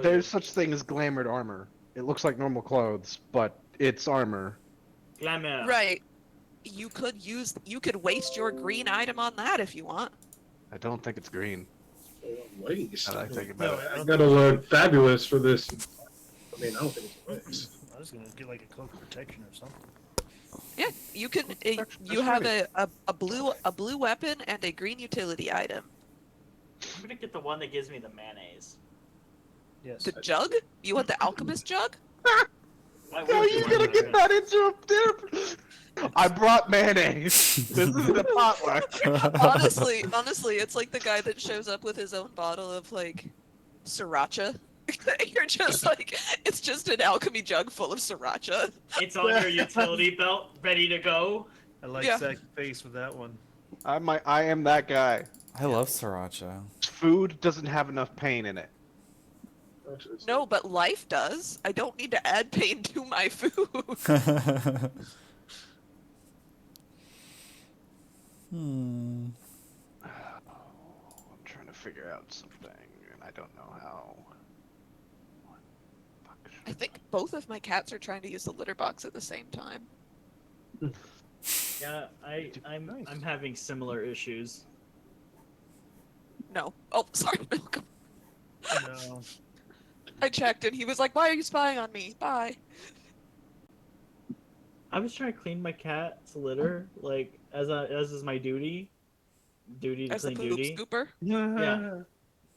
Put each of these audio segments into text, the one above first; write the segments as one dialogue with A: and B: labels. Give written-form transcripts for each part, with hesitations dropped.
A: There's such thing as glamored armor. It looks like normal clothes, but it's armor.
B: Glamour.
C: Right. You could waste your green item on that if you want.
A: I don't think it's green.
D: Waste.
A: Now that I think
E: No,
A: about it.
E: I
D: I
E: don't
D: gotta look fabulous for this. I mean, I don't think it's a waste.
E: I was gonna get like a cloak of protection or something.
C: Yeah, you can. You have a blue weapon and a green utility item.
B: I'm gonna get the one that gives me the mayonnaise.
E: Yes.
C: The jug? You want the alchemist jug?
B: Why
A: How are
B: would
A: you
B: want
A: gonna
B: that?
A: get that into a dinner? I brought mayonnaise. This isn't a potluck.
C: Honestly, it's like the guy that shows up with his own bottle of like sriracha. You're just like, it's just an alchemy jug full of sriracha.
B: It's on your utility belt, ready to go.
E: I like
C: Yeah.
E: Zach's face with that one.
A: I am that guy.
F: I love sriracha.
A: Food doesn't have enough pain in it.
C: No, but life does. I don't need to add pain to my food.
F: Hmm.
A: I'm trying to figure out something, and I don't know how. Fuck.
C: I think both of my cats are trying to use the litter box at the same time.
B: Yeah, I'm
E: Nice.
B: I'm having similar issues.
C: No. Oh, sorry, Malcolm.
E: No.
C: I checked and he was like, "Why are you spying on me? Bye."
B: I was trying to clean my cat's litter, like as is my duty to
C: As the
B: clean
C: poop
B: duty.
C: scooper.
B: Yeah.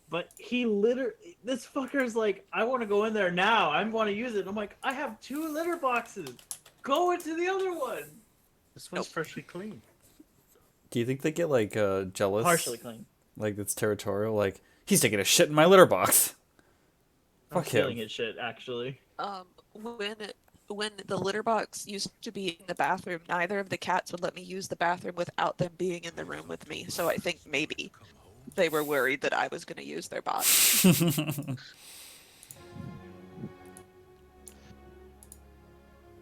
B: But this fucker's like, I want to go in there now. I want to use it. I'm like, I have 2 litter boxes. Go into the other one.
E: This one's freshly clean.
F: Do you think they get like jealous?
B: Partially clean.
F: Like it's territorial. Like he's taking a shit in my litter box.
B: I'm
F: Fuck him.
B: feeling it shit actually.
C: When the litter box used to be in the bathroom, neither of the cats would let me use the bathroom without them being in the room with me. So I think maybe they were worried that I was going to use their box.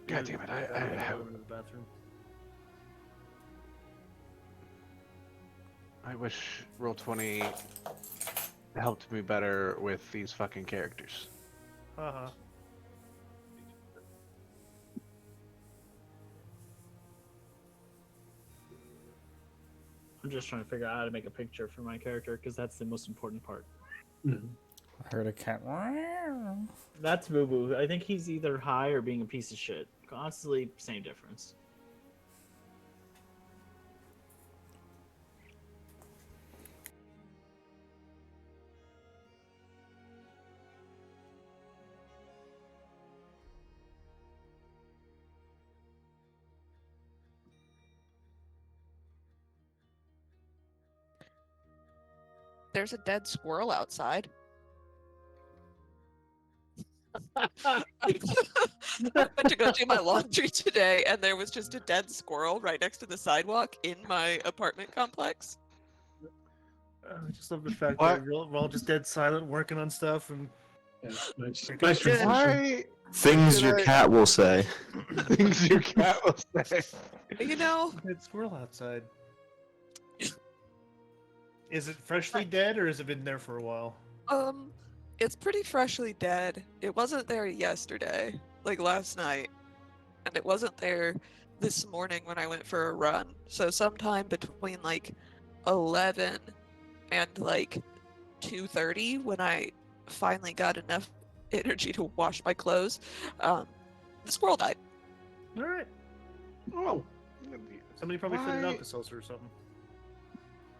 A: God damn it!
E: I go into the bathroom.
A: I wish Roll20 helped me better with these fucking characters.
E: Haha.
B: I'm just trying to figure out how to make a picture for my character because that's the most important part.
F: I heard a cat.
B: That's Boo Boo. I think he's either high or being a piece of shit. Honestly, same difference.
C: There's a dead squirrel outside. I went to go do my laundry today, and there was just a dead squirrel right next to the sidewalk in my apartment complex.
E: I just love the fact
A: What?
E: that we're all just dead silent working on stuff and
D: Yeah, nice.
E: Nice
D: Nice reflection.
A: Why
G: Things your
A: Did I-
G: cat will say.
A: things your cat will say?
C: You know,
E: dead squirrel outside. Is it freshly dead or has it been there for a while?
C: it's pretty freshly dead. It wasn't there yesterday, like last night, and it wasn't there this morning when I went for a run. So sometime between like 11 and like 2:30, when I finally got enough energy to wash my clothes, the squirrel died.
E: All right.
A: Oh,
E: Somebody probably fed it
A: Why-
E: up to Seltzer or something.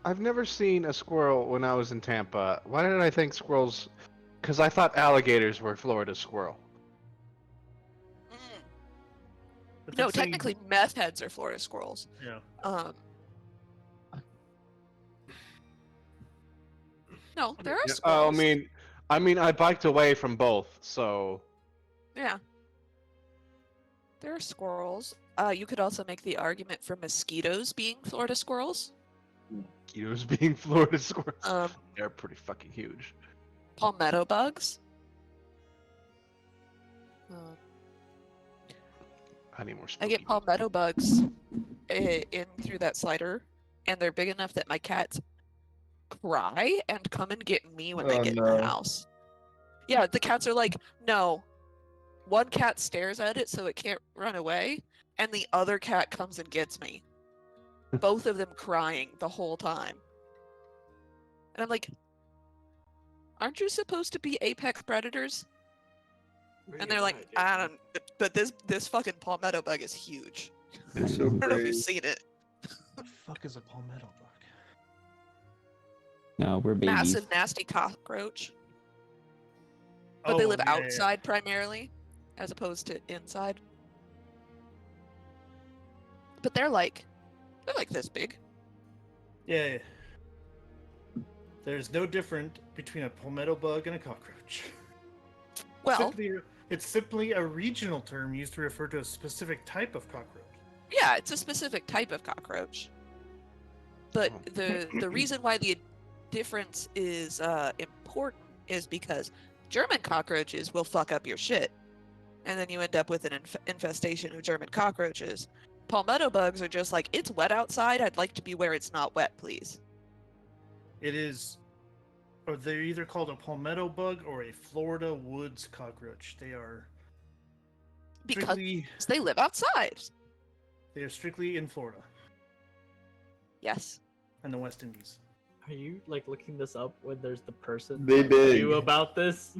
A: I've never seen a squirrel when I was in Tampa. Why did I think squirrels? Because I thought alligators were Florida squirrel.
E: But
C: No,
E: that's saying-
C: technically meth heads are Florida squirrels.
E: Yeah.
C: No, there are
A: Yeah,
C: squirrels.
A: I mean, I biked away from both, so
C: Yeah. There are squirrels. You could also make the argument for mosquitoes being Florida squirrels.
A: mosquitoes being Florida squirrels.
C: Um,
A: They're pretty fucking huge.
C: palmetto bugs.
A: I need more.
C: I
A: Spooky.
C: get palmetto bugs in through that slider, and they're big enough that my cats cry and come and get me when they
D: Oh,
C: get in
D: no.
C: the house. Yeah, the cats are like, no. One cat stares at it so it can't run away, and the other cat comes and gets me. Both of them crying the whole time. And I'm like, aren't you supposed to be apex predators? And they're like, I don't. But this fucking palmetto bug is huge.
D: It's so
C: I don't know if
D: brave.
C: you've seen it.
E: The fuck is a palmetto bug?
G: No, we're babies.
C: Massive, nasty cockroach. But they live
E: yeah,
C: outside primarily, as opposed to inside. But they're like this big.
E: Yeah. There's no different between a palmetto bug and a cockroach.
C: Well,
E: It's simply a regional term used to refer to a specific type of cockroach.
C: yeah, it's a specific type of cockroach. But the reason why the difference is important is because German cockroaches will fuck up your shit, and then you end up with an infestation of German cockroaches. Palmetto bugs are just like, it's wet outside, I'd like to be where it's not wet, please.
E: It is, or they're either called a palmetto bug or a Florida woods cockroach. They are
C: Because
E: strictly,
C: they live outside.
E: they are strictly in Florida
C: Yes.
E: and the West Indies.
B: Are you like looking this up when there's the person
D: They
B: that
D: big.
B: knew about this?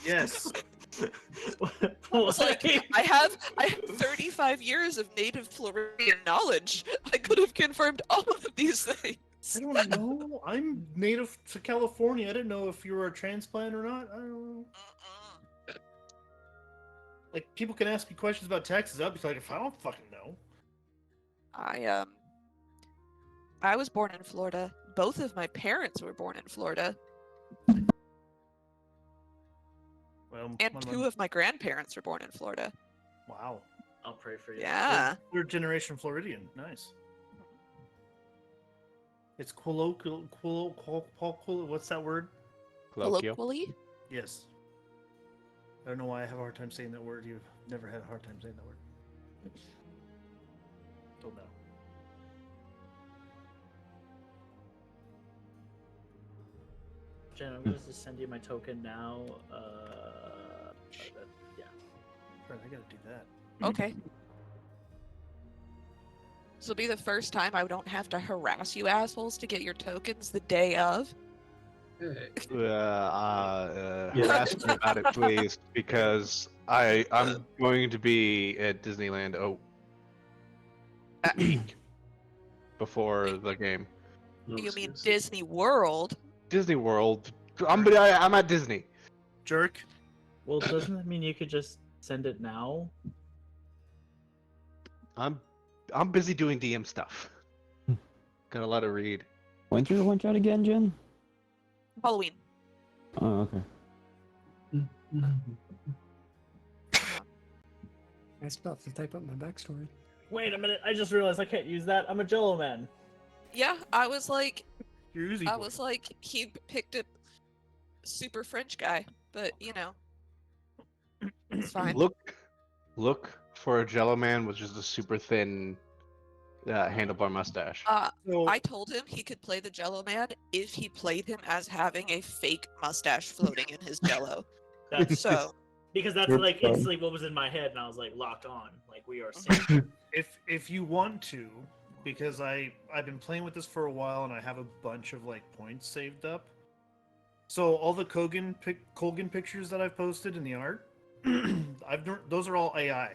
E: Yes.
C: It's like, I have 35 years of native Floridian knowledge. I could have confirmed all of these things.
E: I don't know. I'm native to California. I didn't know if you were a transplant or not. I don't know. Like, people can ask me questions about Texas. I'll be like, if I don't fucking know.
C: I was born in Florida. Both of my parents were born in Florida,
E: Well,
C: and two of my grandparents were born in Florida.
E: Wow.
B: I'll pray for you.
C: Yeah.
E: Third generation Floridian. Nice. It's colloquial. What's that word?
A: Colloquial.
C: Colloquially?
E: Yes. I don't know why I have a hard time saying that word. You've never had a hard time saying that word. Don't know.
B: Jen, I'm gonna just send you my token now. Yeah.
E: Right, I gotta do that.
C: Okay. This will be the first time I don't have to harass you assholes to get your tokens the day of.
A: Harass me about it, please, because I'm going to be at Disneyland a week before the game.
C: You mean Disney World?
A: Disney World. I'm at Disney.
E: Jerk.
B: Well, doesn't that mean you could just send it now?
A: I'm busy doing DM stuff. Got a lot to read.
G: When's your one shot again, Jen?
C: Halloween.
G: Oh, okay.
H: I still have to type up my backstory.
B: Wait a minute! I just realized I can't use that. I'm a Jello man.
C: Yeah, I was like,
E: You're Uzi boy.
C: he picked a super French guy, but you know, it's fine.
A: Look for a Jello man with just a super thin handlebar mustache.
E: So,
C: I told him he could play the Jello Man if he played him as having a fake mustache floating in his Jello.
B: That's
C: So,
B: because that's like instantly what was in my head, and I was like locked on. Like we are synced.
E: if you want to, because I've been playing with this for a while and I have a bunch of like points saved up. So all the Colgan pictures that I've posted in the art, those are all AI.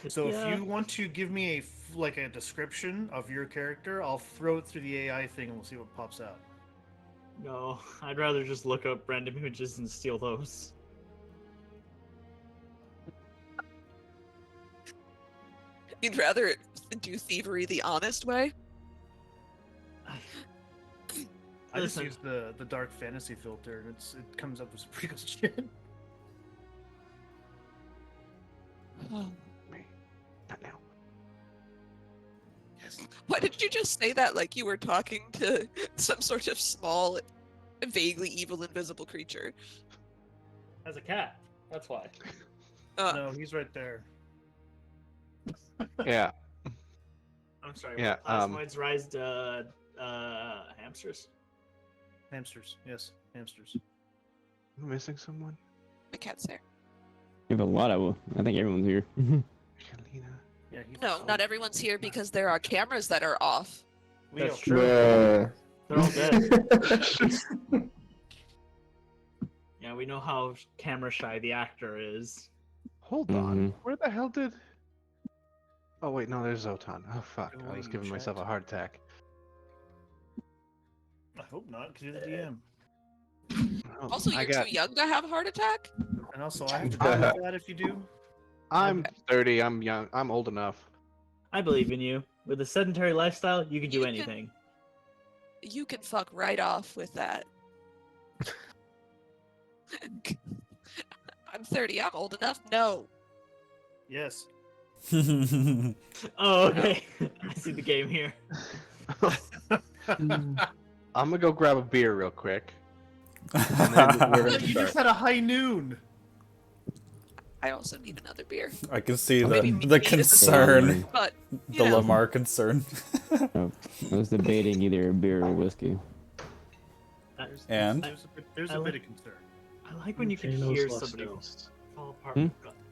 E: So
B: Yeah.
E: if you want to give me a description of your character, I'll throw it through the AI thing and we'll see what pops out.
B: No, I'd rather just look up random images and steal those.
C: you'd rather do thievery the honest way?
E: I just
B: Listen.
E: use the dark fantasy filter and it comes up with some pretty good shit.
A: Me. Not now.
E: Yes.
C: Why did you just say that like you were talking to some sort of small, vaguely evil, invisible creature?
B: As a cat. That's why.
E: No, he's right there.
A: Yeah.
B: I'm sorry.
A: Yeah,
B: Plasmoids rise to hamsters.
E: Hamsters. Yes, hamsters.
A: Am I missing someone?
C: My cat's there.
G: You have a lot of. I think everyone's here.
A: Kalina.
E: Yeah, he's
C: No, not everyone's here because there are cameras that are off.
E: We
B: That's
E: all-
B: true.
H: Bruh.
B: They're all dead. Yeah, we know how camera shy the actor is.
A: Hold on.
G: Mhm.
A: Where the hell did? Oh wait, no, there's Zotan. Oh fuck! I was
E: Going
A: giving myself a
E: chat.
A: heart attack.
E: I hope not, because you're the DM.
A: Oh,
C: Also,
A: I
C: you're
A: got.
C: too young to have a heart attack.
E: And also, I have to deal with that if you do.
A: I'm 30. I'm young. I'm old enough.
B: I believe in you. With a sedentary lifestyle, you can do
C: You can-
B: anything.
C: You can fuck right off with that. I'm 30. I'm old enough. No.
E: Yes.
B: Oh, okay. I see the game here.
A: I'm gonna go grab a beer real quick.
H: And then we're gonna
E: You
H: start.
E: just had a high noon.
C: I also need another beer.
F: I can see
C: Maybe
F: the
C: me neither.
F: concern,
C: But
F: the
C: you know,
F: Lamar concern.
G: I was debating either beer or whiskey.
F: And?
E: There's
B: I
E: a
B: like-
E: bit of concern.
B: I like when you can
D: Janos
B: hear
D: lost
B: somebody
D: ghosts.
B: fall apart.
G: Hmm?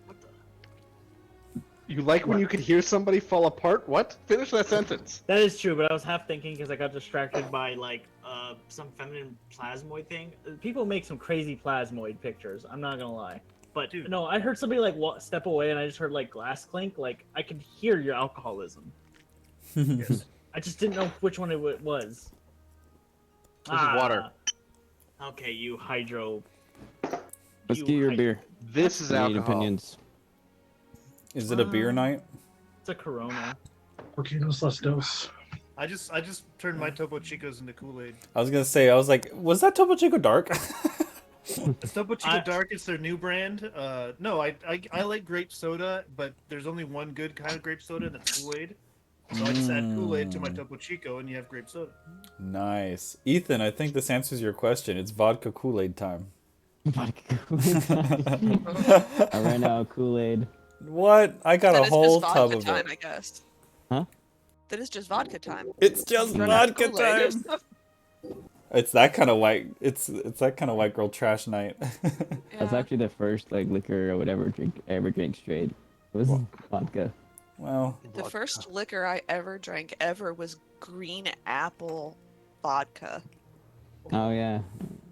B: What the?
A: You like when you could hear somebody fall apart? What? Finish that sentence.
B: That is true, but I was half thinking because I got distracted by like some feminine plasmoid thing. People make some crazy plasmoid pictures. I'm not gonna lie. But
E: Dude.
B: no, I heard somebody like step away, and I just heard like glass clink. Like I could hear your alcoholism.
E: Yes.
B: I just didn't know which one it was.
A: This is water.
B: Okay, you hydro.
G: Whiskey or beer?
A: This is
G: Need
A: alcohol.
G: opinions.
F: Is it a beer night?
B: It's a Corona.
D: Porquinos Las Dos.
E: I just turned my Topo Chicos into Kool-Aid.
F: I was gonna say, I was like, was that Topo Chico dark?
E: It's Topo Chico
B: I-
E: Dark. It's their new brand. No, I like grape soda, but there's only one good kind of grape soda, and that's Kool-Aid. So I just add Kool-Aid to my Topo Chico, and you have grape soda.
F: Nice. Ethan, I think this answers your question. It's vodka Kool-Aid time.
G: Vodka Kool-Aid. I ran out of Kool-Aid.
F: What? I got
C: then
F: a
C: it's
F: whole
C: just
F: tub
C: vodka
F: of
C: time,
F: it.
C: I guess.
G: Huh?
C: Then it's just vodka time.
F: It's just
C: Run out of
F: vodka
C: Kool-Aid.
F: time. It's that kind of white. It's that kind of white girl trash night.
G: That's
C: Yeah.
G: actually the first like liquor or whatever I ever drank straight. It was vodka.
F: Well,
C: The first liquor I ever drank ever was green apple vodka.
G: Oh yeah,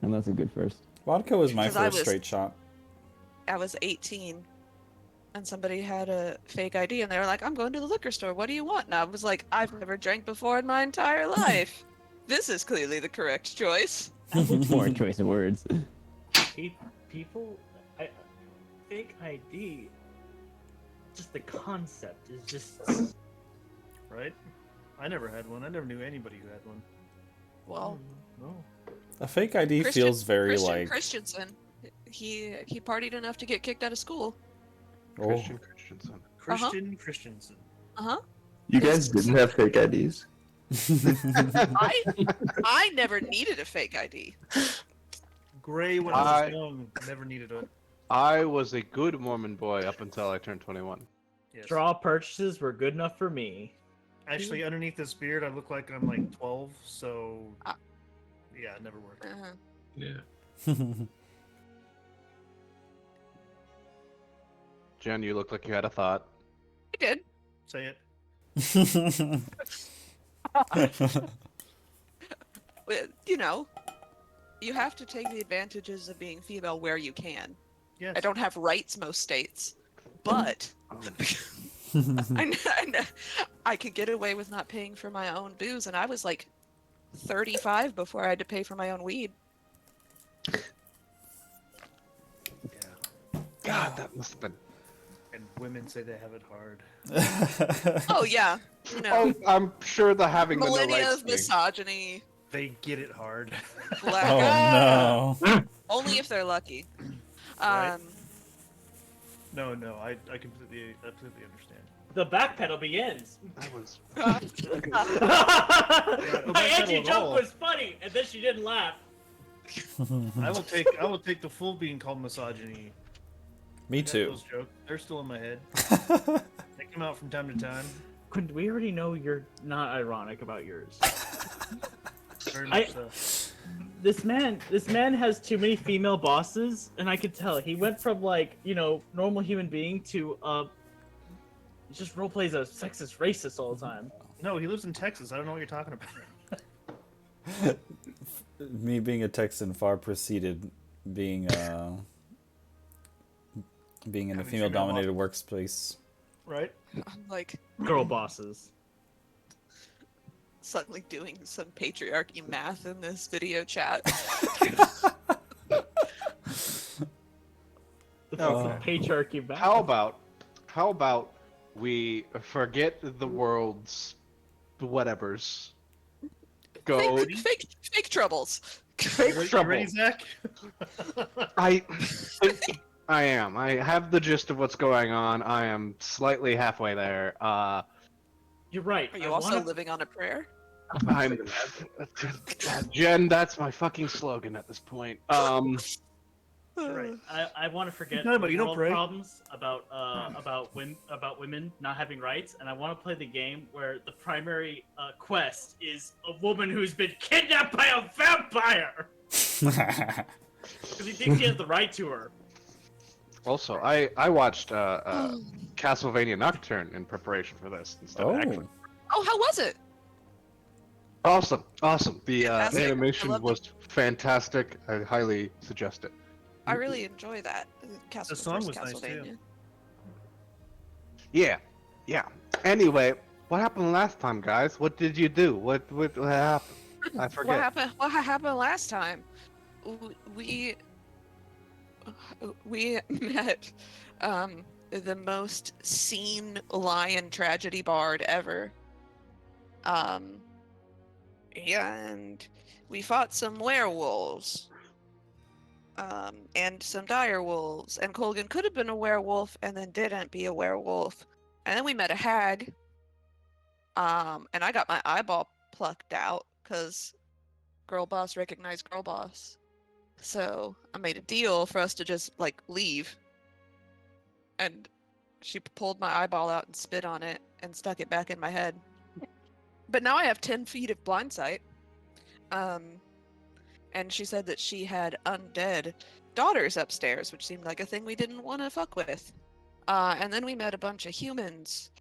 G: and that's a good first.
F: vodka was my
C: 'Cause I
F: first
C: was-
F: straight shot.
C: I was 18, and somebody had a fake ID, and they were like, "I'm going to the liquor store. What do you want?" And I was like, "I've never drank before in my entire life. This is clearly the correct choice."
G: Poor choice of words.
B: People, fake ID. Just the concept is just.
E: Right? I never had one. I never knew anybody who had one.
C: Well,
B: No.
F: A fake ID feels very
C: Christian
F: like.
C: Christensen. He partied enough to get kicked out of school.
F: Oh,
A: Christian Christensen.
E: Christian Christensen.
C: Uh huh.
H: You guys didn't have fake IDs.
C: I never needed a fake ID.
E: Gray when I was young. Never needed it.
A: I was a good Mormon boy up until I turned 21.
E: Yes.
B: Straw purchases were good enough for me.
E: Actually, underneath this beard, I look like I'm like 12, so
C: Ah.
E: yeah, it never worked.
C: Uh-huh.
D: Yeah.
A: Jen, you look like you had a thought.
C: I did.
E: Say it.
C: Well, you know, you have to take the advantages of being female where you can.
E: Yes.
C: I don't have rights most states, but
A: Oh,
C: I could get away with not paying for my own booze, and I was like 35 before I had to pay for my own weed.
E: Yeah.
A: God, that must have been.
E: And women say they have it hard.
C: Oh yeah, you know,
A: Oh, I'm sure the having the no
C: millennia
A: rights
C: of
A: thing.
C: misogyny.
E: They get it hard.
C: Black
F: Oh no.
C: only if they're lucky.
E: Right. No, I completely understand.
B: The back pedal begins.
A: That was.
B: My
E: back pedal
B: anti
E: at
B: jump
E: all.
B: was funny, and then she didn't laugh.
E: I will take the full being called misogyny.
F: Me
E: I got
F: too.
E: Those jokes. They're still in my head. They come out from time to time.
B: Quinn, we already know you're not ironic about yours.
E: Very
B: I-
E: much so.
B: this man has too many female bosses, and I could tell he went from like normal human being to just role plays a sexist racist all the time.
E: No, he lives in Texas. I don't know what you're talking about.
F: Me being a Texan far preceded being being in a
E: Having
F: female-dominated workspace.
E: Right?
C: I'm like
B: Girl bosses.
C: suddenly doing some patriarchy math in this video chat.
B: Patriarchy back.
A: How about we forget the world's whatevers? Go
C: Fake troubles.
A: fake
E: You
A: trouble.
E: ready, Zach?
A: I am. I have the gist of what's going on. I am slightly halfway there.
B: You're right.
C: Are you also living on a prayer?
A: I'm Jen. That's my fucking slogan at this point.
B: Right. I want to forget
E: No, but you don't
B: world
E: pray.
B: problems about women not having rights, and I want to play the game where the primary quest is a woman who's been kidnapped by a vampire because he thinks he has the right to her.
A: Also, I watched Castlevania Nocturne in preparation for this instead of actually.
C: Oh, how was it?
A: Awesome. The
C: Fantastic. I
A: animation
C: loved
A: was fantastic. I highly suggest it.
C: I really enjoy that.
E: The song was nice, too.
A: Yeah. Anyway, what happened last time, guys? What did you do? What happened? I forget.
C: What happened last time? We met the most seen lion tragedy bard ever. And we fought some werewolves. And some dire wolves. And Colgan could have been a werewolf and then didn't be a werewolf. And then we met a hag. And I got my eyeball plucked out because girl boss recognized girl boss. So I made a deal for us to just like leave. And she pulled my eyeball out and spit on it and stuck it back in my head. But now I have 10 feet of blind sight. And she said that she had undead daughters upstairs, which seemed like a thing we didn't want to fuck with. And then we met a bunch of humans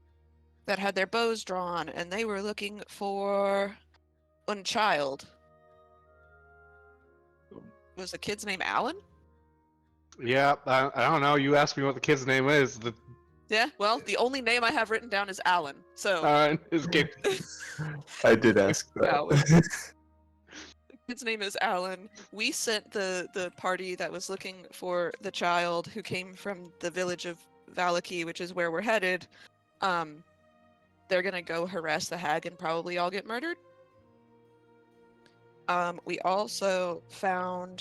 C: that had their bows drawn, and they were looking for one child. Was the kid's name Alan?
A: Yeah, I don't know. You asked me what the kid's name is.
C: Yeah, well, the only name I have written down is Alan, so...
A: His game.
H: I did ask
C: Alan.
H: that.
C: His name is Alan. We sent the party that was looking for the child who came from the village of Valaki, which is where we're headed. They're gonna go harass the hag and probably all get murdered. We also found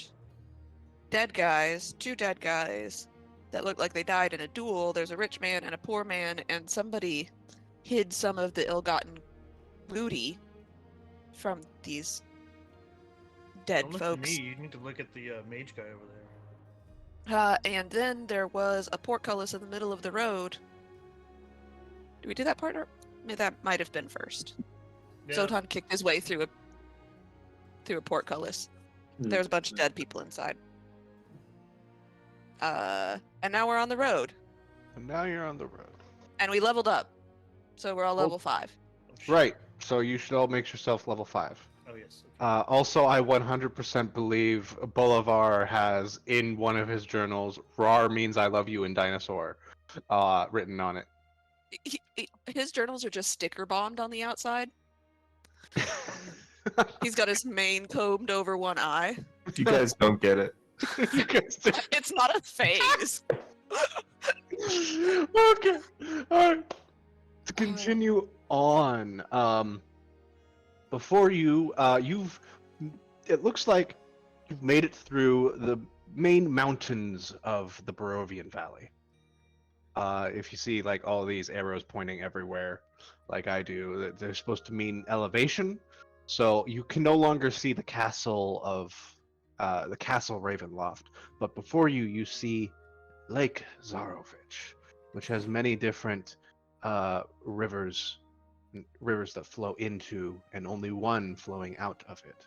C: two dead guys that looked like they died in a duel. There's a rich man and a poor man, and somebody hid some of the ill-gotten booty from these dead
E: Don't look
C: folks.
E: at me. You need to look at the mage guy over there.
C: And then there was a portcullis in the middle of the road. Did we do that part? Or that might have been first.
E: Yeah.
C: Zotan kicked his way through a portcullis. There was a bunch of dead people inside. And now we're on the road.
A: And now you're on the road.
C: And we leveled up. So we're all level 5.
E: Oh, shit.
A: Right. So you should all make yourself level 5.
E: Oh, yes.
A: Also, I 100% believe Bolivar has in one of his journals "Rar means I love you" in dinosaur written on it.
C: His journals are just sticker bombed on the outside. He's got his mane combed over one eye.
H: You guys don't get it.
C: It's not a phase.
A: Okay. Alright. To continue on, before you, it looks like you've made it through the main mountains of the Barovian Valley. If you see like all these arrows pointing everywhere, like I do, they're supposed to mean elevation. So you can no longer see the castle Ravenloft, but before you see Lake Zarovich, which has many different rivers that flow into, and only one flowing out of it.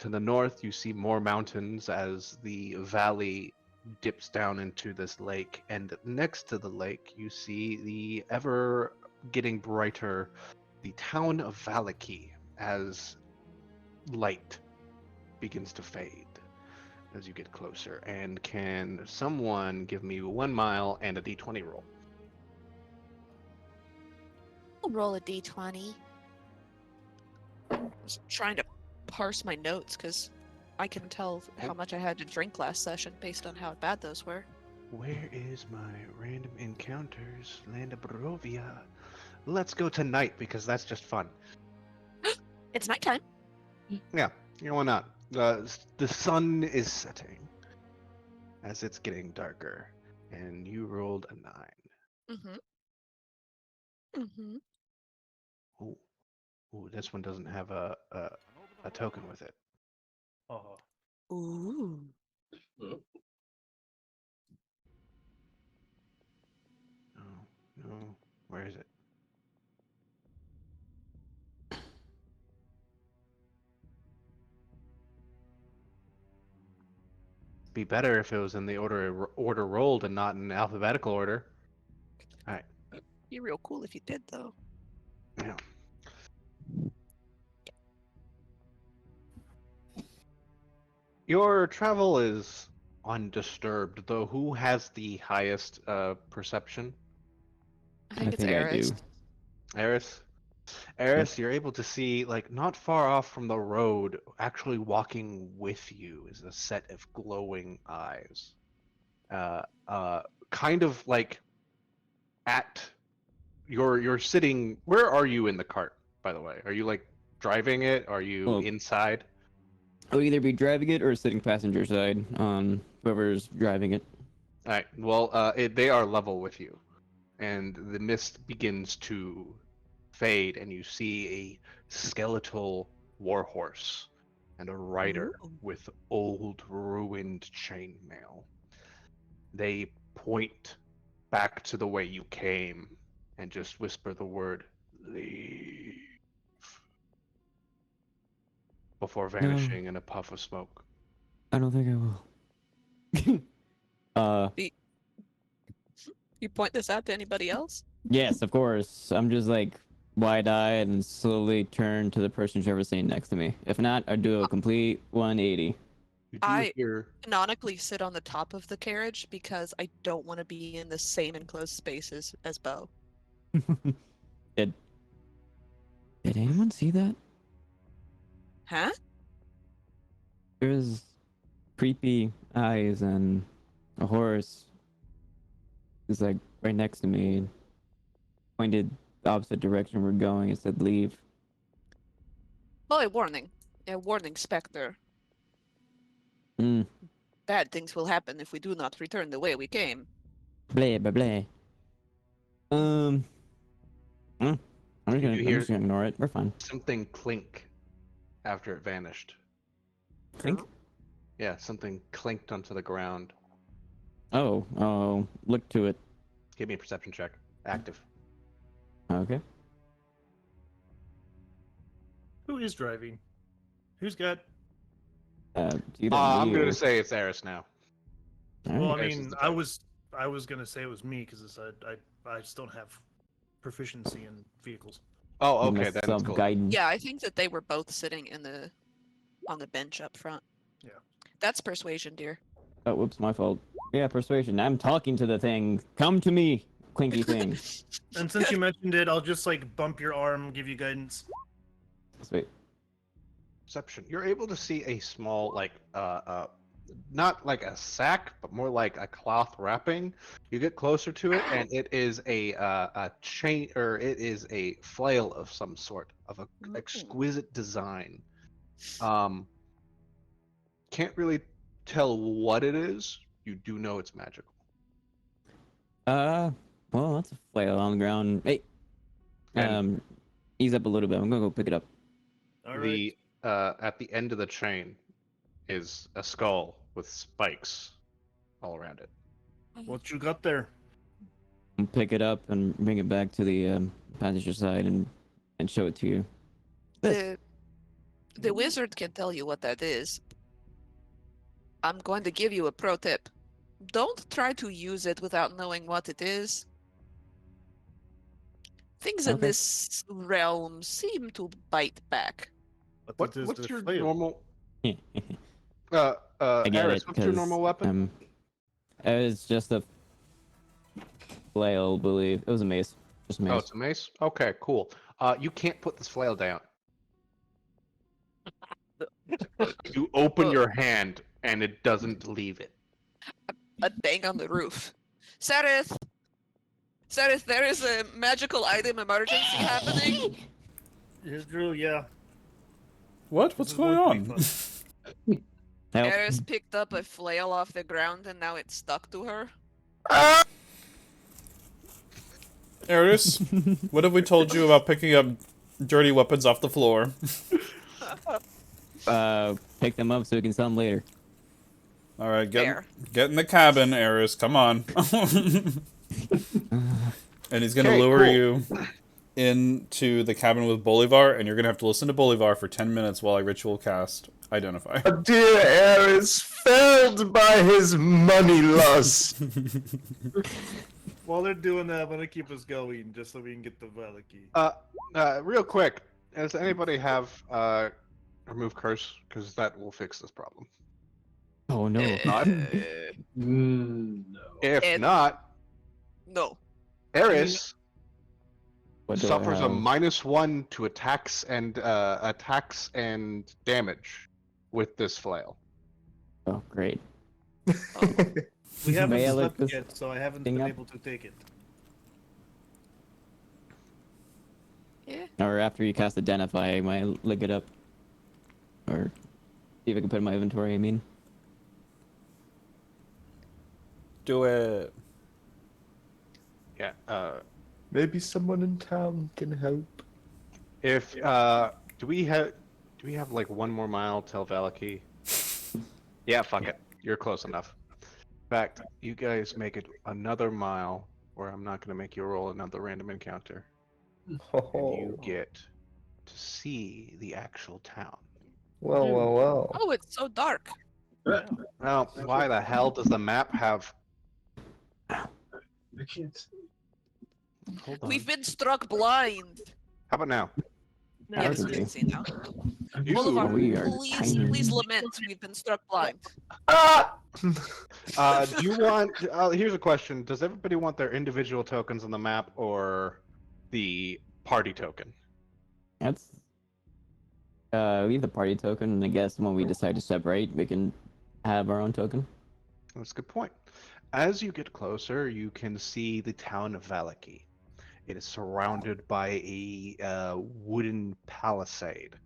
A: To the north, you see more mountains as the valley dips down into this lake, and next to the lake, you see the ever getting brighter, the town of Valaki, as light begins to fade as you get closer. And can someone give me 1 mile and a d20 roll?
C: I'll roll a d20. I was trying to parse my notes because I can tell how much I had to drink last session based on how bad those were.
A: Where is my random encounters? Land of Barovia. Let's go tonight because that's just fun.
C: It's nighttime.
A: Yeah, why not? The sun is setting as it's getting darker, and you rolled a 9.
C: Mm-hmm. Mm-hmm.
A: Ooh, this one doesn't have a token with it.
E: Oh.
C: Ooh.
A: No, where is it? Be better if it was in the order rolled and not in alphabetical order. All right.
C: Be real cool if you did, though.
A: Yeah. Your travel is undisturbed, though. Who has the highest perception?
C: I think it's
G: think I
C: Eris.
G: do.
A: Eris? Eris, you're able to see, like, not far off from the road, actually walking with you is a set of glowing eyes. Kind of like at you're sitting. Where are you in the cart, by the way? Are you like driving it? Are you
G: Well,
A: inside?
G: I'll either be driving it or sitting passenger side on whoever's driving it.
A: All right. Well, they are level with you, and the mist begins to fade, and you see a skeletal warhorse and a rider
C: Ooh.
A: with old, ruined chainmail. They point back to the way you came and just whisper the word "leave" before vanishing in a puff of smoke.
G: I don't think I will.
C: You point this out to anybody else?
G: Yes, of course. I'm just like wide-eyed and slowly turn to the person who's sitting next to me. If not, I do a complete 180.
A: You do
C: I
A: hear
C: canonically sit on the top of the carriage because I don't want to be in the same enclosed spaces as Bo.
G: Did anyone see that?
C: Huh?
G: There's creepy eyes and a horse is like right next to me, pointed the opposite direction we're going. It said leave.
C: Well, a warning. A warning, Spectre.
G: Mm,
C: Bad things will happen if we do not return the way we came.
G: blah blah blah. Mm, I'm
A: Did you
G: I'm
A: hear
G: just gonna ignore it. We're fine.
A: something clink after it vanished.
G: Think?
A: Yeah, something clinked onto the ground.
G: Oh, look to it.
A: Give me a perception check. Active.
G: Okay.
E: Who is driving? Who's got?
G: It's either
A: I'm
G: me
A: gonna
G: or...
A: say it's Eris now.
G: Alright.
E: Well, I
A: Eris is
E: mean,
A: the
E: I
A: type.
E: was gonna say it was me because I just don't have proficiency in vehicles.
A: Oh,
G: I'm
A: okay,
G: a
A: then it's cool.
G: self-guidance.
C: Yeah, I think that they were both sitting on the bench up front.
E: Yeah.
C: That's persuasion, dear.
G: Oh, whoops, my fault. Yeah, persuasion. I'm talking to the thing. Come to me, clinky thing.
E: And since you mentioned it, I'll just like bump your arm, give you guidance.
G: Sweet.
A: Perception. You're able to see a small, like, not like a sack, but more like a cloth wrapping. You get closer to it, and it is a chain, or it is a flail of some sort, of a
C: Ooh.
A: exquisite design. Can't really tell what it is. You do know it's magical.
G: Well, that's a flail on the ground. Hey,
A: And
G: ease up a little bit. I'm gonna go pick it up.
E: All right.
A: the at the end of the chain is a skull with spikes all around it.
E: What you got there?
G: I'll pick it up and bring it back to the passenger side and show it to you.
C: The The wizard can tell you what that is. I'm going to give you a pro tip. Don't try to use it without knowing what it is. Things in
G: Okay.
C: this realm seem to bite back.
E: But it is
A: What's
E: the
A: your
E: flail.
A: normal?
G: I get
A: Aris,
G: it
A: what's your normal weapon?
G: it's just a flail, I believe. It was a mace. Just a mace.
A: Oh, it's a mace. Okay, cool. You can't put this flail down. You open your hand and it doesn't leave it.
C: A bang on the roof. Sarith! Sarith, there is a magical item emergency happening.
E: It's true, yeah.
F: What?
E: This
F: What's
E: is
F: going
E: going to
F: on?
E: be fun.
G: Help.
C: Eris picked up a flail off the ground and now it's stuck to her.
F: Eris, what have we told you about picking up dirty weapons off the floor?
G: Pick them up so we can sell them later.
F: All right,
C: There.
F: get in the cabin, Eris. Come on. And he's gonna
A: Okay,
F: lure
A: cool.
F: you into the cabin with Bolivar, and you're gonna have to listen to Bolivar for 10 minutes while I ritual cast Identify.
H: Dear Ares, felled by his money lust.
E: While they're doing that, I'm going to keep us going just so we can get the Valaki.
A: Real quick, does anybody have remove curse? Because that will fix this problem.
G: Oh no.
A: Not?
D: No.
A: If
C: Ed.
A: not,
C: No.
A: Eris
G: What do I
A: suffers a
G: have?
A: -1 to attacks and damage with this flail.
G: Oh, great.
E: We haven't
G: May I look
E: slept
G: this
E: yet, so I haven't
G: thing
E: been
G: up?
E: able to take it.
C: Yeah.
G: Or after you cast Identify, I might look it up. Or see if I can put it in my inventory, I mean.
F: Do it.
A: Yeah.
H: Maybe someone in town can help.
A: If do we have like one more mile till Valaki? Yeah, fuck it. You're close enough. In fact, you guys make it another mile, or I'm not gonna make you roll another random encounter, and you get to see the actual town.
H: Well.
C: Oh, it's so dark.
A: Well, why the hell does the map have?
D: I can't.
A: Hold on.
C: We've been struck blind.
A: How about now?
E: No,
C: Yes,
G: that's
C: we
G: okay.
C: can see now.
A: You-
C: Boulevard,
G: we are
C: please
G: tiny.
C: lament. We've been struck blind.
H: Ah!
A: Do you want? Here's a question: does everybody want their individual tokens on the map or the party token?
G: That's we have the party token, and I guess when we decide to separate, we can have our own token.
A: That's a good point. As you get closer, you can see the town of Valaki. It is surrounded by a wooden palisade,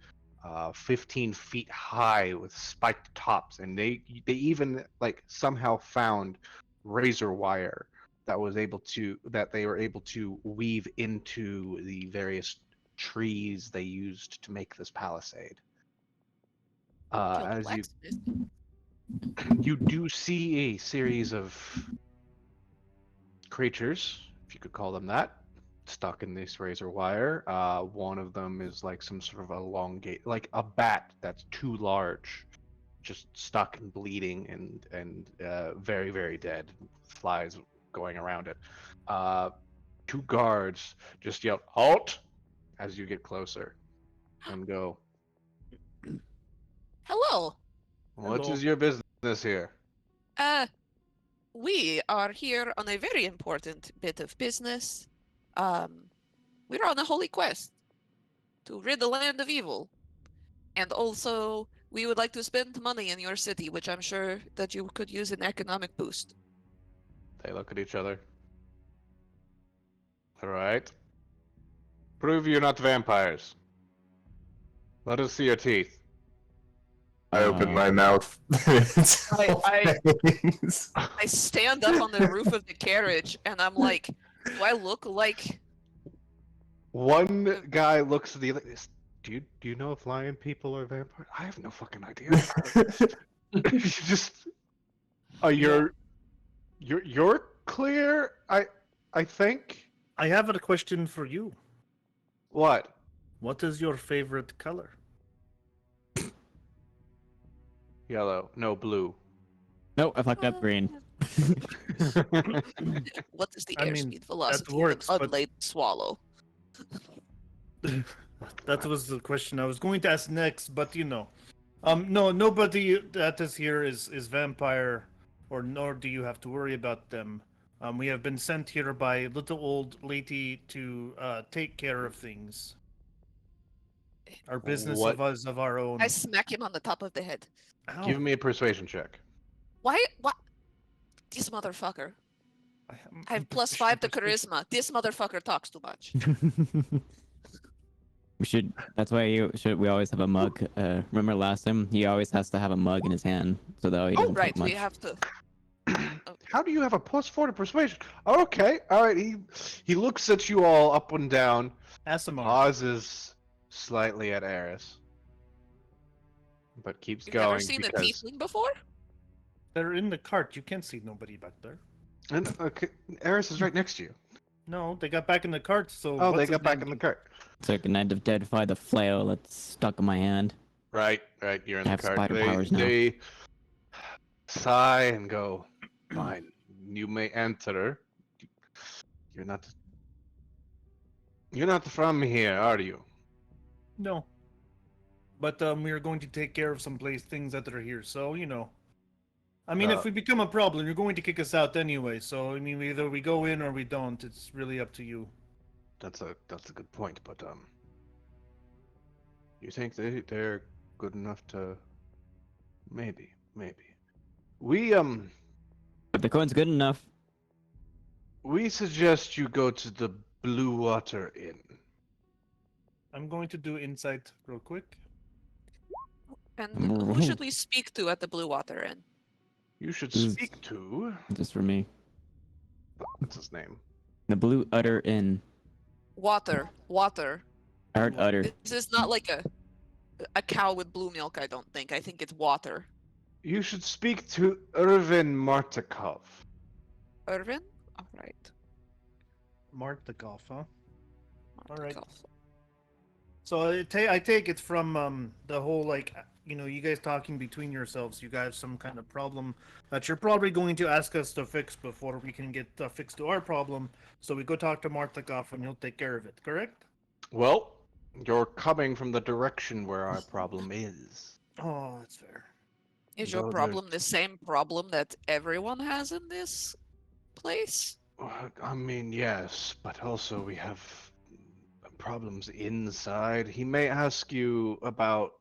A: 15 feet high with spiked tops, and they even like somehow found razor wire that they were able to weave into the various trees they used to make this palisade.
C: Killed the
A: As you
C: blacksmith.
A: you do see a series of creatures, if you could call them that, stuck in this razor wire. One of them is like some sort of elongate, like a bat that's too large, just stuck and bleeding and very, very dead. Flies going around it. Two guards just yell "halt" as you get closer, and go,
C: Hello.
A: "What
E: Hello.
A: is your business here?"
C: We are here on a very important bit of business. We're on a holy quest to rid the land of evil. And also, we would like to spend money in your city, which I'm sure that you could use an economic boost.
A: They look at each other. All right. Prove you're not vampires. Let us see your teeth.
H: I open my mouth. It's all
C: I-
H: fangs.
C: I stand up on the roof of the carriage and I'm like, do I look like...
A: One guy looks at the other. Do you know if lion people are vampires? I have no fucking idea. You just. Oh, you're clear. I think.
E: I have a question for you.
A: What?
E: What is your favorite color?
A: Yellow. No, blue.
G: No, I fucked up green.
C: What is the
E: I mean,
C: airspeed
E: that
C: velocity
E: works,
C: of an
E: but-
C: unladen swallow?
E: That was the question I was going to ask next, but no, nobody that is here is vampire, or nor do you have to worry about them. We have been sent here by little old lady to take care of things. Our business
A: What?
E: of us of our own.
C: I smack him on the top of the head.
E: Ow.
A: Give me a persuasion check.
C: Why? What? This motherfucker. I have +5 to charisma. This motherfucker talks too much.
G: We should. That's why we always have a mug. Remember last time? He always has to have a mug in his hand, so that way he doesn't
C: Right,
G: talk much.
C: we have to.
A: How do you have a +4 to persuasion? Okay, all right. He looks at you all up and down,
E: ASMR.
A: pauses slightly at Eris, but keeps
C: You've
A: going
C: never seen a
A: because.
C: tiefling before?
E: They're in the cart. You can't see nobody back there.
A: And okay, Eris is right next to you.
E: No, they got back in the cart. So
A: Oh,
E: what's
A: they
E: his
A: got back
E: name
A: in the
E: do?
A: cart.
G: So I can identify the flail that's stuck in my hand.
A: Right. You're in
G: I
A: the
G: have
A: cart.
G: spider powers now.
A: They sigh and go, "Fine, you may enter. You're not. You're not from here, are you?"
E: No. But we are going to take care of some things that are here. So I mean, if we become a problem, you're going to kick us out anyway. So I mean, either we go in or we don't. It's really up to you.
A: That's a good point, but you think they're good enough to maybe. We
G: But the coin's good enough.
A: we suggest you go to the Blue Water Inn.
E: I'm going to do insight real quick.
C: And who should we speak to at the Blue Water Inn?
A: You should
G: This is-
A: speak to
G: Just for me.
A: what's his name?
G: The Blue Udder Inn.
C: Water.
G: I heard udder.
C: This is not like a cow with blue milk, I don't think. I think it's water.
A: You should speak to Irvin Martikov.
C: Irvin? Alright.
E: Mark the golf, huh? All right.
C: Martikov.
E: So I take it from the whole you guys talking between yourselves. You guys have some kind of problem that you're probably going to ask us to fix before we can get fixed to our problem. So we go talk to Martikov and he'll take care of it. Correct?
A: Well, you're coming from the direction where our problem is.
E: Oh, that's fair.
C: Is your
A: No,
C: problem the same problem that everyone has in this place?
A: I mean, yes, but also we have problems inside. He may ask you about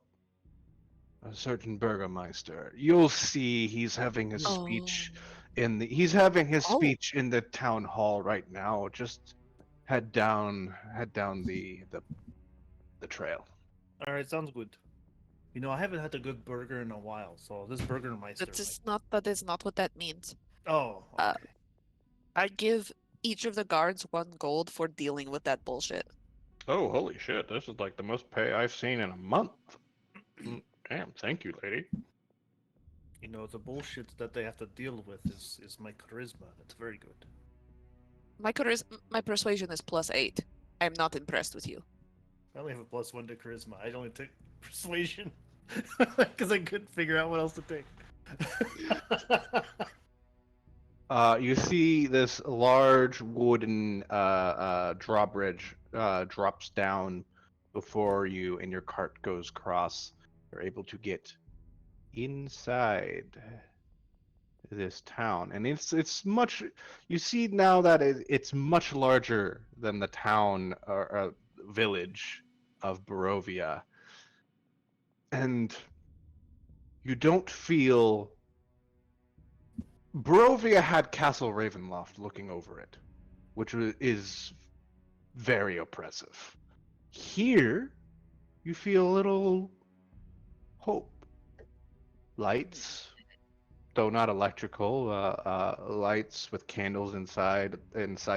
A: a certain Burgermeister. You'll see he's having his speech he's having his
C: Oh.
A: speech in the town hall right now. Just head down the trail.
E: All right, sounds good. I haven't had a good burger in a while, so this Burgermeister.
C: That is not what that means.
E: Oh, okay.
C: I give each of the guards 1 gold for dealing with that bullshit.
A: Oh, holy shit. This is like the most pay I've seen in a month. Damn, thank you, lady.
E: The bullshit that they have to deal with is my charisma. That's very good.
C: My persuasion is +8. I'm not impressed with you.
E: I only have a +1 to charisma. I only took persuasion because I couldn't figure out what else to take.
A: You see this large wooden drawbridge drops down before you, and your cart goes across. You're able to get inside this town, and it's much. You see now that it's much larger than the town or village of Barovia, and you don't feel. Barovia had Castle Ravenloft looking over it, which is very oppressive. Here, you feel a little hope. Lights, though not electrical, lights with candles inside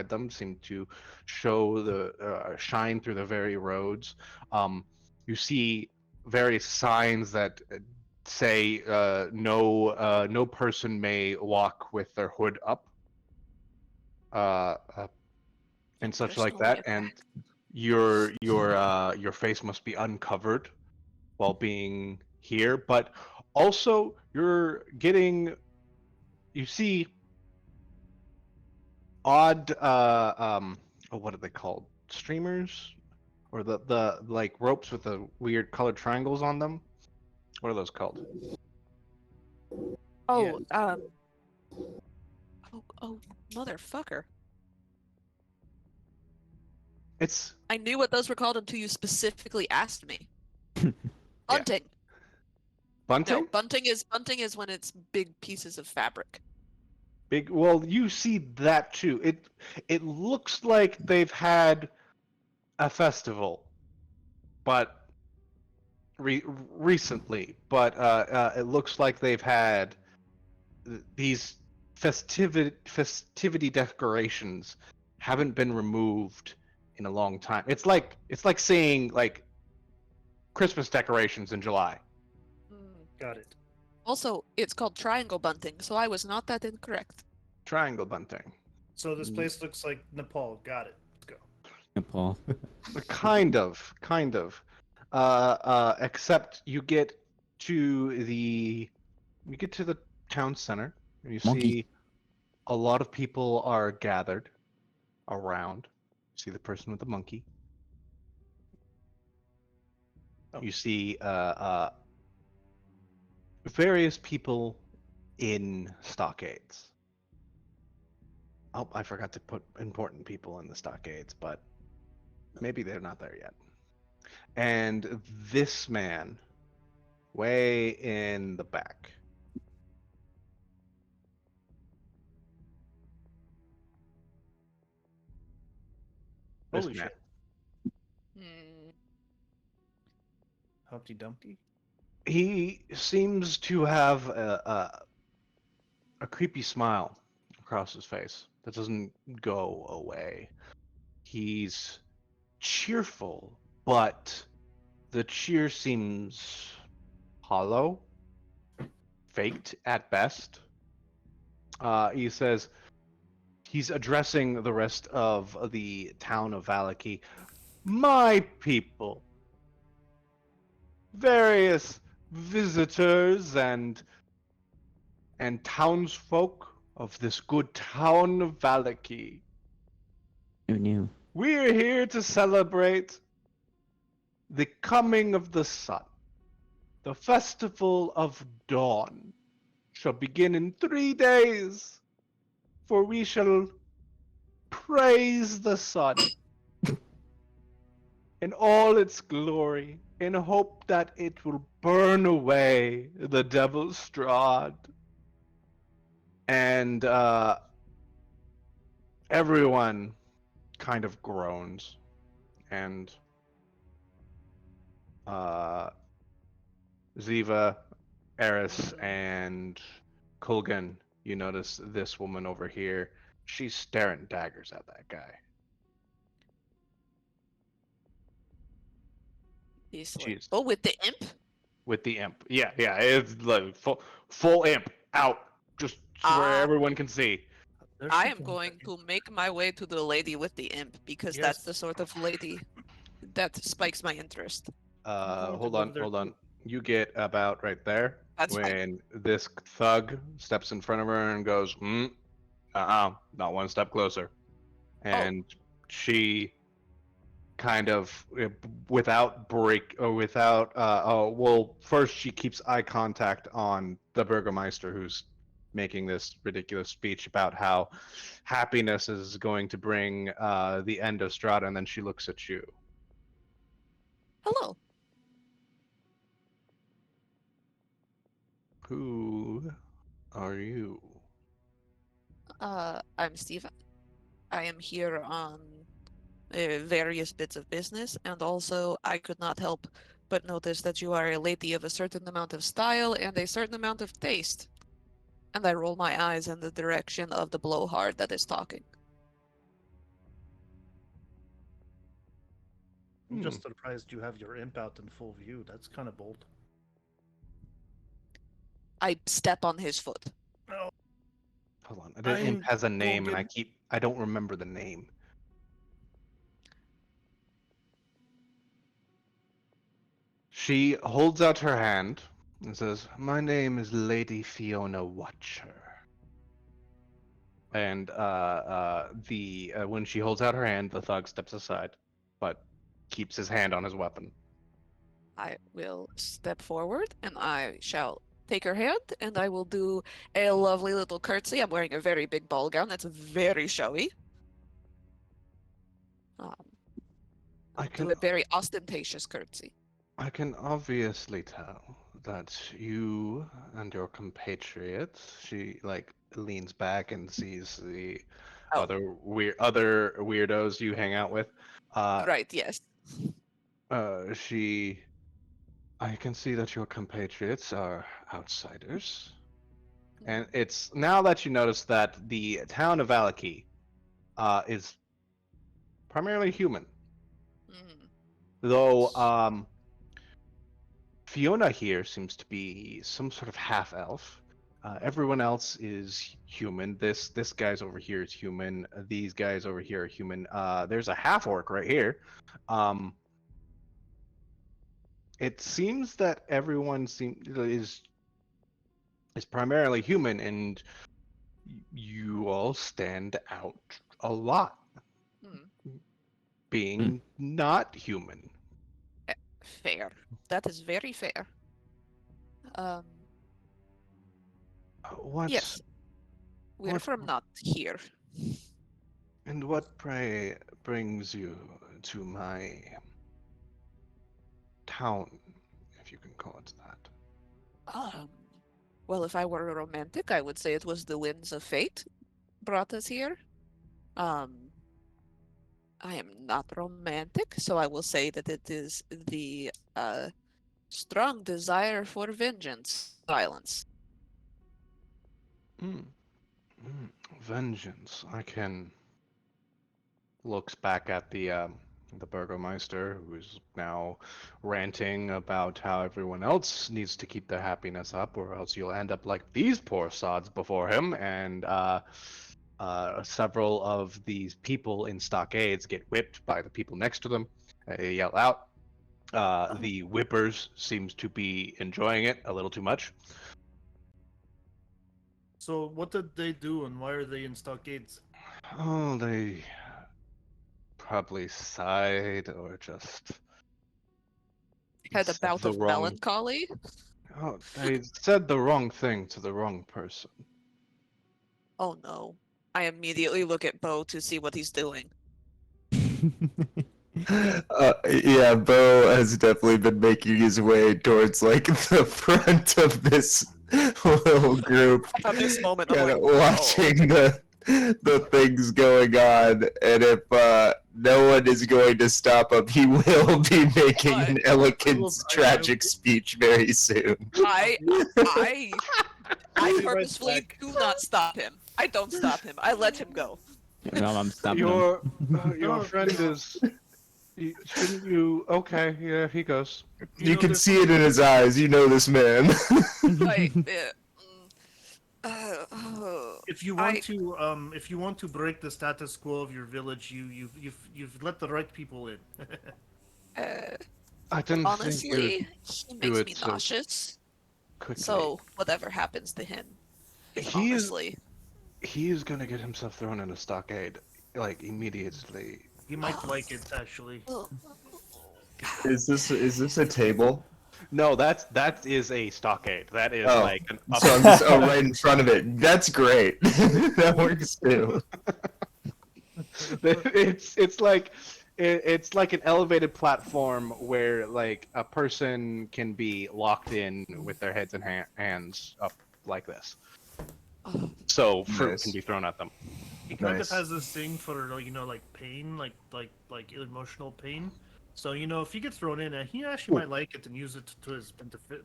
A: them seem to show the shine through the very roads. You see various signs that say no person may walk with their hood up, and such like that, and your face must be uncovered while being here. But Also, you see odd, what are they called? Streamers? Or the like ropes with the weird colored triangles on them? What are those called?
C: Oh, oh, motherfucker.
A: It's
C: I knew what those were called until you specifically asked me.
A: Yeah.
C: Bunting.
A: bunting?
C: No, bunting is when it's big pieces of fabric.
A: Big. Well, you see that too. It looks like they've had a festival, but recently. But it looks like they've had these festivity decorations haven't been removed in a long time. It's like seeing like Christmas decorations in July.
E: Got it.
C: Also, it's called triangle bunting, so I was not that incorrect.
A: Triangle bunting.
E: So this place looks like Nepal. Got it. Let's go.
G: Nepal.
A: Kind of. Except you get to the town center and you
G: Monkey.
A: see a lot of people are gathered around. See the person with the monkey.
E: Oh.
A: You see various people in stockades. Oh, I forgot to put important people in the stockades, but maybe they're not there yet. And this man, way in the back. This
E: Holy
A: man.
E: shit. Humpty Dumpty.
A: He seems to have a creepy smile across his face that doesn't go away. He's cheerful, but the cheer seems hollow, faked at best. He says he's addressing the rest of the town of Valaki. My people, various visitors and townsfolk of this good town of Valaki.
G: Who knew?
A: We're here to celebrate the coming of the sun. The festival of dawn shall begin in 3 days, for we shall praise the sun in all its glory, in hope that it will burn away the devil's Strahd. And everyone kind of groans, and Ziva, Eris, and Kulgan, you notice this woman over here. She's staring daggers at that guy.
C: He's like,
A: She's
C: oh, with the imp?
A: with the imp. Yeah, it's like full imp out, just where everyone can see.
E: There's
C: I am
E: something
C: going
E: like-
C: to make my way to the lady with the imp because
E: Yes.
C: that's the sort of lady that spikes my interest.
E: going to
A: Hold
E: live
A: on,
E: there
A: hold on.
E: too.
A: You get about right there
C: That's fine.
A: when this thug steps in front of her and goes, not one step closer. And she kind of without break or without first she keeps eye contact on the Burgermeister who's making this ridiculous speech about how happiness is going to bring the end of Strahd, and then she looks at you.
C: Hello.
A: Who are you?
C: I'm Steve. I am here on various bits of business, and also I could not help but notice that you are a lady of a certain amount of style and a certain amount of taste. And I roll my eyes in the direction of the blowhard that is talking.
E: I'm just surprised you have your imp out in full view. That's kind of bold.
C: I step on his foot.
E: Oh,
A: Hold on. The imp
E: I'm
A: has a name, and
E: Kulgan.
A: I don't remember the name. She holds out her hand, It says, "My name is Lady Fiona Watcher." And when she holds out her hand, the thug steps aside, but keeps his hand on his weapon.
C: I will step forward and I shall take her hand and I will do a lovely little curtsy. I'm wearing a very big ball gown that's very showy. Um,
A: I
C: I'll
A: can
C: do a very ostentatious curtsy.
A: I can obviously tell that you and your compatriots, she like leans back and sees the
C: Oh.
A: other weirdos you hang out with.
C: Right, yes.
A: She I can see that your compatriots are outsiders. And it's now that you notice that the town of Valaki is primarily human.
C: Mm.
A: Though Fiona here seems to be some sort of half elf. Everyone else is human. This guy's over here is human. These guys over here are human. There's a half orc right here. It seems that everyone is primarily human, and you all stand out a lot, being not human.
C: Fair. That is very fair.
A: What?
C: Yes. We're
A: what-
C: from not here.
A: And what, pray, brings you to my town, if you can call it that?
C: Well, if I were a romantic, I would say it was the winds of fate brought us here. I am not romantic, so I will say that it is the strong desire for vengeance, violence.
A: Vengeance. I can. Looks back at the burgomeister, who's now ranting about how everyone else needs to keep their happiness up, or else you'll end up like these poor sods before him. And several of these people in stockades get whipped by the people next to them. They yell out. The whippers seems to be enjoying it a little too much.
E: So what did they do, and why are they in stockades?
A: Oh, they probably sighed or just
C: Had a
A: said
C: bout
A: the
C: of
A: wrong.
C: melancholy.
A: Oh, they said the wrong thing to the wrong person.
C: Oh no. I immediately look at Bo to see what he's doing.
H: Yeah, Bo has definitely been making his way towards like the front of this little group,
C: At this moment, I'm
H: kind
C: like,
H: of watching the things going on, and if no one is going to stop him, he will be making an elegant, tragic speech very soon.
C: I purposefully do not stop him. I don't stop him. I let him go.
G: No, I'm stopping him.
A: Your friend is. Shouldn't you? Okay, yeah, he goes.
H: You can see it in his eyes. You know this man.
C: Like,
E: If you want to break the status quo of your village, you've let the right people in.
A: I didn't
C: honestly,
A: think
C: he
A: do
C: makes
A: it
C: me
A: so
C: nauseous.
A: quickly.
C: So whatever happens to him, is
A: He is-
C: honestly.
A: He is gonna get himself thrown in a stockade, like immediately.
E: He might like it, actually.
H: Is this a table?
A: No, that is a stockade. That is
H: Oh.
A: like an
H: So I'm just right in front of it. That's great. That works too.
A: it's like an elevated platform where like a person can be locked in with their heads and hands up like this. So fruit
H: Nice.
A: can be thrown at them.
E: He kind
H: Nice.
E: of has this thing for like pain, like emotional pain. So if he gets thrown in, he actually might like it and use it to his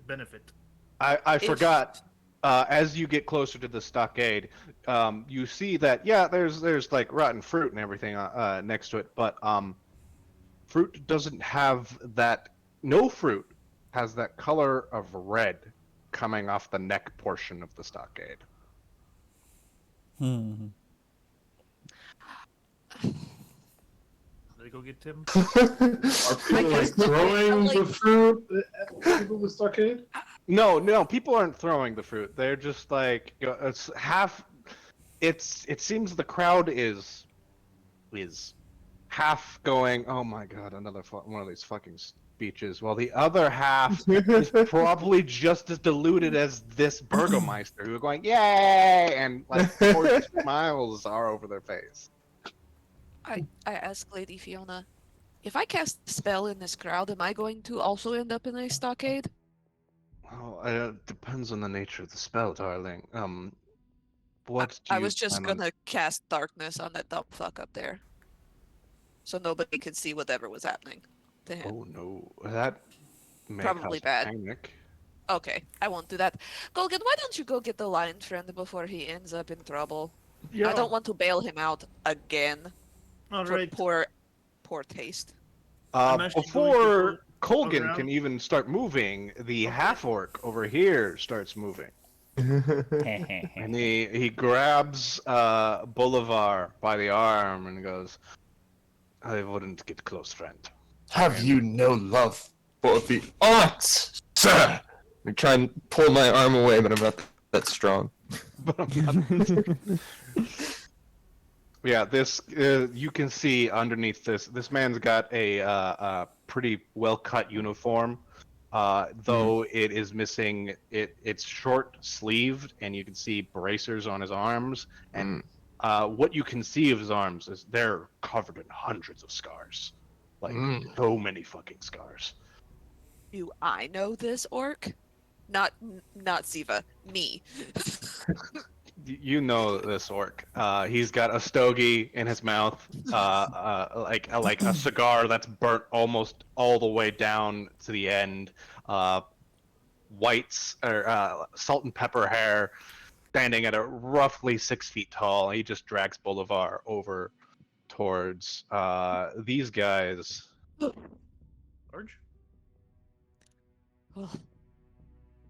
E: benefit.
A: I forgot. As you get closer to the stockade, you see that there's like rotten fruit and everything next to it, but fruit doesn't have that. No fruit has that color of red coming off the neck portion of the stockade.
E: Did I go get Tim?
D: Are people like throwing the fruit at people in the stockade?
A: No, people aren't throwing the fruit. They're just like it's half. It seems the crowd is half going. Oh my god, another one of these fucking speeches. While the other half is probably just as diluted as this Burgomeister who are going yay and like smiles are over their face.
C: I asked Lady Fiona, if I cast a spell in this crowd, am I going to also end up in a stockade?
A: Well, it depends on the nature of the spell, darling. What do
C: I
A: you
C: was just
A: plan on?
C: gonna cast darkness on that dumb fuck up there. So nobody could see whatever was happening to him.
A: Oh no, that may
C: Probably
A: cause
C: bad.
A: panic.
C: Okay, I won't do that. Golgan, why don't you go get the lion friend before he ends up in trouble?
E: Yeah.
C: I don't want to bail him out again
E: All
C: for
E: right.
C: poor taste.
E: I'm actually
A: Before
E: going
A: Colgan
E: around-
A: can even start moving, the
E: Okay.
A: half orc over here starts moving. And he grabs Bolivar by the arm and goes, I wouldn't get close, friend.
H: Have you no love for the arts, sir? I try and pull my arm away, but I'm not that strong.
A: Yeah, this you can see underneath this. This man's got a pretty well cut uniform, though it is missing. It's short sleeved, and you can see bracers on his arms. And what you can see of his arms is they're covered in hundreds of scars, like so many fucking scars.
C: Do I know this orc? Not Siva, me.
A: You know this orc. He's got a stogie in his mouth, like a cigar that's burnt almost all the way down to the end. Whites or salt and pepper hair, standing at a roughly 6 feet tall. He just drags Bolivar over towards these guys.
E: Large?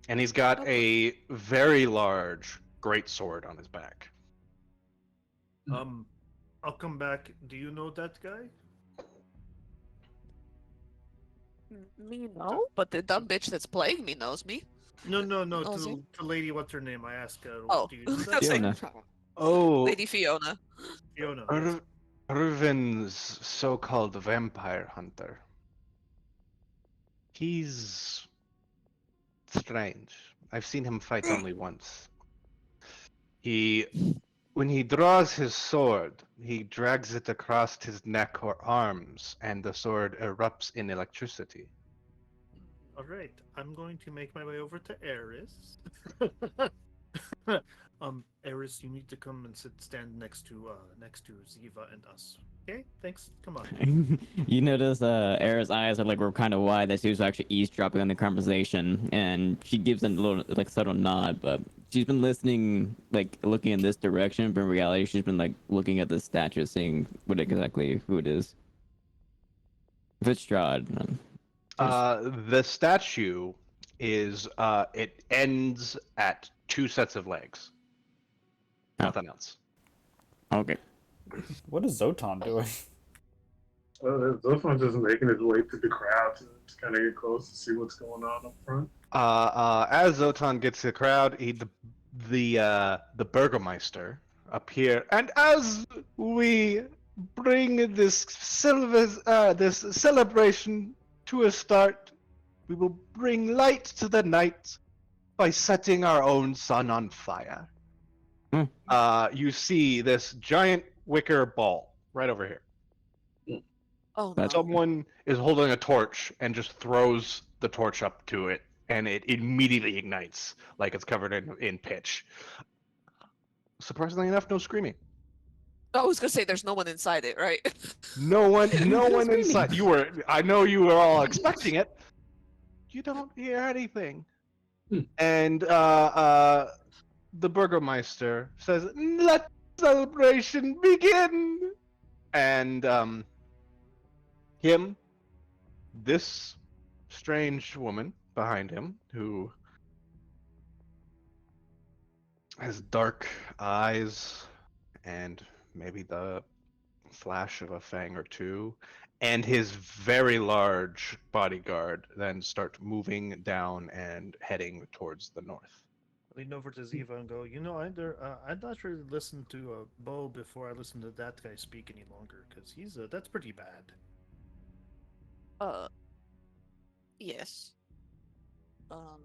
A: And he's got a very large great sword on his back.
E: I'll come back. Do you know that guy?
C: Me no, but the dumb bitch that's playing me knows me.
E: No.
C: Knows him?
E: To lady, what's her name? I asked her.
C: Oh,
E: Do you know that?
G: Fiona.
A: Oh,
C: Lady Fiona.
E: Fiona. Yes.
A: Irvin's so-called vampire hunter. He's strange. I've seen him fight only once. When he draws his sword, he drags it across his neck or arms, and the sword erupts in electricity.
E: All right. I'm going to make my way over to Eris. Eris, you need to come and stand next to Ziva and us. Okay, thanks. Come on.
G: You notice Era's eyes are were kind of wide, that she was actually eavesdropping on the conversation, and she gives a little subtle nod, but she's been listening, looking in this direction, but in reality she's been looking at the statue, seeing who it is. If it's Strahd,
A: The statue is it ends at 2 sets of legs. Nothing else.
G: okay.
F: What is Zotan doing?
D: Those ones just making his way through the crowd to just kind of get close to see what's going on up front.
A: As Zotan gets to the crowd, the Burgomeister up here, and as we bring this celebration to a start, we will bring light to the night by setting our own sun on fire. You see this giant wicker ball right over here.
C: Oh no.
A: Someone is holding a torch and just throws the torch up to it, and it immediately ignites like it's covered in pitch. Surprisingly enough, no screaming.
C: I was gonna say there's no one inside it, right?
A: No one inside. I know you were all expecting it. You don't hear anything. And the Burgomeister says, "Let celebration begin." And this strange woman behind him, who has dark eyes and maybe the flash of a fang or two, and his very large bodyguard then start moving down and heading towards the north.
E: Lean over to Ziva and go, I'd not really listen to Bo before I listen to that guy speak any longer, because that's pretty bad.
C: Yes. Mm,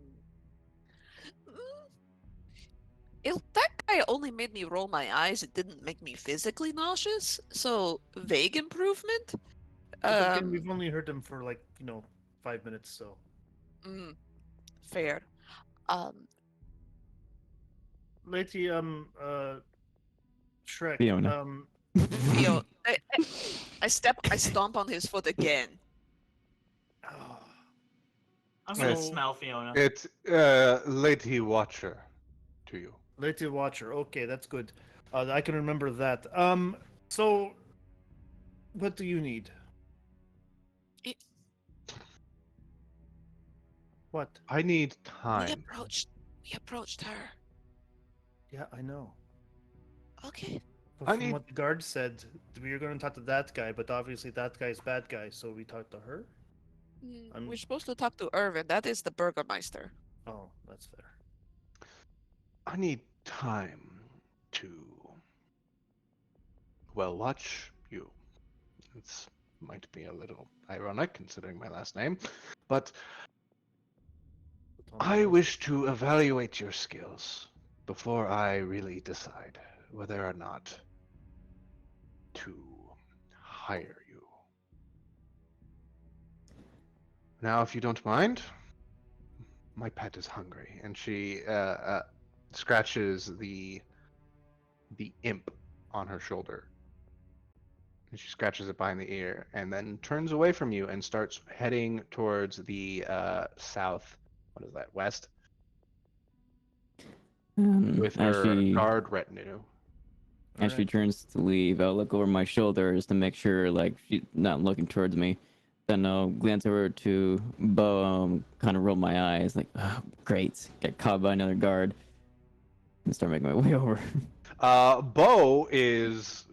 C: that guy only made me roll my eyes. It didn't make me physically nauseous. So vague improvement.
E: But again, we've only heard him for 5 minutes, so.
C: Fair.
E: Lady, Shrek.
G: Fiona.
C: Yo, I stomp on his foot again.
B: I'm gonna
A: Yes.
B: smell Fiona.
A: It's Lady Watcher to you.
E: Lady Watcher. Okay, that's good. I can remember that. So, what do you need?
C: It-
E: What?
A: I need
C: We
A: time.
C: approached her.
E: Yeah, I know.
C: Okay.
E: But
A: I
E: from
A: need-
E: what the guard said, we were going to talk to that guy, but obviously that guy's bad guy, so we talked to her? I'm-
C: We're supposed to talk to Irvin. That is the Burgermeister.
E: Oh, that's fair.
A: I need time to, well, watch you. It might be a little ironic considering my last name, but I wish to evaluate your skills before I really decide whether or not to hire you. Now, if you don't mind, my pet is hungry, and she scratches the imp on her shoulder. And she scratches it behind the ear, and then turns away from you and starts heading towards the south. What is that? West, with
G: As
A: her
G: she
A: guard retinue.
G: as she turns to leave, I'll look over my shoulder just to make sure like she's not looking towards me. Then I'll glance over to Bo, kind of roll my eyes, like, oh, great, get caught by another guard, and start making my way over.
A: Bo is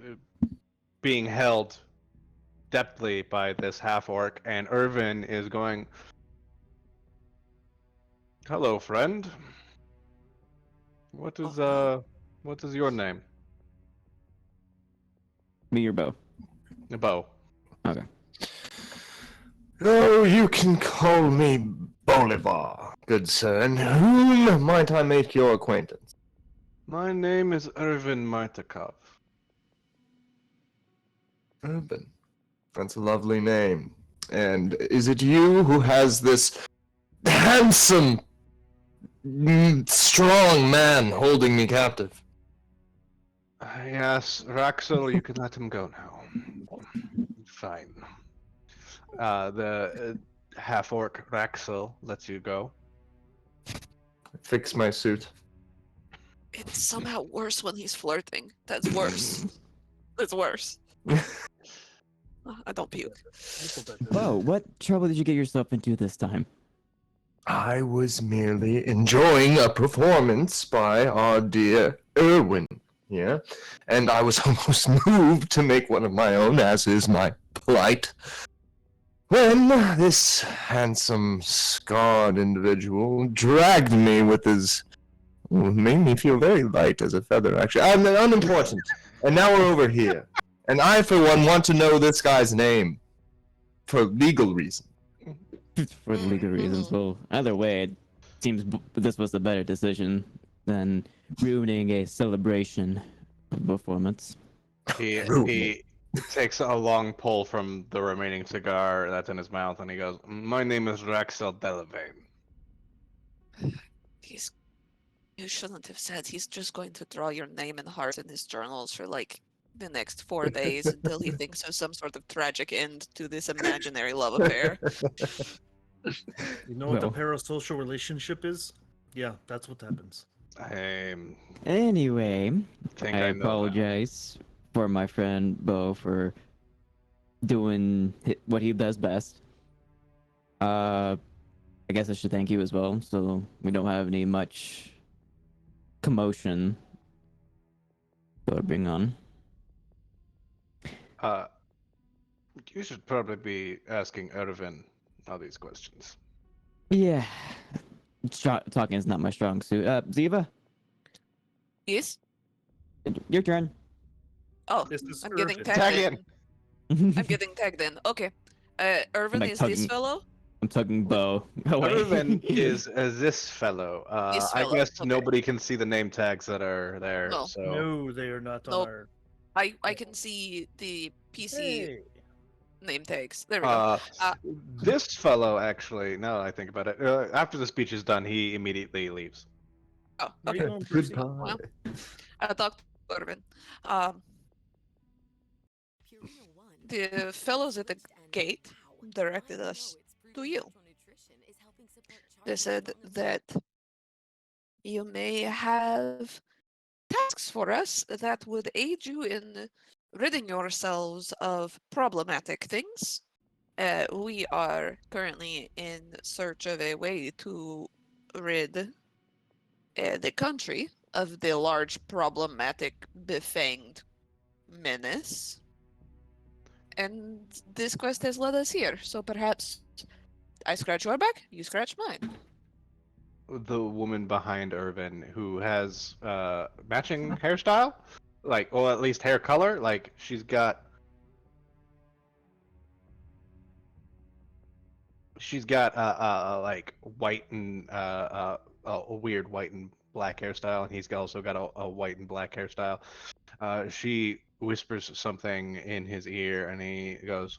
A: being held deftly by this half orc, and Irvin is going, "Hello, friend. What is your name?"
G: Me or Bo?
A: Bo.
G: Okay.
H: Oh, you can call me Bolivar, good sir. And whom might I make your acquaintance?
A: My name is Irvin Martikov.
H: Urban. That's a lovely name. And is it you who has this handsome, strong man holding me captive?
A: Yes, Raxel, you can let him go now. Fine. The half orc Raxel lets you go.
H: Fix my suit.
C: It's somehow worse when he's flirting. That's worse. It's worse. I don't puke.
G: Bo, what trouble did you get yourself into this time?
H: I was merely enjoying a performance by our dear Erwin here, and I was almost moved to make one of my own, as is my plight, when this handsome, scarred individual dragged me with his... made me feel very light as a feather, actually. I'm unimportant. And now we're over here. And I, for one, want to know this guy's name. For legal reasons.
G: For legal reasons. Well, either way, it seems this was the better decision than ruining a celebration performance.
A: He takes a long pull from the remaining cigar that's in his mouth, and he goes, "My name is Raxel Delavane."
C: You shouldn't have said he's just going to draw your name and heart in his journals for like the next 4 days until he thinks of some sort of tragic end to this imaginary love affair.
E: You know what a parasocial relationship is? Yeah, that's what happens.
G: Anyway, I
A: I know
G: apologize for my friend Bo for doing what he does best. I guess I should thank you as well, so we don't have any much commotion going on.
A: Uh, you should probably be asking Irvin all these questions.
G: Yeah. Talking is not my strong suit. Ziva,
C: Yes.
G: your turn.
C: Oh,
E: This is
C: I'm getting
E: Irvin.
C: tagged
A: Tag
C: in.
A: in.
C: I'm getting tagged in. Okay. Irvin
G: like
C: is this
G: tugging-
C: fellow?
G: I'm tugging Bo away.
A: Irvin is this fellow.
C: This
A: I
C: fellow,
A: guess
C: okay.
A: nobody can see the name tags that are there.
C: No.
A: So
E: No, they are not on
C: Nope.
E: our.
C: I can see the PC
E: Hey.
C: name tags. There we go.
A: Uh, this fellow actually, now that I think about it, after the speech is done, he immediately leaves.
C: Oh,
E: Where you
C: okay.
E: going, Percy?
H: Goodbye.
C: Well, I talked to Irvin. The fellows at the gate directed us to you. They said that you may have tasks for us that would aid you in ridding yourselves of problematic things. We are currently in search of a way to rid the country of the large problematic befanged menace. And this quest has led us here, so perhaps I scratch your back, you scratch mine.
A: The woman behind Irvin, who has matching hairstyle, like, or at least hair color, like she's got like white and a weird white and black hairstyle, and he's also got a white and black hairstyle. She whispers something in his ear, and he goes,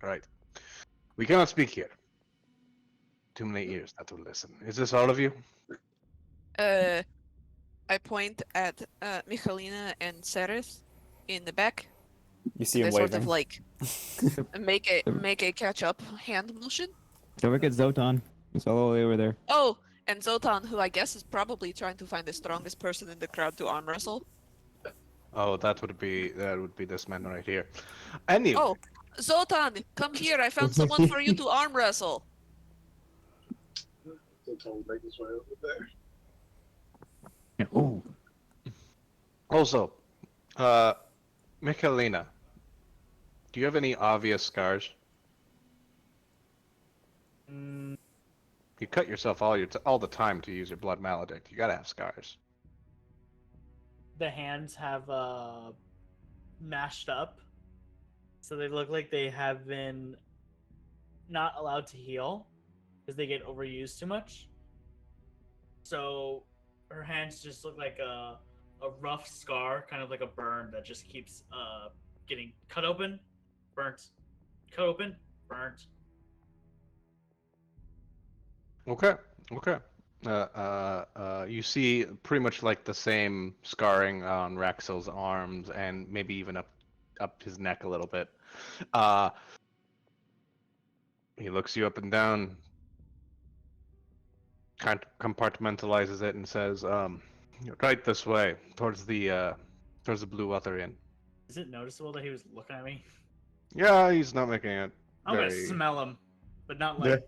A: "All right, we cannot speak here. Too many ears that will listen. Is this all of you?"
C: I point at Michalina and Ceres in the back.
F: You see him
C: They sort
F: waving.
C: of like make a catch up hand motion.
G: Don't forget Zotan. He's all the way over there.
C: Oh, and Zotan, who I guess is probably trying to find the strongest person in the crowd to arm wrestle.
A: Oh, that would be this man right here. Anyway,
C: Oh, Zotan, come here! I found someone for you to arm wrestle.
D: So Tom make his way over there.
G: Oh,
A: also, Michalina, do you have any obvious scars?
B: Mm,
A: You cut yourself all the time to use your blood maledict. You gotta have scars.
B: the hands have mashed up, so they look like they have been not allowed to heal because they get overused too much. So her hands just look like a rough scar, kind of like a burn that just keeps getting cut open, burnt, cut open, burnt.
A: Okay. You see pretty much like the same scarring on Raxel's arms and maybe even up his neck a little bit. He looks you up and down, kind of compartmentalizes it, and says, "Right this way, towards the Blue Water Inn."
B: Is it noticeable that he was looking at me?
A: Yeah, he's not making it.
B: I'm gonna
A: Very-
B: smell him, but not
H: Yeah.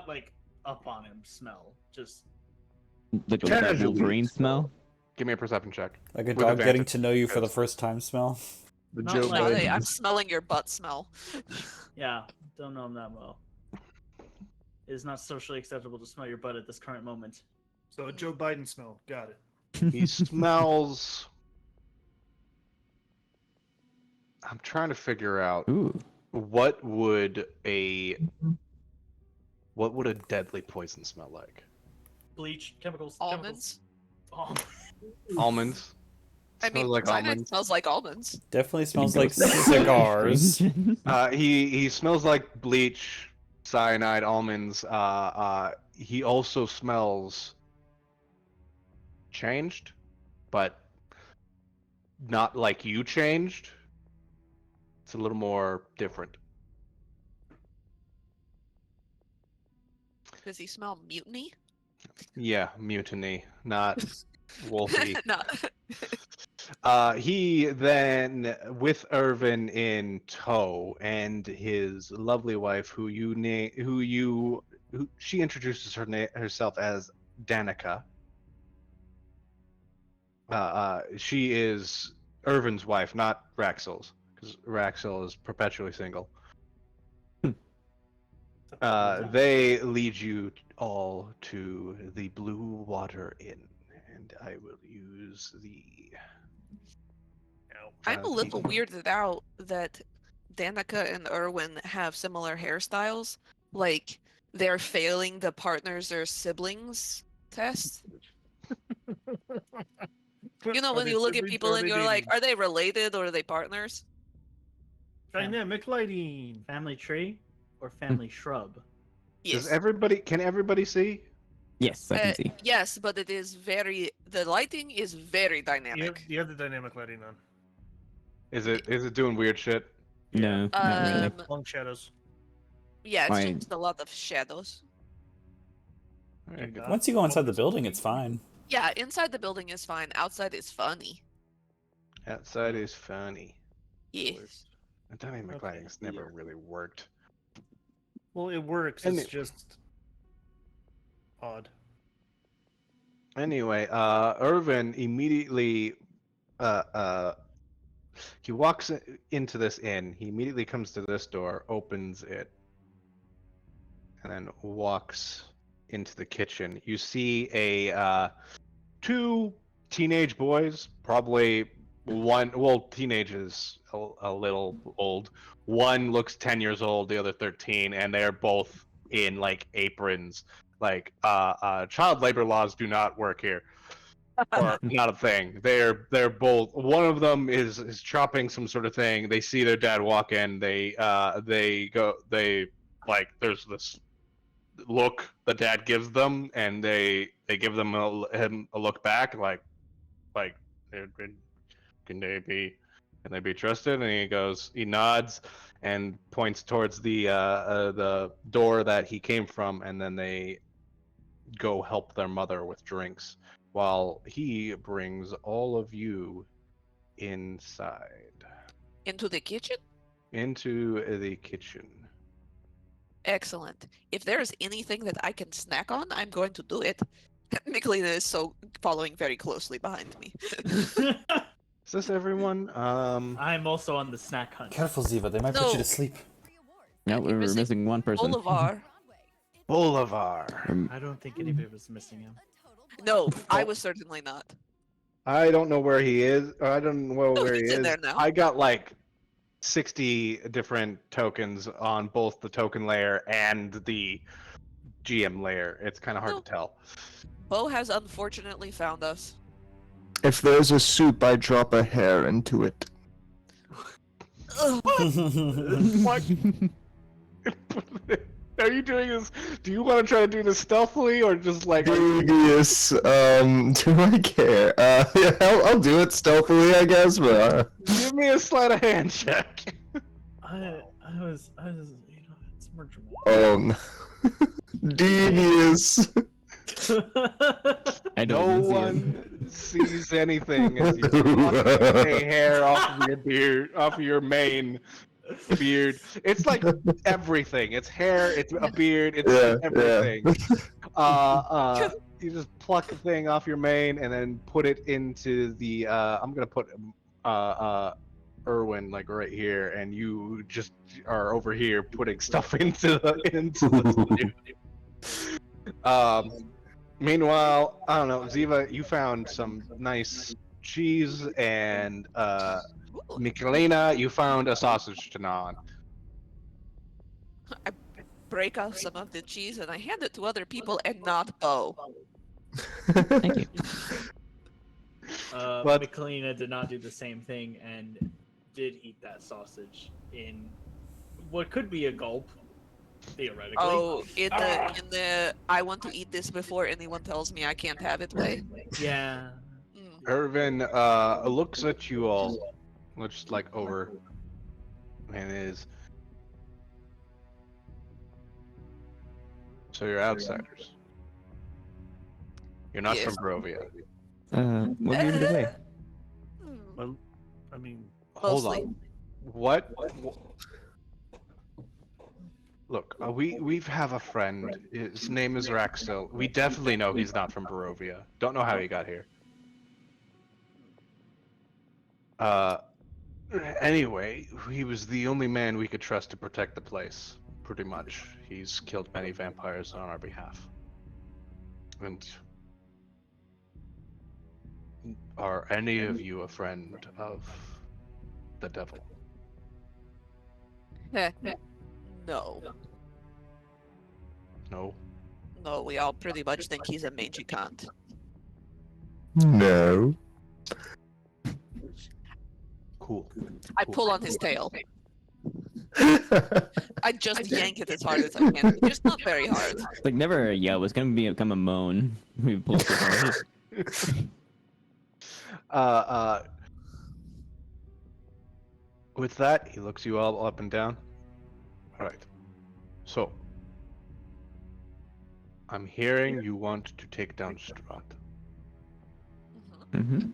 B: like up on him. Smell, just
G: like that
H: Casually.
G: Wolverine smell.
A: Give me a perception check.
F: Like a
A: With
F: dog getting
A: advantage,
F: to know you for the
A: because-
F: first time smell.
H: The
B: Not
H: Joe
B: like-
C: Hey, I'm
H: Biden.
C: smelling your butt smell.
B: yeah. Don't know him that well. It is not socially acceptable to smell your butt at this current moment.
E: So a Joe Biden smell. Got it.
A: He smells. I'm trying to figure out
G: Ooh.
A: what would a deadly poison smell like.
B: Bleach, chemicals,
C: Almonds.
B: Chemicals.
A: Almonds.
C: I mean,
A: Smells like
C: cyanide
A: almonds.
C: smells like almonds.
F: Definitely smells like cigars.
A: He smells like bleach, cyanide, almonds. He also smells changed, but not like you changed. It's a little more different.
C: Does he smell mutiny?
A: Yeah, mutiny, not wolfy.
C: no.
A: He then, with Irvin in tow and his lovely wife, who she introduces herself as Danica. She is Irvin's wife, not Raxel's. because Raxel is perpetually single. They lead you all to the Blue Water Inn, and I will use the.
C: I'm a little weirded out that Danica and Erwin have similar hairstyles. Like, they're failing the partners or siblings test. You know, when you look at people and you're like, are they related or are they partners?
E: Dynamic lighting.
B: Family tree or family shrub?
A: Does everybody? Can everybody see?
G: Yes, I can see.
C: Yes, but it is very. The lighting is very dynamic.
E: You have the dynamic lighting on.
A: Is it doing weird shit?
G: No, not really.
E: Long shadows.
C: Yeah, it's
G: Fine.
C: just a lot of shadows.
A: Alright, good.
F: Once you go inside the building, it's fine.
C: Yeah, inside the building is fine. Outside is funny.
A: Outside is funny.
C: Yes.
A: The dynamic lighting's never really worked.
E: Well, it works.
A: And
E: It's just odd.
A: Anyway, Irvin immediately, he walks into this inn. He immediately comes to this door, opens it, and then walks into the kitchen. You see two teenage boys, probably one. Well, teenage is a little old. One looks 10 years old, the other 13, and they're both in like aprons. Like child labor laws do not work here, or not a thing. They're both. One of them is chopping some sort of thing. They see their dad walk in. They like there's this look the dad gives them, and they give them him a look back, like can they be trusted? And he nods and points towards the door that he came from, and then they go help their mother with drinks while he brings all of you inside.
C: Into the kitchen?
A: Into the kitchen.
C: Excellent. If there is anything that I can snack on, I'm going to do it. Michelina is so following very closely behind me.
A: Is this everyone?
B: I'm also on the snack hunt.
F: Careful, Ziva. They might put you to sleep.
G: No, we're missing one person.
C: Bolivar.
B: I don't think anybody was missing him.
C: No, I was certainly not.
A: I don't know where he is. I don't know where he
C: he's in
A: is.
C: there now.
A: I got like 60 different tokens on both the token layer and the GM layer. It's kind of hard to tell.
C: Bo has unfortunately found us.
H: If there's a soup, I drop a hair into it.
A: What? Are you doing this? Do you want to try to do this stealthily or just like?
H: Devious. Do I care? Yeah, I'll do it stealthily, I guess. But
A: Give me a sleight of hand check.
B: I was, it's more dramatic.
H: Devious.
G: I
A: No
G: don't even see him.
A: one sees anything as you pluck a hair off of your beard, off of your mane beard. It's like everything. It's hair. It's a beard. It's everything. You just pluck the thing off your mane and then put it into the. I'm gonna put Erwin like right here, and you just are over here putting stuff into the. Meanwhile, I don't know, Ziva, you found some nice cheese, and Michelina, you found a sausage to gnaw on.
C: I break off some of the cheese and I hand it to other people and not Bo.
G: Thank you.
A: But-
B: Michelina did not do the same thing and did eat that sausage in what could be a gulp, theoretically.
C: Oh, in the I want to eat this before anyone tells me I can't have it way.
B: Yeah.
A: Irvin looks at you all, looks like over, and is. So you're outsiders. You're not
C: Yes.
A: from Barovia.
G: What gave it away?
E: Well, I mean,
A: Hold
C: Mostly.
A: on. What? Look, we have a friend. His name is Raxel. We definitely know he's not from Barovia. Don't know how he got here. Anyway, he was the only man we could trust to protect the place. Pretty much. He's killed many vampires on our behalf. And are any of you a friend of the devil?
C: No.
A: No?
C: No, we all pretty much think he's a mangy cunt.
H: No.
A: Cool.
C: I
A: Cool.
C: pull on his tail. I just yank it as hard as I can. Just not very hard.
G: It's like never a yell. It's gonna become a moan. We pull it apart.
A: With that, he looks you all up and down. Alright. So, I'm hearing you want to take down Strahd.
C: Mhm.
G: Mm-hmm.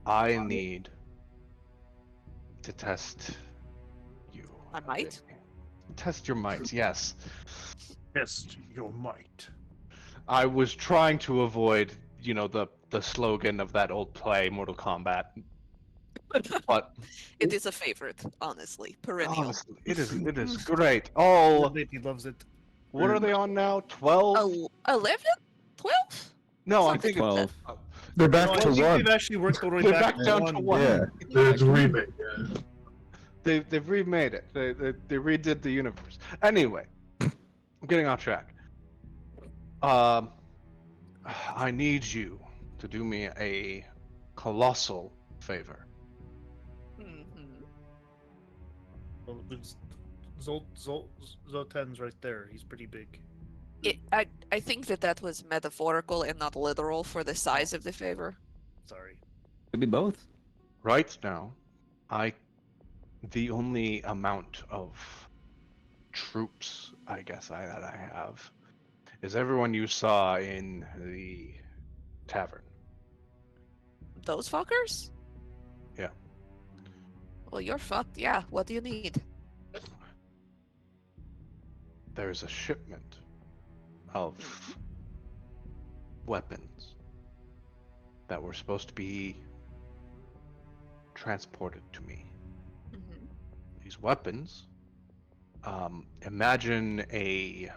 A: I need to test you.
C: I might.
A: Test your might, yes.
E: Test your might.
A: I was trying to avoid, the slogan of that old play, Mortal Kombat. But
C: It is a favorite, honestly. Perennial.
A: honestly, it is great. Oh,
E: He loves it.
A: what are they on now? 12?
C: 11? 12?
A: No, I
C: something
A: think it's
G: 12.
H: They're
E: No,
H: back
E: I
H: to
E: think
H: one.
E: they've actually worked their way
A: They're
E: back
A: back down to one.
H: Yeah.
D: It's remake, yeah.
A: They've remade it. They redid the universe. Anyway, I'm getting off track. I need you to do me a colossal favor.
C: Mm-hmm.
E: Well, there's Zoten's right there. He's pretty big.
C: I think that was metaphorical and not literal for the size of the favor.
E: Sorry.
G: Could be both.
A: Right now, the only amount of troops, I guess, that I have is everyone you saw in the tavern.
C: Those fuckers?
A: Yeah.
C: Well, you're fucked. Yeah. What do you need?
A: There's a shipment of weapons that were supposed to be transported to me.
C: Mm-hmm.
A: These weapons, imagine a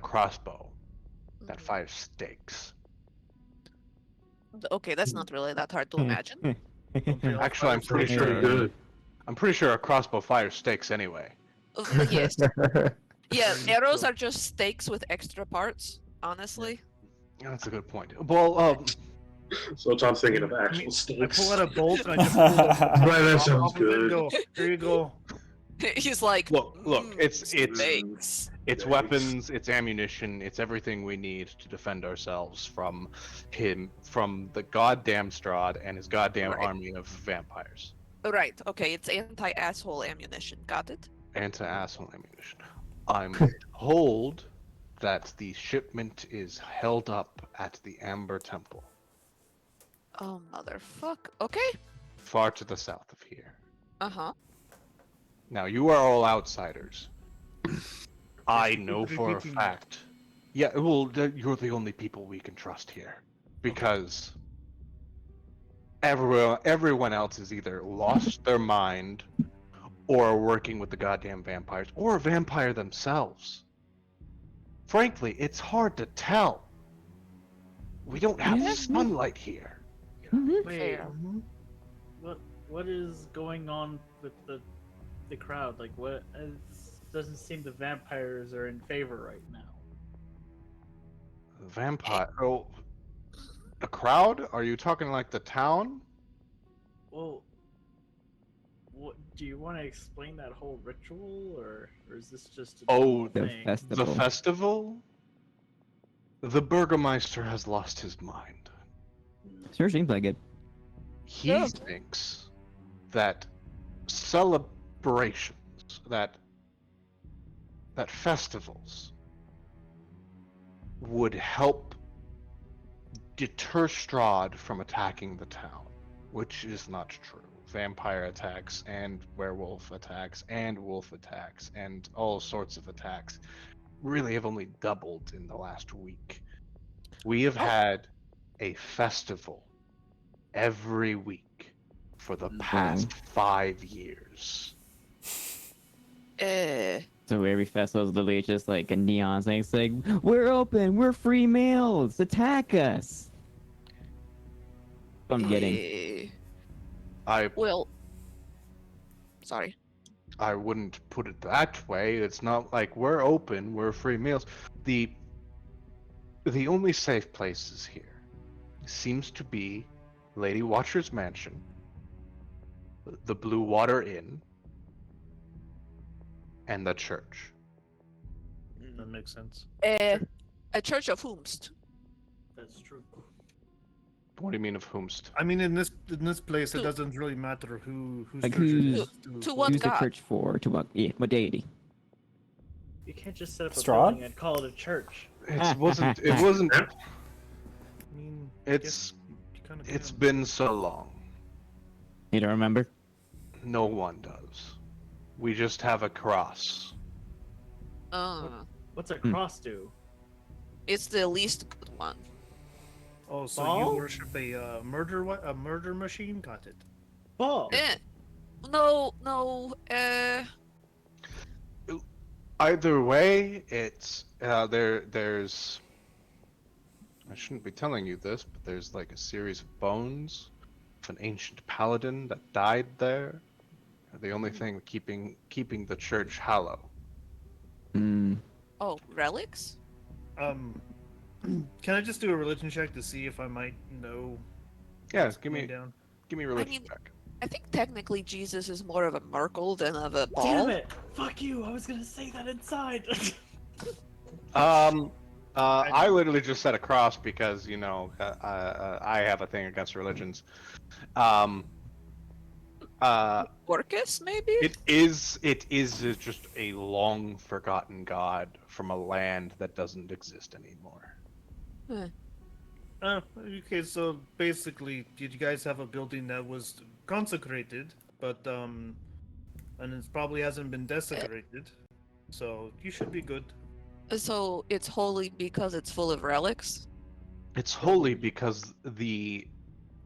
A: crossbow that fires stakes.
C: Okay, that's not really that hard to imagine.
A: Actually, I'm pretty
D: Sounds pretty
A: sure.
D: good.
A: I'm pretty sure a crossbow fires stakes anyway.
C: Yes. Yeah, arrows are just stakes with extra parts, honestly.
A: That's a good point. Well,
D: So I'm thinking of actual
E: I
D: stakes.
E: pull out a bolt and I just pull the
D: Right, that
E: top
D: sounds
E: off of it and
D: good.
E: go, here you go.
C: He's like,
A: look, it's
C: stakes.
A: it's
D: Thanks.
A: weapons, it's ammunition, it's everything we need to defend ourselves from the goddamn Strahd and his goddamn
C: Right.
A: army of vampires.
C: Right, okay, it's anti-asshole ammunition. Got it?
A: Anti-asshole ammunition. I'm told that the shipment is held up at the Amber Temple,
C: Oh, motherfuck. Okay.
A: far to the south of here.
C: Uh-huh.
A: Now, you are all outsiders. I know
E: What are you
A: for a
E: thinking?
A: fact. Yeah, well, you're the only people we can trust here. Because everyone else has either lost their mind or are working with the goddamn vampires or a vampire themselves. Frankly, it's hard to tell. We don't have
G: Yeah.
A: sunlight here.
G: Mm-hmm.
B: Wait,
C: Fair.
B: what is going on with the crowd? Like, what? It doesn't seem the vampires are in favor right now.
A: Vampire. Oh, the crowd? Are you talking like the town?
B: Well, what do you want to explain that whole ritual, or is this just a
A: Oh,
G: The
B: thing?
G: festival.
A: The festival? The Burgermeister has lost his mind.
G: Sure seems like it.
A: He
C: Yeah.
A: thinks that celebrations, that festivals would help deter Strahd from attacking the town, which is not true. Vampire attacks and werewolf attacks and wolf attacks and all sorts of attacks really have only doubled in the last week. We have had a festival every week for the past 5 years.
G: So every festival is literally just like a neon thing saying, "We're open, we're free meals, attack us." I'm getting.
C: Well, sorry.
A: I wouldn't put it that way. It's not like we're open, we're free meals. The only safe places here seems to be Lady Watcher's mansion, the Blue Water Inn, and the church.
E: That makes sense.
C: A church of whomst.
B: That's true.
A: What do you mean of whomst?
E: I mean, in this place, it doesn't really matter whose
G: Like
E: church it
G: who's-
E: is.
C: to what
G: Who's the
C: god?
G: church for? To what deity?
B: You can't just set up a
F: Strahd?
B: building and call it a church.
A: It wasn't.
E: I mean,
A: It's
E: you kinda
A: it's
E: can.
A: been so long.
G: You don't remember?
A: No one does. We just have a cross.
B: What's a cross do?
C: It's the least good one.
E: Oh, so
B: Ball?
E: you worship a murder machine? Got it.
B: Ball.
C: No.
A: Either way, it's there's. I shouldn't be telling you this, but there's like a series of bones of an ancient paladin that died there. The only thing keeping the church hollow.
C: Oh, relics?
E: Can I just do a religion check to see if I might know?
A: Yeah,
E: what's
A: give me
E: going down?
A: a religion
C: mean-
A: check.
C: I think technically Jesus is more of a Merkel than of a ball.
B: Damn it! Fuck you! I was gonna say that inside.
A: I literally just said a cross because I have a thing against religions.
C: Orcus, maybe?
A: It is just a long forgotten god from a land that doesn't exist anymore.
E: Okay, so basically, did you guys have a building that was consecrated, but and it probably hasn't been desecrated, so you should be good.
C: So it's holy because it's full of relics?
A: It's holy because the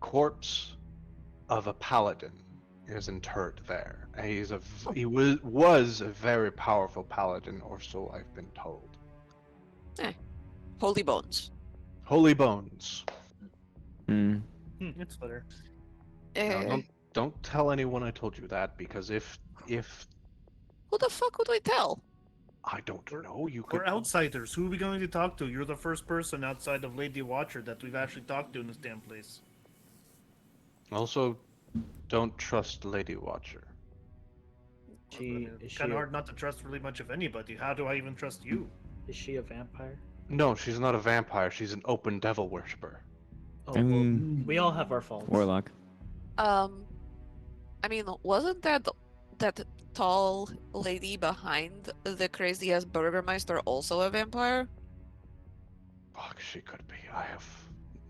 A: corpse of a paladin is interred there. And he was a very powerful paladin, or so I've been told.
C: Holy bones.
A: Holy bones.
E: It's better.
A: Now, don't tell anyone I told you that, because if
C: Who the fuck would we tell?
A: I don't know, you could.
E: We're outsiders. Who are we going to talk to? You're the first person outside of Lady Watcher that we've actually talked to in this damn place.
A: Also, don't trust Lady Watcher.
E: It's kind of hard not to trust really much of anybody. How do I even trust you?
B: Is she a vampire?
A: No, she's not a vampire. She's an open devil worshipper.
B: Oh, well, we all have our faults.
G: Warlock.
C: I mean, wasn't that tall lady behind the crazy ass Burgermeister also a vampire?
A: Fuck, she could be. I have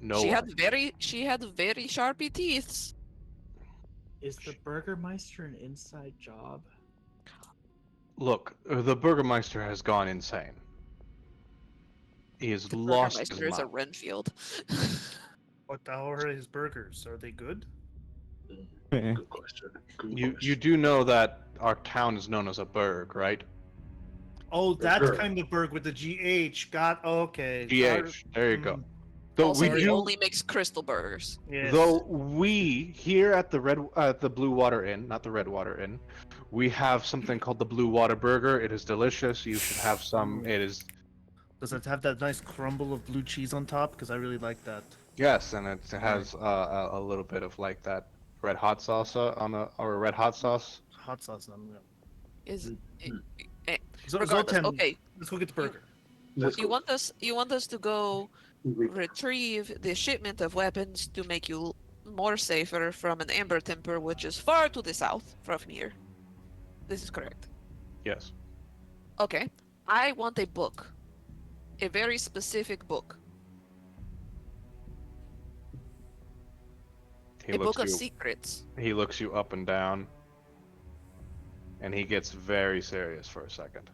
A: no.
C: She had very sharpy teeth.
B: Is the Burgermeister an inside job?
A: Look, the Burgermeister has gone insane. He has lost his
C: Burgermeister is a
A: mind.
C: Renfield.
E: What the hell are his burgers? Are they good?
D: Good question. Good
A: You
D: question.
A: do know that our town is known as a burg, right?
E: Oh, that
D: Sure.
E: kind of burg with the GH. Got okay.
A: GH. There you go.
E: Mm,
A: Though
C: Also,
A: we
C: he
A: do.
C: only makes crystal burgers.
E: Yes.
A: Though we here at the Blue Water Inn, not the Red Water Inn, we have something called the Blue Water Burger. It is delicious. You should have some. It is
E: Does it have that nice crumble of blue cheese on top? Because I really like that.
A: yes, and it has a little bit of like that red hot sauce or red hot sauce.
E: Hot sauce.
C: Is
E: Regardless,
C: regardless, okay.
E: Let's go get the burger.
D: Let's
C: You
D: go.
C: want us to go retrieve the shipment of weapons to make you more safer from an Amber Temper, which is far to the south from here. This is correct.
A: Yes.
C: Okay. I want a book. A very specific book.
A: He
C: A
A: looks
C: book of
A: you.
C: secrets.
A: He looks you up and down, and he gets very serious for a second.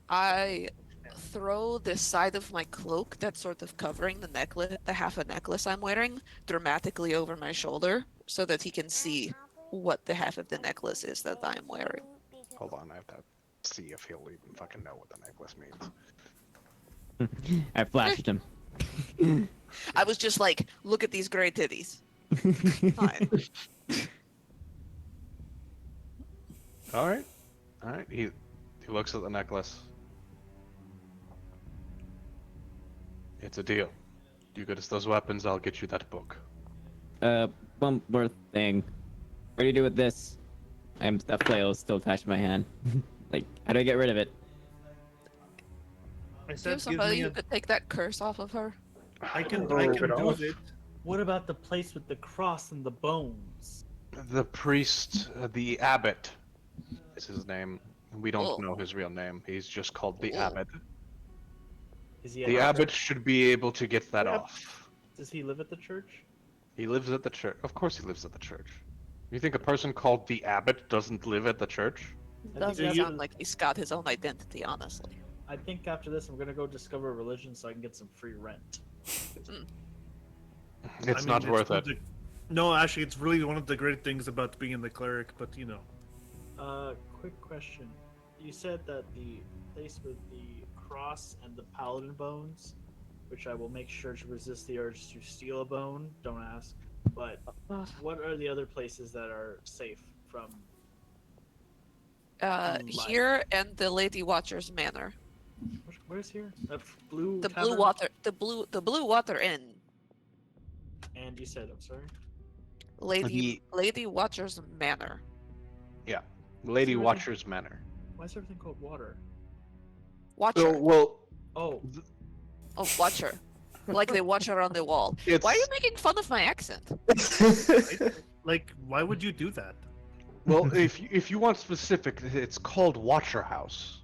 C: I throw the side of my cloak that's sort of covering the necklace, the half a necklace I'm wearing, dramatically over my shoulder so that he can see what the half of the necklace is that I'm wearing.
A: Hold on, I have to see if he'll even fucking know what the necklace means.
G: I flashed him.
C: I was just like, look at these gray titties. Fine.
A: All right. He looks at the necklace. It's a deal. You get us those weapons, I'll get you that book.
G: One more thing. What do you do with this? That flail is still attached to my hand. Like, how do I get rid of it?
E: I
C: Do you
E: said,
C: have
E: give
C: somebody
E: me
C: who
E: a...
C: could take that curse off of her?
E: I can
D: Roll it
E: do
D: off.
E: it.
B: What about the place with the cross and the bones?
A: The priest, the abbot, is his name. We don't
C: Oh.
A: know his real name. He's just called the
C: Oh.
A: abbot.
B: Is he?
A: The abbot should be able to get that
B: Yep.
A: off.
B: Does he live at the church?
A: He lives at the church. Of course, he lives at the church. You think a person called the abbot doesn't live at the church?
B: I
C: Doesn't
B: think
C: sound like he's got his own identity, honestly.
B: I think after this, I'm gonna go discover a religion so I can get some free rent.
A: It's not worth it.
E: No, actually, it's really one of the great things about being the cleric, but you know.
B: Quick question. You said that the place with the cross and the paladin bones, which I will make sure to resist the urge to steal a bone, don't ask, but what are the other places that are safe from... Life.
C: Here and the Lady Watcher's Manor.
B: Where's here? Blue
C: The
B: Tavern?
C: the Blue Water Inn.
B: And you said, I'm sorry?
C: Lady Watcher's Manor.
A: Yeah. Lady
B: Seriously?
A: Watcher's Manor.
B: Why is everything called water?
C: Watcher.
A: Oh, well,
B: Oh,
C: Oh, Watcher. Like the Watcher on the wall.
A: it's...
C: Why are you making fun of my accent?
E: Like, why would you do that?
A: Well, if you want specific, it's called Watcher House.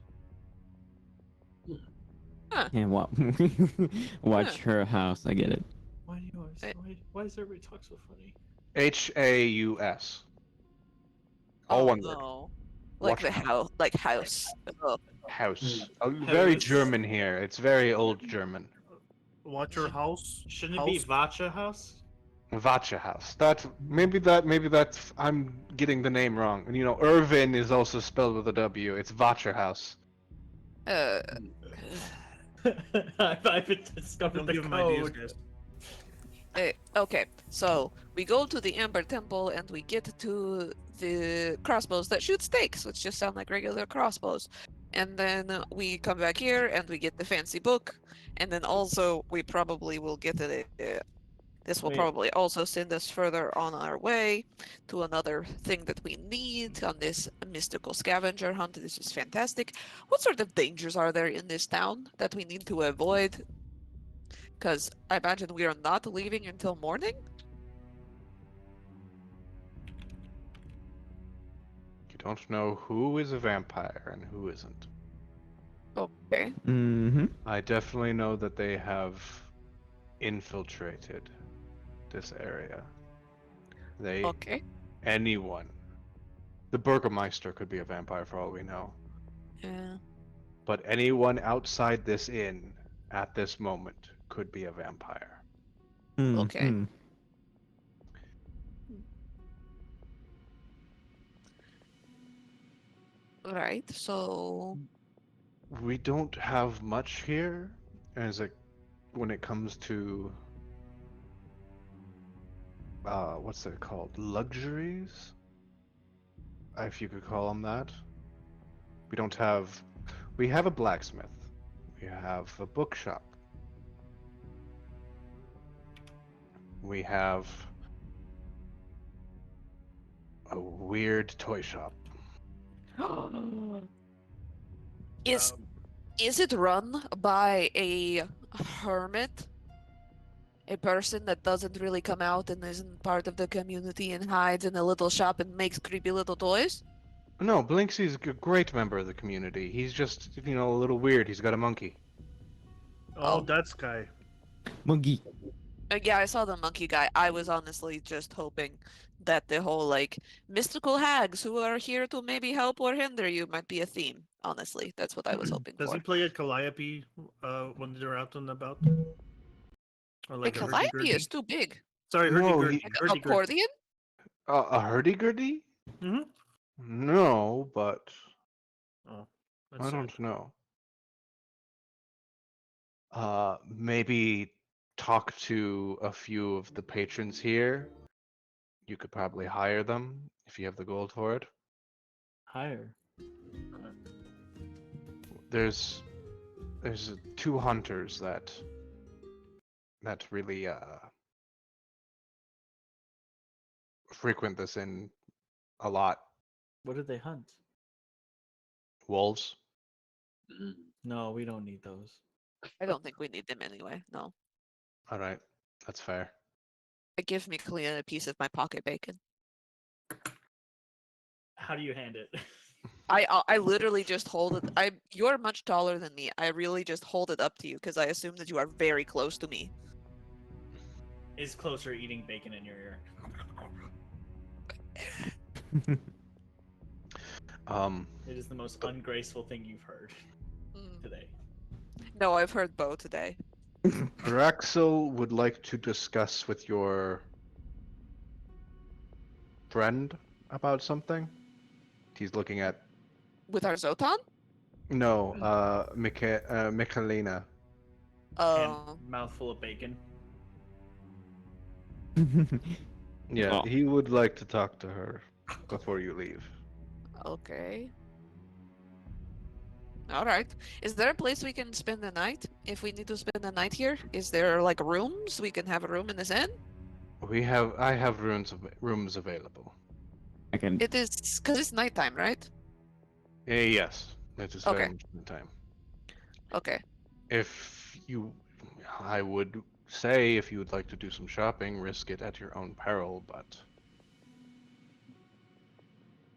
G: And watch her house. I get it.
B: why do you always...
C: Hey.
B: Why does everybody talk so funny?
A: Haus. All
C: Oh,
A: one word.
C: no. Like
A: Watcher
C: the house. Like house. Oh.
A: House. Very
B: House.
A: German here. It's very old German.
E: Watch your house.
B: Shouldn't it be Vacha House?
A: Vacha House. Maybe that's I'm getting the name wrong. And you know, Irvin is also spelled with a W. It's Vacha House.
B: I've discovered
E: Don't
B: the
E: give him ideas,
B: code.
E: guys.
C: Okay, so we go to the Amber Temple and we get to the crossbows that shoot stakes, which just sound like regular crossbows. And then we come back here and we get the fancy book. And then also we probably will get it. This will
B: Wait.
C: probably also send us further on our way to another thing that we need on this mystical scavenger hunt. This is fantastic. What sort of dangers are there in this town that we need to avoid? Because I imagine we are not leaving until morning?
A: You don't know who is a vampire and who isn't.
C: Okay.
G: Mm-hmm.
A: I definitely know that they have infiltrated this area.
C: Okay.
A: Anyone. The Burgermeister could be a vampire for all we know.
C: Yeah.
A: But anyone outside this inn at this moment could be a vampire.
C: Okay.
G: Mm-hmm.
C: Right. So
A: We don't have much here when it comes to what's it called? Luxuries? If you could call them that. We have a blacksmith. We have a bookshop. We have a weird toy shop.
C: is it run by a hermit? A person that doesn't really come out and isn't part of the community and hides in a little shop and makes creepy little toys?
A: No, Blinksy's a great member of the community. He's just, a little weird. He's got a monkey.
E: Oh,
C: Oh.
E: that's guy.
G: Monkey.
C: Yeah, I saw the monkey guy. I was honestly just hoping that the whole mystical hags who are here to maybe help or hinder you might be a theme. Honestly, that's what I was hoping
E: Does
C: for.
E: he play at Calliope when they're out and about? Or
C: The
E: a
C: Calliope
E: hurdy-gurdy?
C: is too big.
E: Sorry,
A: No,
E: hurdy-gurdy.
A: he-
C: Like an
E: hurdy-gurdy.
C: accordion?
A: A hurdy-gurdy?
E: Mm-hmm.
A: No, but
E: Oh,
A: I
E: that's sad.
A: don't know. Maybe talk to a few of the patrons here. You could probably hire them if you have the gold for it.
I: Higher.
A: There's two hunters that really frequent this inn a lot.
I: What do they hunt?
A: Wolves.
I: No, we don't need those.
C: I don't think we need them anyway. No.
A: All right, that's fair.
C: I give Michelina a piece of my pocket bacon.
B: How do you hand it?
C: I literally just hold it. You're much taller than me. I really just hold it up to you because I assume that you are very close to me.
B: Is closer eating bacon in your ear. It is the most ungraceful thing you've heard today.
C: No, I've heard Bo today.
A: Raxel would like to discuss with your friend about something. He's looking at
C: With our Zotan?
A: no, Michelina.
B: And
C: Oh.
B: mouthful of bacon.
A: Yeah,
G: Oh.
A: he would like to talk to her before you leave.
C: Okay. Alright. Is there a place we can spend the night? If we need to spend the night here? Is there like rooms? We can have a room in this inn?
A: I have rooms available.
G: I can.
C: It is because it's nighttime, right?
A: Yes, it is very
C: Okay.
A: much in time.
C: Okay.
A: I would say if you would like to do some shopping, risk it at your own peril, but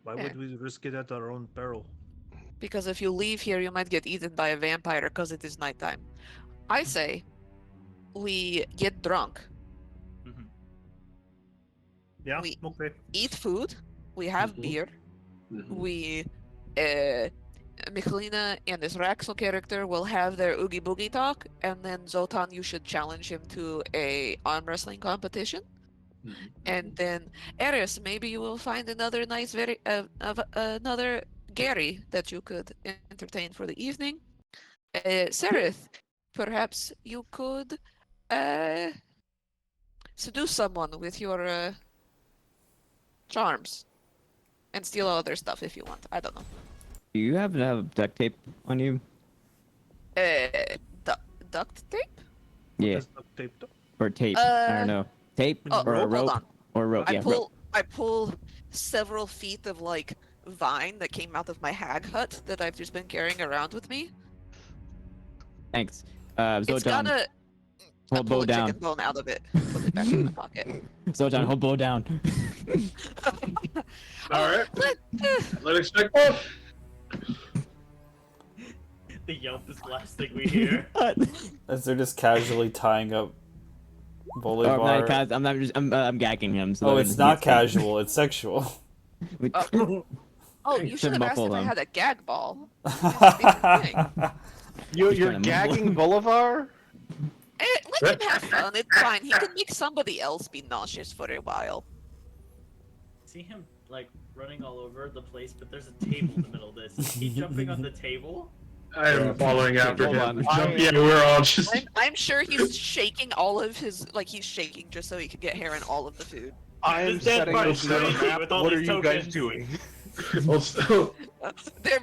E: Why
C: Yeah.
E: would we risk it at our own peril?
C: Because if you leave here, you might get eaten by a vampire because it is nighttime. I say we get drunk,
E: Yeah.
C: We-
E: Okay.
C: eat food, we have
D: Mhm.
C: beer,
D: Mhm.
C: we Michelina and this Raxel character will have their oogie boogie talk, and then Zotan, you should challenge him to a arm wrestling competition.
D: Mhm.
C: And then Eris, maybe you will find another nice, another Gary that you could entertain for the evening. Sereth, perhaps you could seduce someone with your charms and steal all their stuff if you want. I don't know.
G: Do you happen to have duct tape on you?
C: Duct tape?
G: Yeah,
E: That's duct taped up.
G: or tape. I don't know. Tape
E: Oh,
G: or a
E: rope?
G: rope
C: Hold on.
G: or rope. Yeah, rope.
C: I pull several feet of like vine that came out of my hag hut that I've just been carrying around with me.
G: Thanks.
C: It's
G: Zotan,
C: got a I
G: hold
C: pull
G: bow
C: a
G: down.
C: chicken bone out of it. Put it back in my pocket.
G: Zotan, hold bow down.
D: All right.
C: Let,
D: Let expect both.
B: The yelp is the last thing we hear.
F: As they're just casually tying up
G: Oh,
F: Bolivar.
G: I'm not. I'm gagging him. So
F: Oh,
G: that
F: it's
G: he's-
F: not casual. It's sexual.
C: oh, you
G: To
C: should have asked
G: muffle
C: if I
G: them.
C: had a gag ball. That's
A: You're
G: trying to
A: gagging Bolivar?
C: Let him have fun. It's fine. He can make somebody else be nauseous for a while.
B: See him like running all over the place, but there's a table in the middle of this. Is he jumping on the table?
D: I am following after
G: Hold
D: him.
G: on.
D: Yeah, we're all just.
C: I'm sure he's shaking all of his he's shaking just so he can get hair in all of the food.
A: I'm
B: This dead
A: setting
B: part
A: up
B: is
A: the
B: crazy
A: map.
B: with all
A: What are
B: these
A: you guys
B: tokens.
A: doing?
D: Also,
C: They're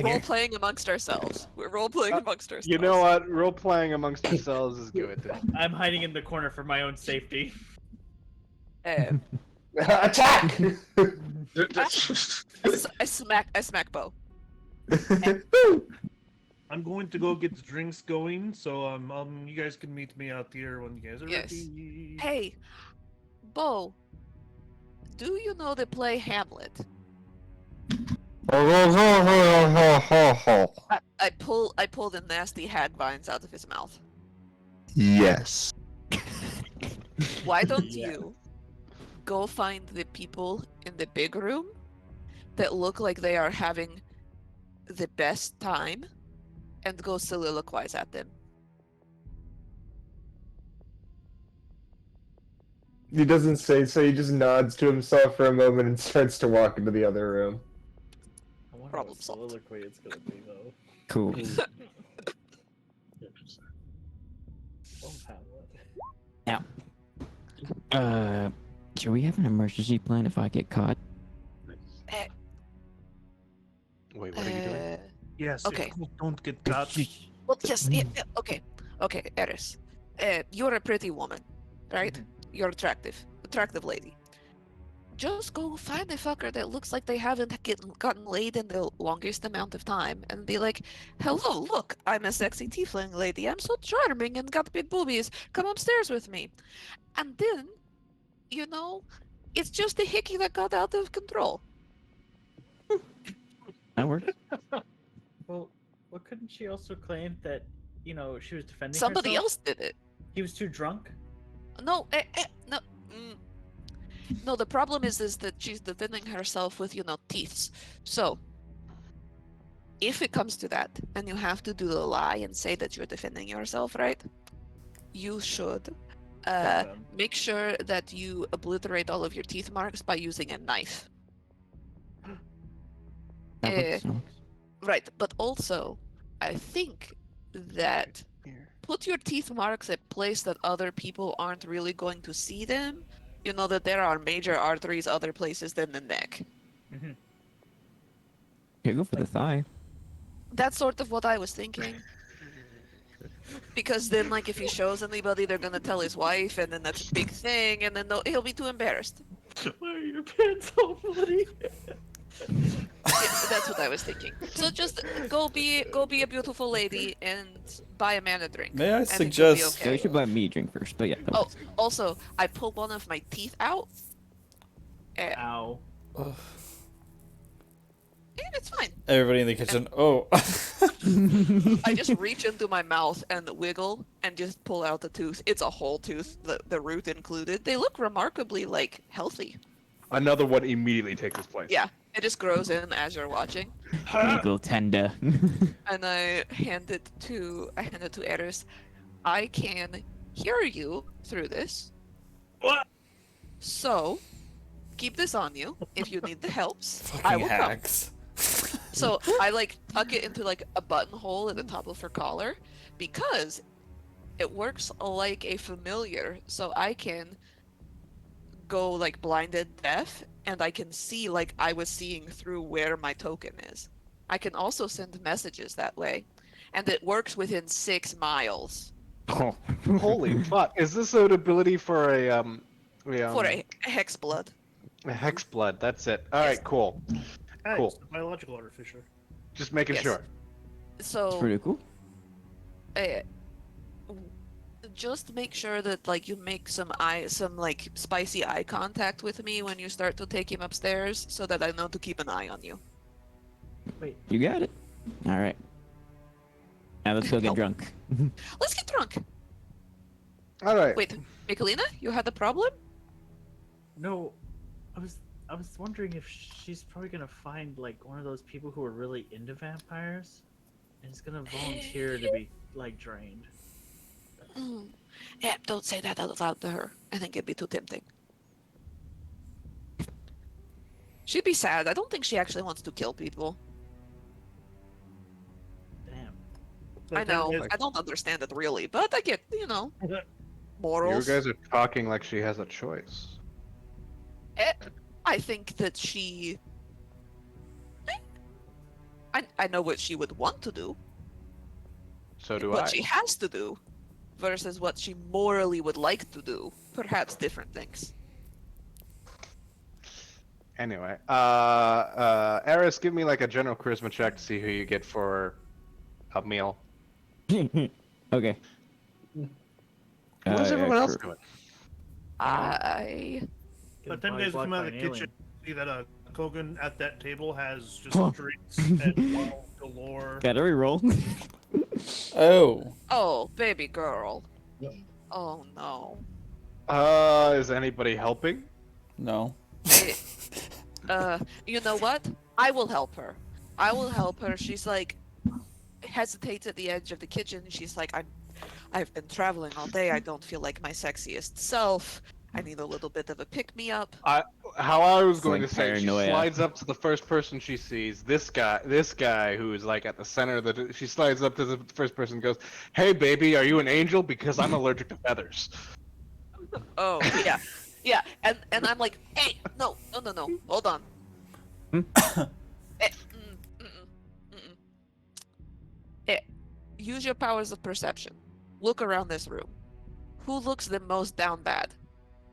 C: role playing amongst ourselves. We're role playing amongst ourselves.
A: You know what? Role playing amongst yourselves is good.
B: I'm hiding in the corner for my own safety.
H: Attack!
C: I smack Bo.
E: I'm going to go get the drinks going, so you guys can meet me out here when you guys are
C: Yes.
E: ready.
C: Hey, Bo. Do you know the play Hamlet? I pull the nasty hag vines out of his mouth.
H: Yes.
C: Why don't
B: Yeah.
C: you go find the people in the big room that look like they are having the best time and go soliloquize at them?
H: He doesn't say so. He just nods to himself for a moment and starts to walk into the other room.
I: I wonder
C: Problem
I: what
C: solved.
I: soliloquy it's gonna be though.
G: Cool.
D: Interesting.
I: Oh, Hamlet.
G: Now, should we have an emergency plan if I get caught?
A: Wait, what are you doing?
E: Yes,
C: Okay.
E: if we don't get caught.
C: Well, just okay, okay, Eris. You're a pretty woman, right? You're attractive lady. Just go find a fucker that looks like they haven't gotten laid in the longest amount of time, and be like, "Hello, look, I'm a sexy tiefling lady. I'm so charming and got big boobies. Come upstairs with me." And then, you know, it's just a hickey that got out of control.
G: That works.
I: Well, couldn't she also claim that, she was defending
C: Somebody
I: herself?
C: else did it.
I: He was too drunk?
C: No, no. No, the problem is that she's defending herself with, teeths. So, if it comes to that, and you have to do the lie and say that you're defending yourself, right? You should make sure that you obliterate all of your teeth marks by using a knife.
G: That works.
C: Right, but also, I think that put your teeth marks at place that other people aren't really going to see them. You know that there are major arteries other places than the neck.
I: Mm-hmm.
G: Okay, go for the thigh.
C: That's sort of what I was thinking. Because then, like, if he shows anybody, they're gonna tell his wife, and then that's a big thing, and then he'll be too embarrassed.
I: Why are your pants so bloody?
C: Yeah, that's what I was thinking. So just go be a beautiful lady and buy a man a drink.
F: May I
C: and it should be
F: suggest?
G: Yeah,
C: okay.
G: we should buy me a drink first, but yeah. that
C: Oh,
G: works.
C: also, I pulled one of my teeth out.
I: Ow.
C: It's fine.
F: Everybody in the kitchen. Oh.
C: I just reach into my mouth and wiggle and just pull out the tooth. It's a whole tooth, the root included. They look remarkably, like, healthy.
A: Another one immediately takes its place.
C: Yeah, it just grows in as you're watching.
G: Eagle tender.
C: And I hand it to Eris. I can hear you through this.
E: What?
C: So, keep this on you. If you need the helps, I
F: Fucking
C: will come.
F: hacks.
C: So I tuck it into like a buttonhole at the top of her collar because it works like a familiar. So I can go like blinded deaf and I can see like I was seeing through where my token is. I can also send messages that way, and it works within 6 miles
G: Oh.
A: Holy fuck! Is this an ability for a
C: for a hex blood.
A: a hex blood? That's it. All right, cool.
E: Hey,
A: Cool.
E: it's the biological artificer.
A: Just making
C: Yes.
A: sure.
C: So
G: It's pretty cool.
C: just make sure that like you make some like spicy eye contact with me when you start to take him upstairs, so that I know to keep an eye on you.
I: Wait,
G: You got it. All right. Now let's go get
C: Help.
G: drunk.
C: Let's get drunk.
A: All right.
C: Wait, Michelina, you had a problem?
I: no, I was wondering if she's probably gonna find like one of those people who are really into vampires, and is gonna volunteer to be like drained.
C: Yeah, don't say that out loud to her. I think it'd be too tempting. She'd be sad. I don't think she actually wants to kill people.
I: Damn.
C: I know.
E: Is-
C: I don't understand it really, but I get,
A: You
C: morals.
A: guys are talking like she has a choice.
C: I think that she. I know what she would want to do,
A: So do
C: what
A: I.
C: she has to do, versus what she morally would like to do. Perhaps different things.
A: Anyway, Eris, give me like a general charisma check to see who you get for a meal.
G: Okay.
A: What's everyone else doing?
C: I.
E: By the time you guys come out of the kitchen, see that Kogan at that table has just
G: Huh.
E: drinks and wine galore.
G: Got to reroll.
F: Oh.
C: Oh, baby girl.
D: Yep.
C: Oh no.
A: Is anybody helping?
F: No.
C: You know what? I will help her. I will help her. She's like hesitates at the edge of the kitchen. She's like, I've been traveling all day. I don't feel like my sexiest self. I need a little bit of a pick-me-up.
A: How I was
G: It's
A: going
G: like
A: to say,
G: paranoia.
A: she slides up to the first person she sees. This guy who is like at the center of the. She slides up to the first person and goes, "Hey, baby, are you an angel? Because I'm allergic to feathers."
C: Oh, yeah. Yeah, and I'm like, hey, no, hold on.
G: Hmm?
C: Mm. Eh, use your powers of perception. Look around this room. Who looks the most down bad?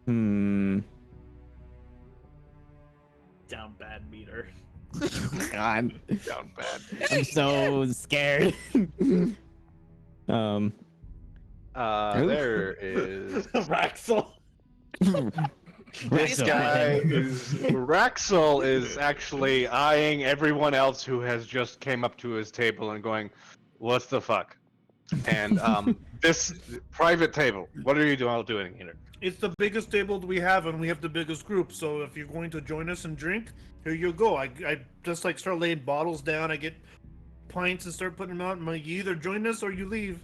G: Hmm.
I: Down bad meter.
G: I'm
A: Down bad.
G: I'm so scared. Who?
A: There is
I: Raxel.
A: this guy is Raxel is actually eyeing everyone else who has just came up to his table and going, "What the fuck?" And this private table. What are you doing here?
E: It's the biggest table that we have, and we have the biggest group. So if you're going to join us and drink, here you go. I just like start laying bottles down. I get pints and start putting them out. I'm like, you either join us or you leave.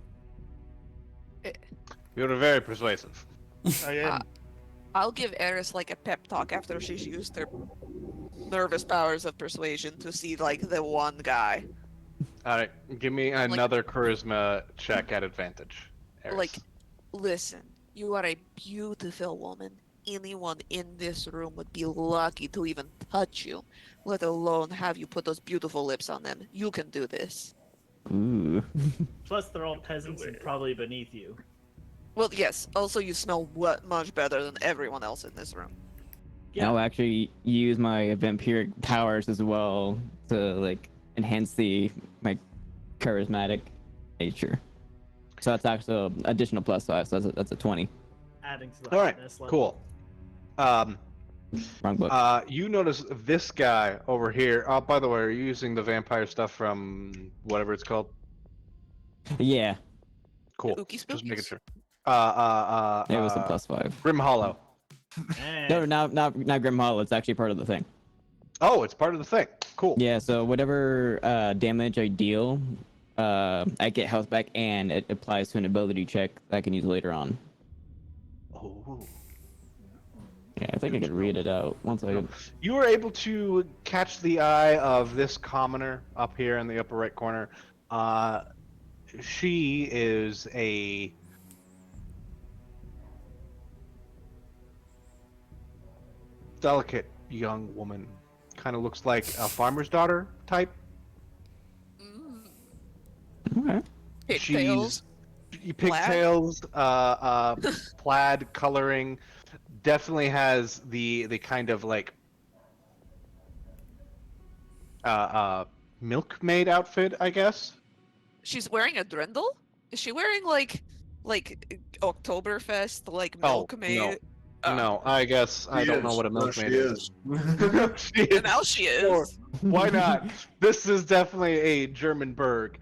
A: You're very persuasive.
E: I am.
C: I'll give Eris like a pep talk after she's used her nervous powers of persuasion to see like the one guy.
A: All right, give me another charisma check at advantage. Eris.
C: Like, listen, you are a beautiful woman. Anyone in this room would be lucky to even touch you, let alone have you put those beautiful lips on them. You can do this.
G: Ooh.
I: Plus, they're all peasants and probably beneath you.
C: Well, yes. Also, you smell much better than everyone else in this room.
I: Yeah.
G: I'll actually use my vampiric powers as well to like enhance my charismatic nature. So that's actually an additional +5. So that's a 20.
I: Adding to the
A: All right,
I: hotness level.
A: cool.
G: Wrong book.
A: You notice this guy over here. Oh, by the way, are you using the vampire stuff from whatever it's called?
G: Yeah,
A: Cool.
C: Ookie
A: Just making
C: spookies?
A: sure.
G: it was a +5.
A: Grim Hollow.
I: And
G: No, not Grim Hollow. It's actually part of the thing.
A: Oh, it's part of the thing. Cool.
G: Yeah. So whatever damage I deal, I get health back, and it applies to an ability check that I can use later on.
A: Oh.
G: Yeah, I think I could read it out. One second.
A: You were able to catch the eye of this commoner up here in the upper right corner. She is a delicate young woman. Kind of looks like a farmer's daughter type.
G: Okay.
C: Pigtails.
A: Pigtails, plaid coloring. Definitely has the kind of like milkmaid outfit, I guess.
C: She's wearing a drindle? Is she wearing like Oktoberfest, like
A: Oh,
C: milkmaid?
A: No, I guess I don't know what a milkmaid is. She is.
C: Now she is.
A: Sure. Why not? This is definitely a German burg.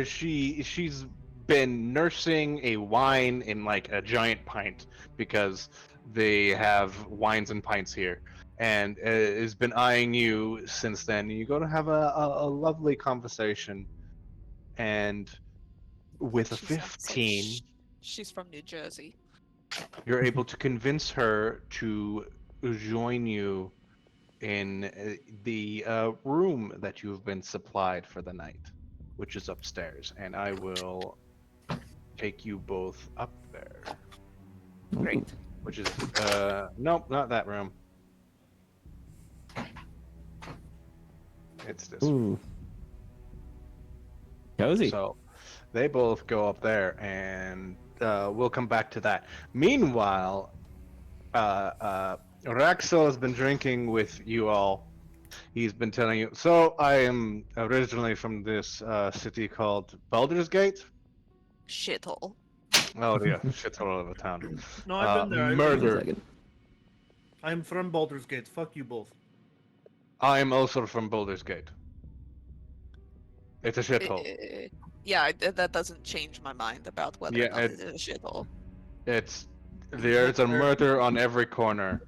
A: She's been nursing a wine in like a giant pint because they have wines and pints here, and has been eyeing you since then. You go to have a lovely conversation, and with a
C: She sounds like
A: 15,
C: she's from New Jersey.
A: you're able to convince her to join you in the room that you've been supplied for the night, which is upstairs, and I will take you both up there.
C: Great.
A: Which is nope, not that room. It's this.
G: Ooh. Cozy.
A: So they both go up there, and we'll come back to that. Meanwhile, Raxel has been drinking with you all. He's been telling you. So I am originally from this city called Baldur's Gate.
C: Shithole.
A: Oh yeah, shithole of a town.
E: No, I've been there.
A: Murder.
E: I'm from Baldur's Gate. Fuck you both.
A: I am also from Baldur's Gate. It's a shithole.
C: Yeah, that doesn't change my mind about whether
A: Yeah,
C: or not it is a shithole.
A: There's a murder on every corner.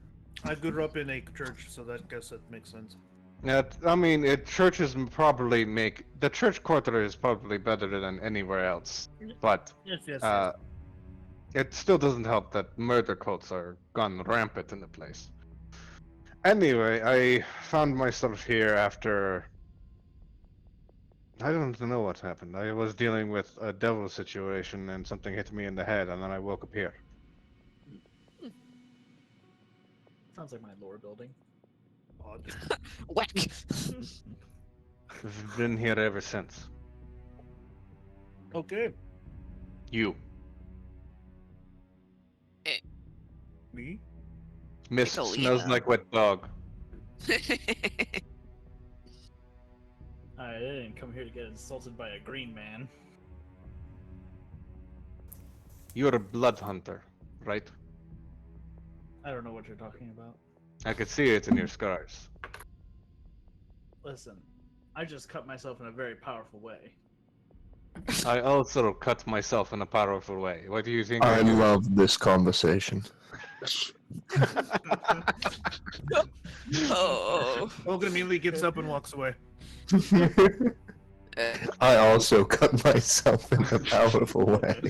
E: I grew up in a church, so that guess that makes sense.
A: I mean, churches probably the church quarter is probably better than anywhere else. But
E: Yes.
A: It still doesn't help that murder cults are gone rampant in the place. Anyway, I found myself here after... I don't know what happened. I was dealing with a devil situation and something hit me in the head and then I woke up here.
I: Sounds like my lore building.
E: Odd.
C: Whack.
A: I've been here ever since.
E: Okay.
A: You.
E: Me?
A: Miss
C: Nicolina.
A: smells like wet dog.
I: I didn't come here to get insulted by a green man.
A: You're a blood hunter, right?
I: I don't know what you're talking about.
A: I could see it in your scars.
I: Listen, I just cut myself in a very powerful way.
A: I also cut myself in a powerful way. What do you think?
H: I
A: do?
H: love this conversation.
C: Oh.
E: Hogan immediately gets up and walks away.
H: I also cut myself in a powerful way.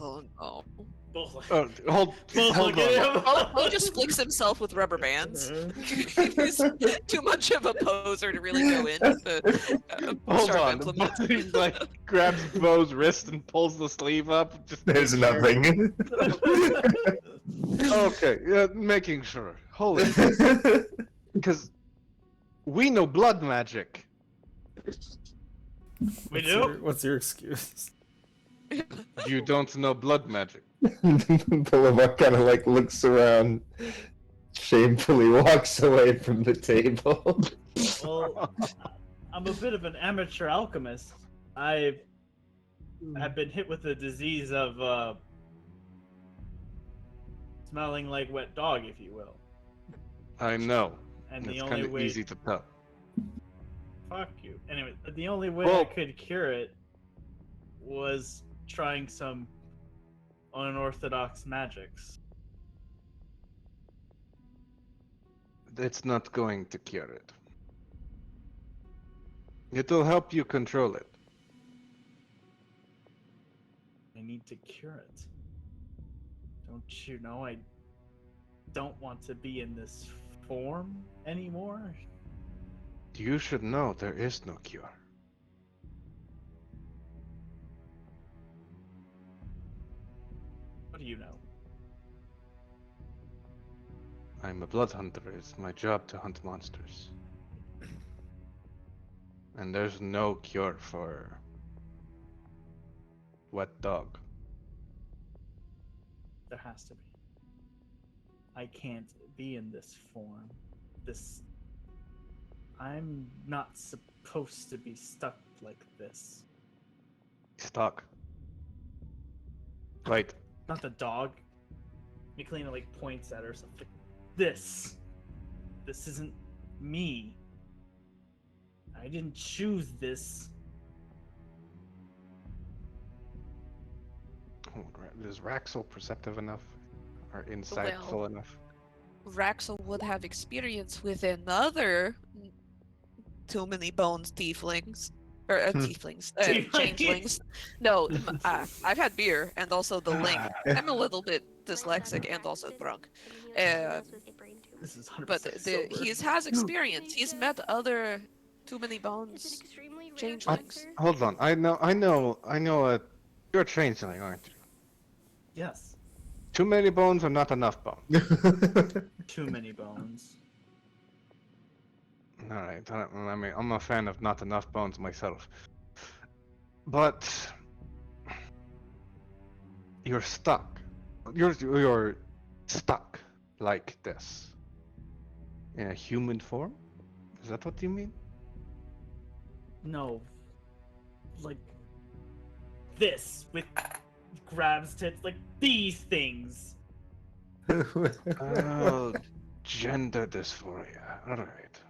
C: Oh no.
I: Both
A: Hold
I: both
A: hold
I: look at
A: on.
I: him.
C: Bo just flicks himself with rubber bands. He's too much of a poser to really go into the
A: Hold
C: sharp
A: on.
C: implements.
A: He like grabs Bo's wrist and pulls the sleeve up. Just
H: There's
A: make sure.
H: nothing.
A: Okay, making sure. Hold it. Because we know blood magic.
I: We do?
F: What's your excuse?
A: You don't know blood magic.
H: Boulevard kind of like looks around, shamefully walks away from the table.
I: Well, I'm a bit of an amateur alchemist. I have been hit with the disease of smelling like wet dog, if you will.
A: I know.
I: And
A: It's
I: the
A: kind
I: only
A: of
I: way
A: easy to tell.
I: fuck you. Anyway, the only way
A: Well-
I: I could cure it was trying some unorthodox magics.
A: It's not going to cure it. It'll help you control it.
I: I need to cure it. Don't you know I don't want to be in this form anymore?
A: You should know there is no cure.
I: What do you know?
A: I'm a blood hunter. It's my job to hunt monsters. And there's no cure for wet dog.
I: There has to be. I can't be in this form. I'm not supposed to be stuck like this.
A: Stuck. Right.
I: Not the dog. Nicolina like points at her something. This isn't me. I didn't choose this.
A: Oh, is Raxel perceptive enough? Or insightful enough?
C: Raxel would have experience with another too many bones tieflings. Or tieflings. Changelings. No, I've had beer and also the link. I'm a little bit dyslexic and also drunk.
I: This is 100%
C: But
I: sober.
C: he has experience. He's met other too many bones changelings.
A: Hold on. I know. You're a changeling, aren't you?
I: Yes.
A: Too many bones or not enough bones?
I: Too many bones.
A: Alright, I mean, I'm a fan of not enough bones myself. But... You're stuck. You're stuck like this. In a human form? Is that what you mean?
I: No. Like this with grabs tits like these things.
A: Oh, gender dysphoria. Alright.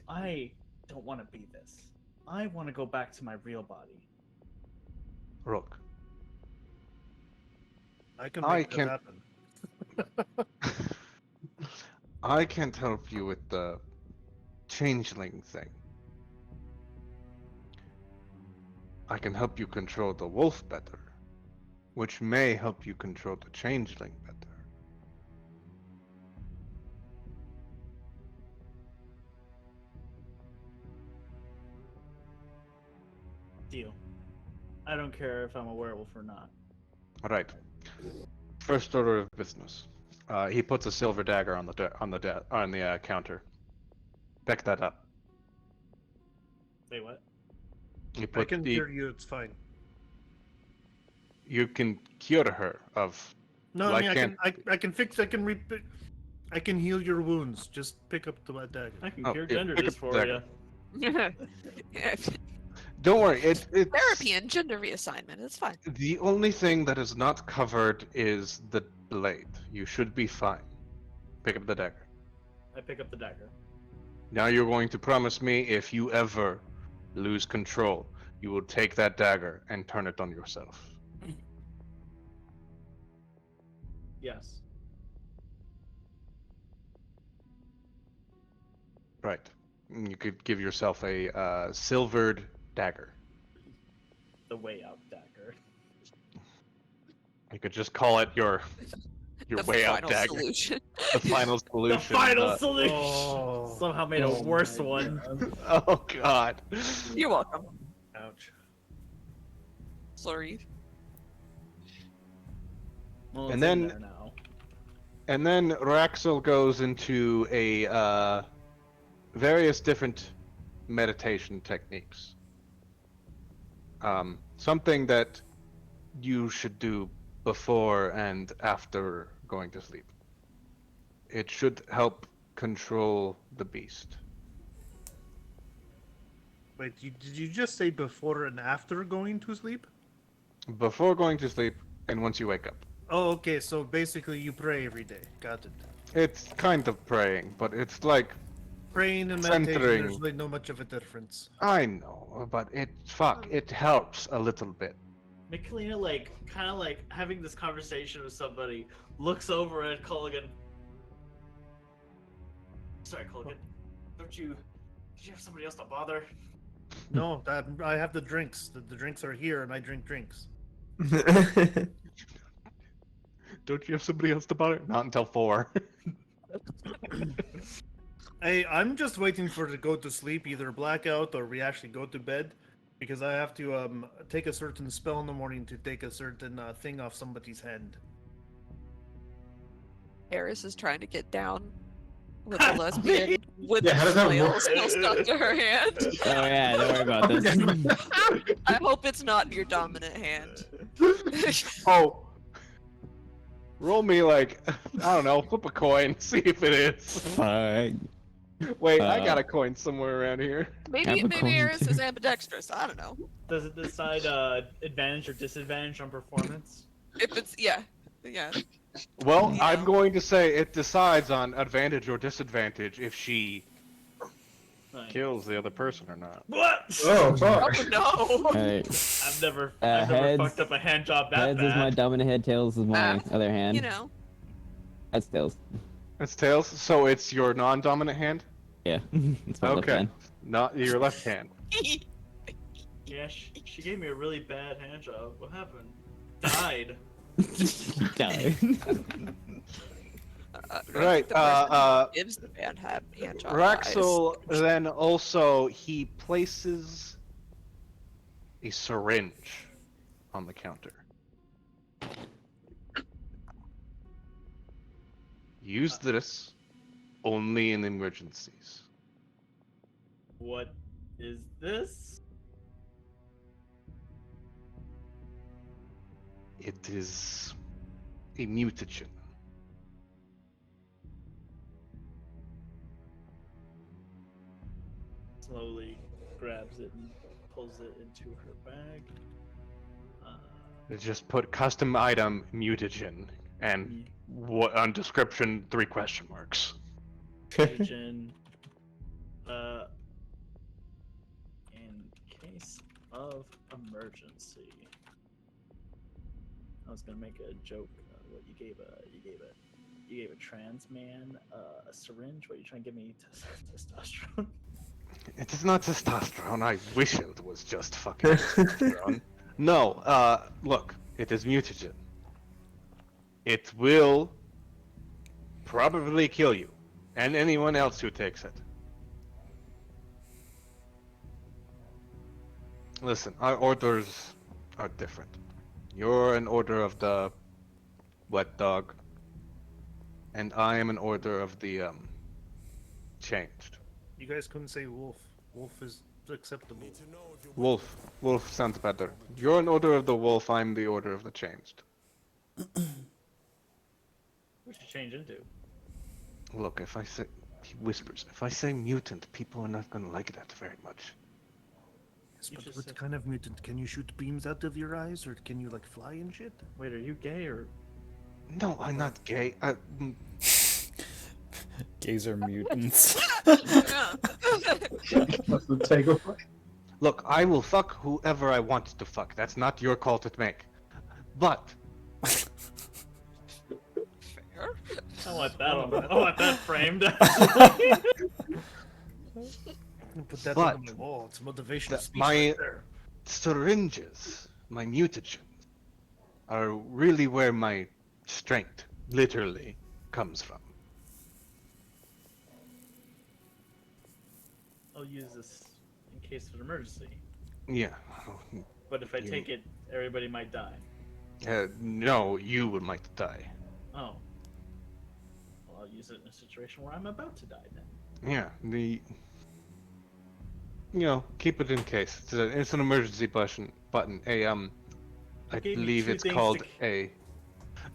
I: I don't want to be this. I want to go back to my real body.
A: Rook.
E: I can
A: I
E: make that
A: can-
E: happen.
A: I can't help you with the changeling thing. I can help you control the wolf better, which may help you control the changeling better.
I: Deal. I don't care if I'm a werewolf or not.
A: All right. First order of business. He puts a silver dagger on the counter. Pick that up.
I: Wait, what?
A: He
E: I
A: put
E: can
A: the.
E: hear you. It's fine.
A: You can cure her of.
E: No,
A: Well,
E: I mean
A: I can't-
E: I can fix. I can heal your wounds. Just pick up the dagger.
I: I can
A: Oh,
I: cure
A: yeah,
I: gender
A: pick
I: just
A: up
I: for
A: the
I: you.
C: Yeah,
A: Don't worry. It's
C: therapy and gender reassignment. It's fine.
A: the only thing that is not covered is the blade. You should be fine. Pick up the dagger.
I: I pick up the dagger.
A: Now you're going to promise me if you ever lose control, you will take that dagger and turn it on yourself.
I: Yes.
A: Right. You could give yourself a silvered dagger.
I: The way out dagger.
A: You could just call it your
C: The
A: way out
C: final
A: dagger.
C: solution.
A: The final solution.
I: The final
A: the-
I: solution!
E: Oh.
I: Somehow made a
D: Oh
I: worse
D: my
I: one.
D: God.
A: Oh God.
C: You're welcome.
E: Ouch.
C: Sorry.
I: Well,
A: And
I: it's in
A: then-
I: there now.
A: And then Raxel goes into a various different meditation techniques. Something that you should do before and after going to sleep. It should help control the beast.
E: Wait, did you just say before and after going to sleep?
A: Before going to sleep and once you wake up.
E: Oh, okay. So basically, you pray every day. Got it.
A: It's kind of praying, but it's like
E: Praying and meditation,
A: Centering.
E: there's really no much of a difference.
A: I know, but it helps a little bit.
B: Michelina, kind of having this conversation with somebody, looks over at Culligan. Sorry, Culligan. Did you have somebody else to bother?
E: No, I have the drinks. The drinks are here, and I drink drinks.
A: Don't you have somebody else to bother? Not until 4.
E: Hey, I'm just waiting for it to go to sleep, either blackout or we actually go to bed, because I have to take a certain spell in the morning to take a certain thing off somebody's hand.
C: Eris is trying to get down with a lesbian with
D: Yeah, how does that
C: flail
D: work?
C: still stuck to her hand.
G: Oh yeah, don't worry about this.
C: I hope it's not your dominant hand.
A: Oh. Roll me I don't know, flip a coin, see if it is.
G: Fuck.
A: Wait, I got a coin somewhere around here.
C: Maybe
G: Have a coin
C: Eris is
G: too.
C: ambidextrous. I don't know.
B: Does it decide advantage or disadvantage on performance?
C: If it's yeah.
A: Well,
C: You
A: I'm
C: know.
A: going to say it decides on advantage or disadvantage if she
B: Like,
A: kills the other person or not.
B: what?
D: Oh, fuck.
C: Oh no.
G: Alright.
B: I've never
G: Heads-
B: fucked up a hand job that
G: Heads is my
B: bad.
G: dominant head, tails is my other hand.
C: You know.
G: That's tails.
A: It's tails, so it's your non-dominant hand?
G: Yeah. It's my left
A: Okay.
G: hand.
A: Not your left hand.
B: Yeah, she gave me a really bad hand job. What happened? Died.
G: Die.
A: Right,
C: The person who gives the hand job
A: Raxel then also he places a syringe on the counter. Use this only in emergencies.
B: What is this?
A: It is a mutagen.
B: Slowly grabs it and pulls it into her bag.
A: It just put custom item mutagen and what on description 3 question marks.
B: Agent, in case of emergency. I was gonna make a joke. What you gave a trans man a syringe. What, you trying to give me testosterone?
A: It is not testosterone. I wish it was just fucking testosterone. No, look, it is mutagen. It will probably kill you and anyone else who takes it. Listen, our orders are different. You're an order of the wet dog, and I am an order of the changed.
E: You guys couldn't say wolf. Wolf is acceptable.
A: Wolf. Wolf sounds better. You're an order of the wolf, I'm the order of the changed.
B: What you change into?
A: Look, if I say... He whispers. If I say mutant, people are not gonna like that very much.
E: Yes,
B: You
E: but
B: just
E: what
B: said-
E: kind of mutant? Can you shoot beams out of your eyes, or can you like fly and shit?
I: Wait, are you gay or?
A: No, I'm not gay.
F: Gays are mutants.
D: That's the takeaway.
A: Look, I will fuck whoever I want to fuck. That's not your call to make. But...
C: Fair.
B: I want that on. I want that framed.
E: Put that
A: But-
E: on the wall. It's motivational
A: That
E: speech
A: my-
E: right there.
A: syringes, my mutagens, are really where my strength, literally, comes from.
B: I'll use this in case of an emergency.
A: Yeah.
B: But if I
A: You-
B: take it, everybody might die.
A: No, you would might die.
B: Oh. Well, I'll use it in a situation where I'm about to die then.
A: Yeah, keep it in case. It's an emergency button. I
B: gave me
A: believe
B: two
A: it's
B: things
A: called
B: to-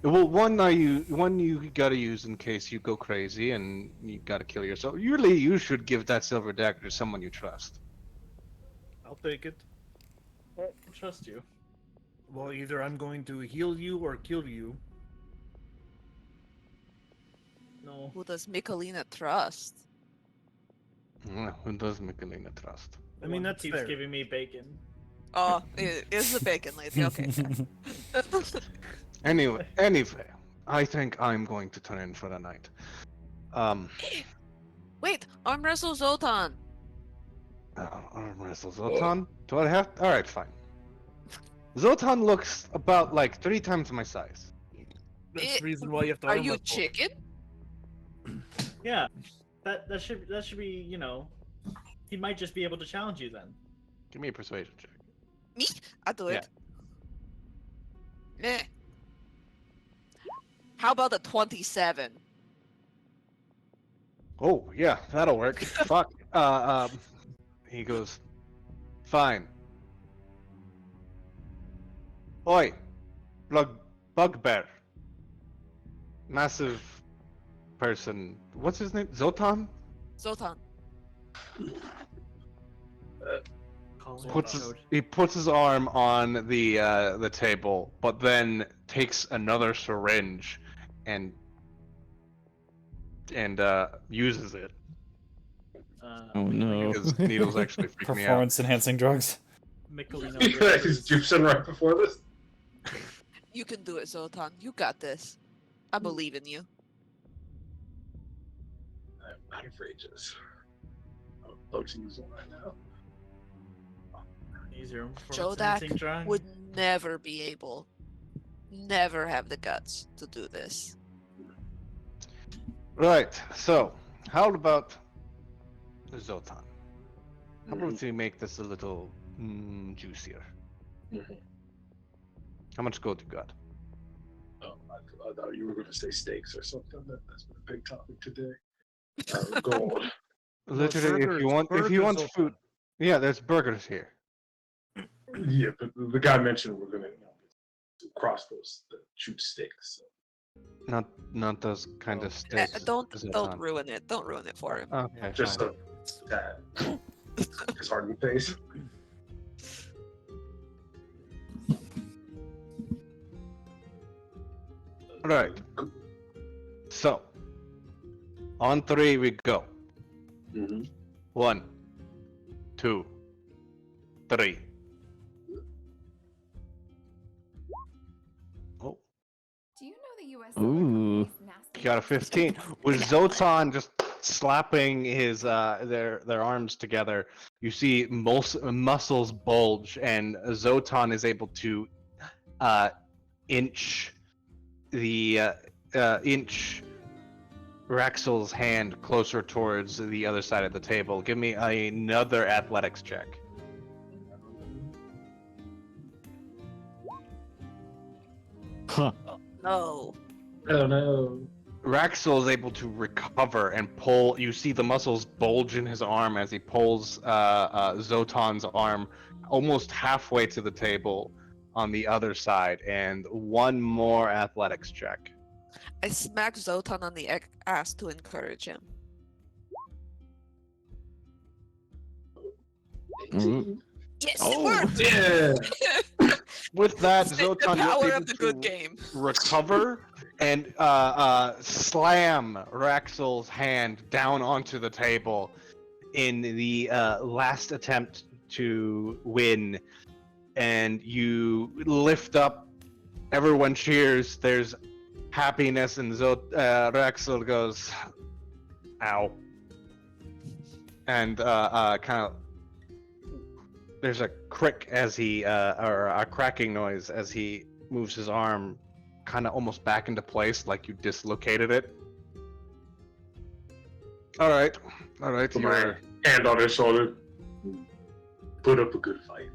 A: Well, one you gotta use in case you go crazy and you gotta kill yourself. Usually, you should give that silver dagger to someone you trust.
E: I'll take it.
B: I trust you.
E: Well, either I'm going to heal you or kill you.
B: No.
C: Who does Michelina trust?
A: Who does Michelina trust?
E: I mean,
B: One who
E: that's
B: keeps
E: fair.
B: giving me bacon.
C: Oh, it is the bacon lady. Okay.
A: Anyway, I think I'm going to turn in for the night.
C: Wait, arm wrestle Zoltan.
A: Arm wrestle Zotan? Do I have? All right, fine. Zotan looks about like 3 times my size.
E: That's the reason why you have to
C: Are
E: arm
C: you
E: wrestle.
C: chicken?
B: Yeah. That should be, he might just be able to challenge you then.
A: Give me a persuasion check.
C: Me? I do it. Meh. How about the 27?
A: Oh yeah, that'll work. Fuck. He goes, fine. Oi, bugbear. Massive person. What's his name? Zotan?
C: Zoltan.
A: He puts his arm on the table, but then takes another syringe and uses it
G: Oh no.
A: because needles actually freak me out.
F: Performance enhancing drugs.
B: Michelino
D: You guys
B: whispers,
D: juicing right before this?
C: You can do it, Zoltan. You got this. I believe in you.
D: I'm outrageous. I'm about to use one right now.
B: use your own
C: Jodak
B: performance-enhancing drug.
C: would never be able, never have the guts to do this.
A: Right. So, how about Zotan? How about we make this a little juicier?
D: Mhm.
A: How much gold you got?
D: Oh, I thought you were going to say steaks or something. That's been a big topic today. Gold.
A: Literally, if
E: burgers-
A: you want
E: burgers,
A: food,
E: Zoltan.
A: yeah, there's burgers here.
D: Yeah, but the guy mentioned we're going to crossbows that shoot sticks. So.
A: Not those kind of
C: Uh,
A: sticks.
C: don't
A: Zotan.
C: ruin it. Don't ruin it for him.
A: Okay.
D: Just
A: fine.
D: a tad. His hardened face.
A: Right. So, on 3 we go.
D: Mm-hmm.
A: 1, 2, 3. Oh,
J: Do you know the U.S.
G: Ooh.
A: got a 15. With Zotan just slapping his their arms together, you see muscles bulge, and Zotan is able to inch the inch Raxel's hand closer towards the other side of the table. Give me another athletics check.
G: Huh.
C: No.
D: Oh no.
A: Raxel is able to recover and pull. You see the muscles bulge in his arm as he pulls Zotan's arm almost halfway to the table on the other side. And one more athletics check.
C: I smack Zotan on the ass to encourage him.
G: Mhm.
C: Yes, it
A: Oh,
C: worked!
D: Yeah.
A: With that,
C: The
A: Zotan is
C: power
A: able
C: of the
A: to
C: good game.
A: recover and slam Raxel's hand down onto the table in the last attempt to win. And you lift up. Everyone cheers. There's happiness, and Raxel goes, "Ow!" And kind of. There's a crick as he, or a cracking noise as he moves his arm kind of almost back into place, like you dislocated it. Alright,
D: Put
A: you're...
D: my hand on his shoulder. Put up a good fight.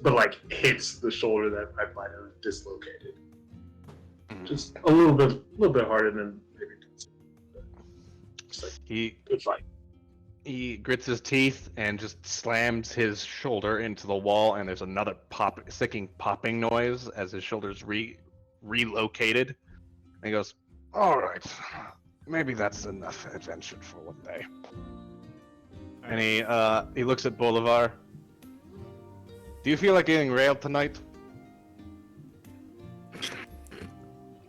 D: But like hits the shoulder that I might have dislocated. Just a little bit harder than maybe. Just like good fight.
A: He grits his teeth and just slams his shoulder into the wall, and there's another sicking popping noise as his shoulder's relocated. And he goes, "Alright, maybe that's enough adventure for one day." And he looks at Bolivar. "Do you feel like getting railed tonight?"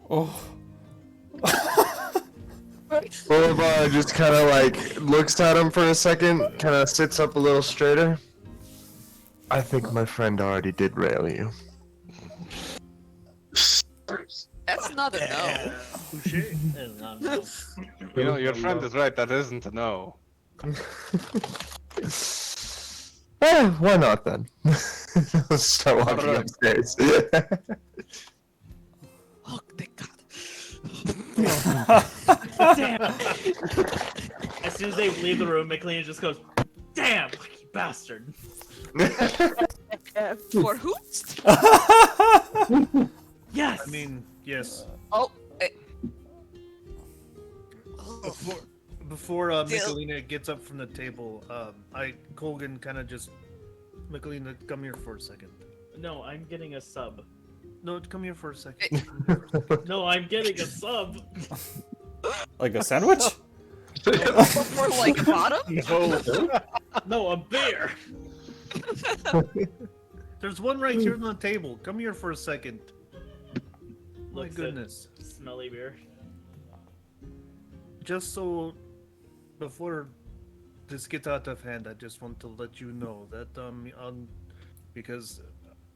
F: Oh.
H: Bolivar just kind of like looks at him for a second, kind of sits up a little straighter. I think my friend already did rail you.
C: That's not a no.
E: Touche.
I: That is not no.
A: You know, your friend is right, that isn't a no.
H: Why not then? Let's start walking
A: Alright.
H: upstairs.
C: Oh, thank God.
B: Damn. As soon as they leave the room, McLean just goes, "Damn, lucky bastard."
C: For hoots?
B: Yes.
E: I mean, yes.
C: Oh.
E: Before
C: Still-
E: Michelina gets up from the table, Colgan kind of just, Michelina, come here for a second.
B: No, I'm getting a sub.
E: No, come here for a second.
B: No, I'm getting a sub.
F: Like a sandwich?
C: For like bottom?
B: No, a bear.
E: There's one right here on the table. Come here for a second. My
B: Looks at
E: goodness.
B: smelly beer.
E: Just so, before this gets out of hand, I just want to let you know that because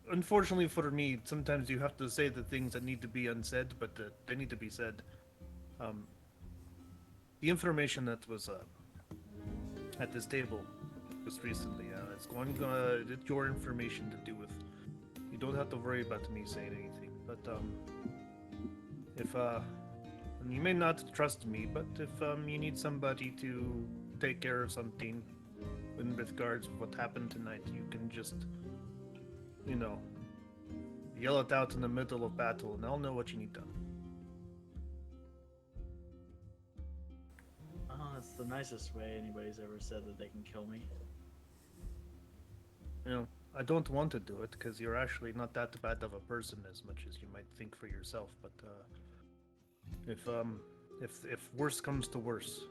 E: unfortunately for me, sometimes you have to say the things that need to be unsaid, but they need to be said. The information that was at this table just recently, it's your information to do with. You don't have to worry about me saying anything, but if and you may not trust me, but if you need somebody to take care of something in regards to what happened tonight, you can just, yell it out in the middle of battle, and I'll know what you need done.
B: Oh, that's the nicest way anybody's ever said that they can kill me.
E: I don't want to do it because you're actually not that bad of a person as much as you might think for yourself. But if worse comes to worse,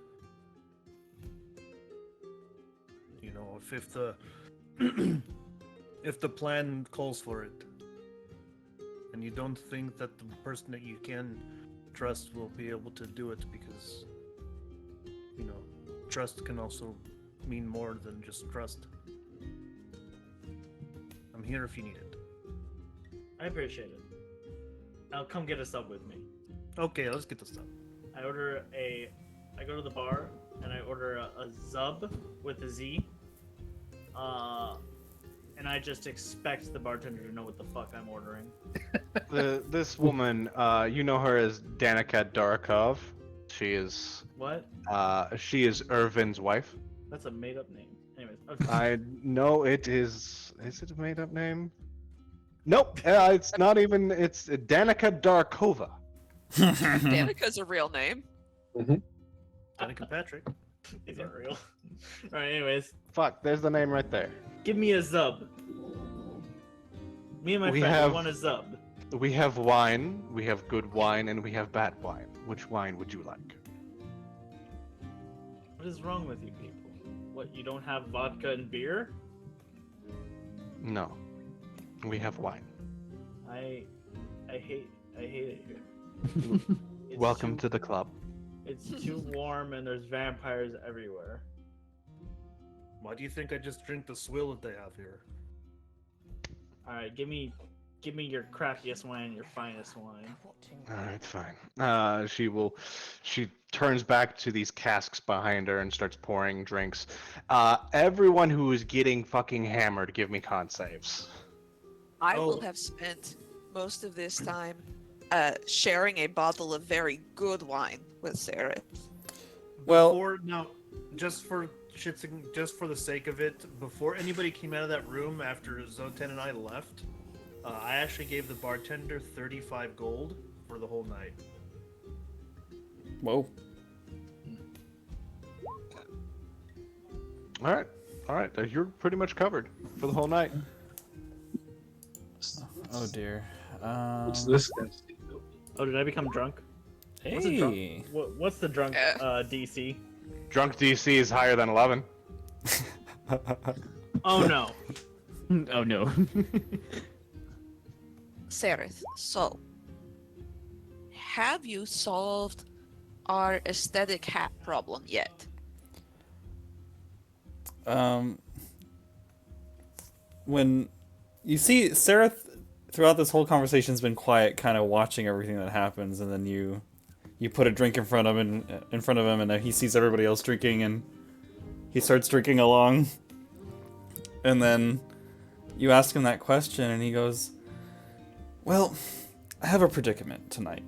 E: if the if the plan calls for it, and you don't think that the person that you can trust will be able to do it, because trust can also mean more than just trust. I'm here if you need it.
B: I appreciate it. I'll come get a sub with me.
E: Okay, let's get this done.
B: I order a I go to the bar and I order a Zub with a Z. And I just expect the bartender to know what the fuck I'm ordering.
A: This woman, you know her as Danica Darakov. She is
B: What?
A: Irvin's wife.
B: That's a made up name. Anyways. Okay.
A: I know it is. Is it a made up name? Nope. It's not even. It's Danica Darkova.
C: Danica's a real name.
E: Danica Patrick.
B: These aren't real. Alright, anyways.
A: Fuck. There's the name right there.
B: Give me a Zub. Me and my
A: We
B: friend
A: have-
B: want a Zub.
A: We have wine. We have good wine, and we have bad wine. Which wine would you like?
B: What is wrong with you people? What, you don't have vodka and beer?
A: No. We have wine.
B: I hate it here. It's
A: Welcome
B: too-
A: to the club.
B: It's too warm and there's vampires everywhere.
E: Why do you think I just drink the swill that they have here?
B: Alright, give me your crappiest wine, your finest wine.
A: All right, fine. She turns back to these casks behind her and starts pouring drinks. Everyone who is getting fucking hammered, give me con saves.
C: I
E: Oh.
C: will have spent most of this time sharing a bottle of very good wine with Sarah.
F: Well-
E: Before, now, just for the sake of it, before anybody came out of that room after Zoten and I left, I actually gave the bartender 35 gold for the whole night.
F: Whoa.
A: All right. You're pretty much covered for the whole night.
F: Oh dear.
D: What's this guy's deal?
B: Oh, did I become drunk? What's a drunk?
F: Hey.
B: What's the drunk DC?
A: Drunk DC is higher than 11.
B: Oh no.
G: Oh no.
C: Sarith, so have you solved our aesthetic hat problem yet?
F: When you see Sarah throughout this whole conversation has been quiet, kind of watching everything that happens, and then you put a drink in front of him, and he sees everybody else drinking, and he starts drinking along. And then you ask him that question, and he goes, "Well, I have a predicament tonight.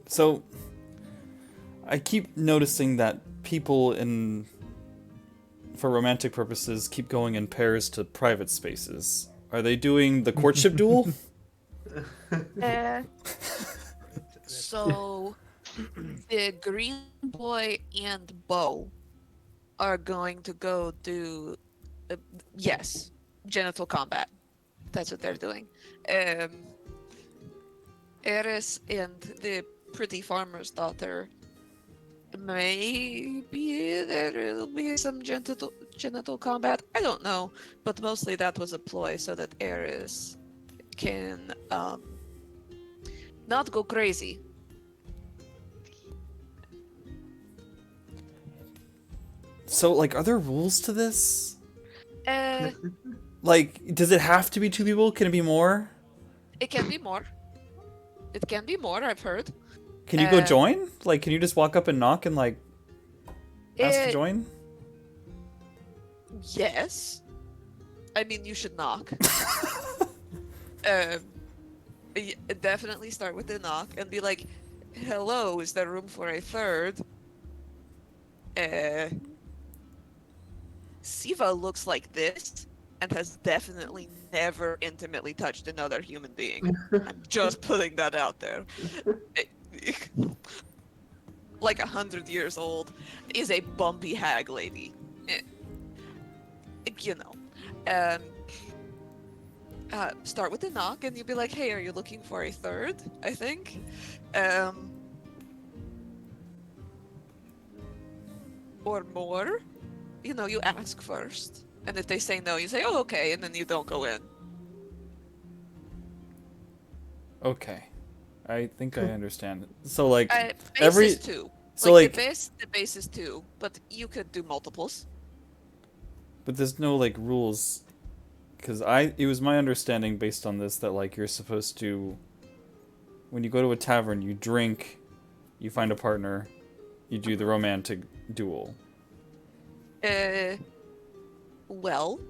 F: So I keep noticing that people for romantic purposes keep going in pairs to private spaces. Are they doing the courtship duel?"
C: So the green boy and Bo are going to go do yes, genital combat. That's what they're doing. Eris and the pretty farmer's daughter, maybe there will be some genital combat. I don't know, but mostly that was a ploy so that Eris can not go crazy.
F: So, like, are there rules to this?
C: Uh,
F: Like, does it have to be 2 people? Can it be more?
C: it can be more. It can be more, I've heard.
F: Can you go join? Like, can you just walk up and knock and, like, ask to
C: Uh,
F: join?
C: Yes. I mean, you should knock. Definitely start with the knock and be like, "Hello, is there room for a third?" Siva looks like this and has definitely never intimately touched another human being. I'm just putting that out there. Like 100 years old, is a bumpy hag lady. You know. Start with a knock and you'll be like, "Hey, are you looking for a third?" I think. Or more. You know, you ask first. And if they say no, you say, "Oh, okay," and then you don't go in.
F: Okay. I think I understand. So, like,
C: Base
F: every...
C: is 2.
F: So,
C: like,
F: like...
C: the base is 2, but you could do multiples.
F: But there's no, like, rules. Because it was my understanding based on this that, like, you're supposed to... When you go to a tavern, you drink you find a partner, you do the romantic duel.
C: Well,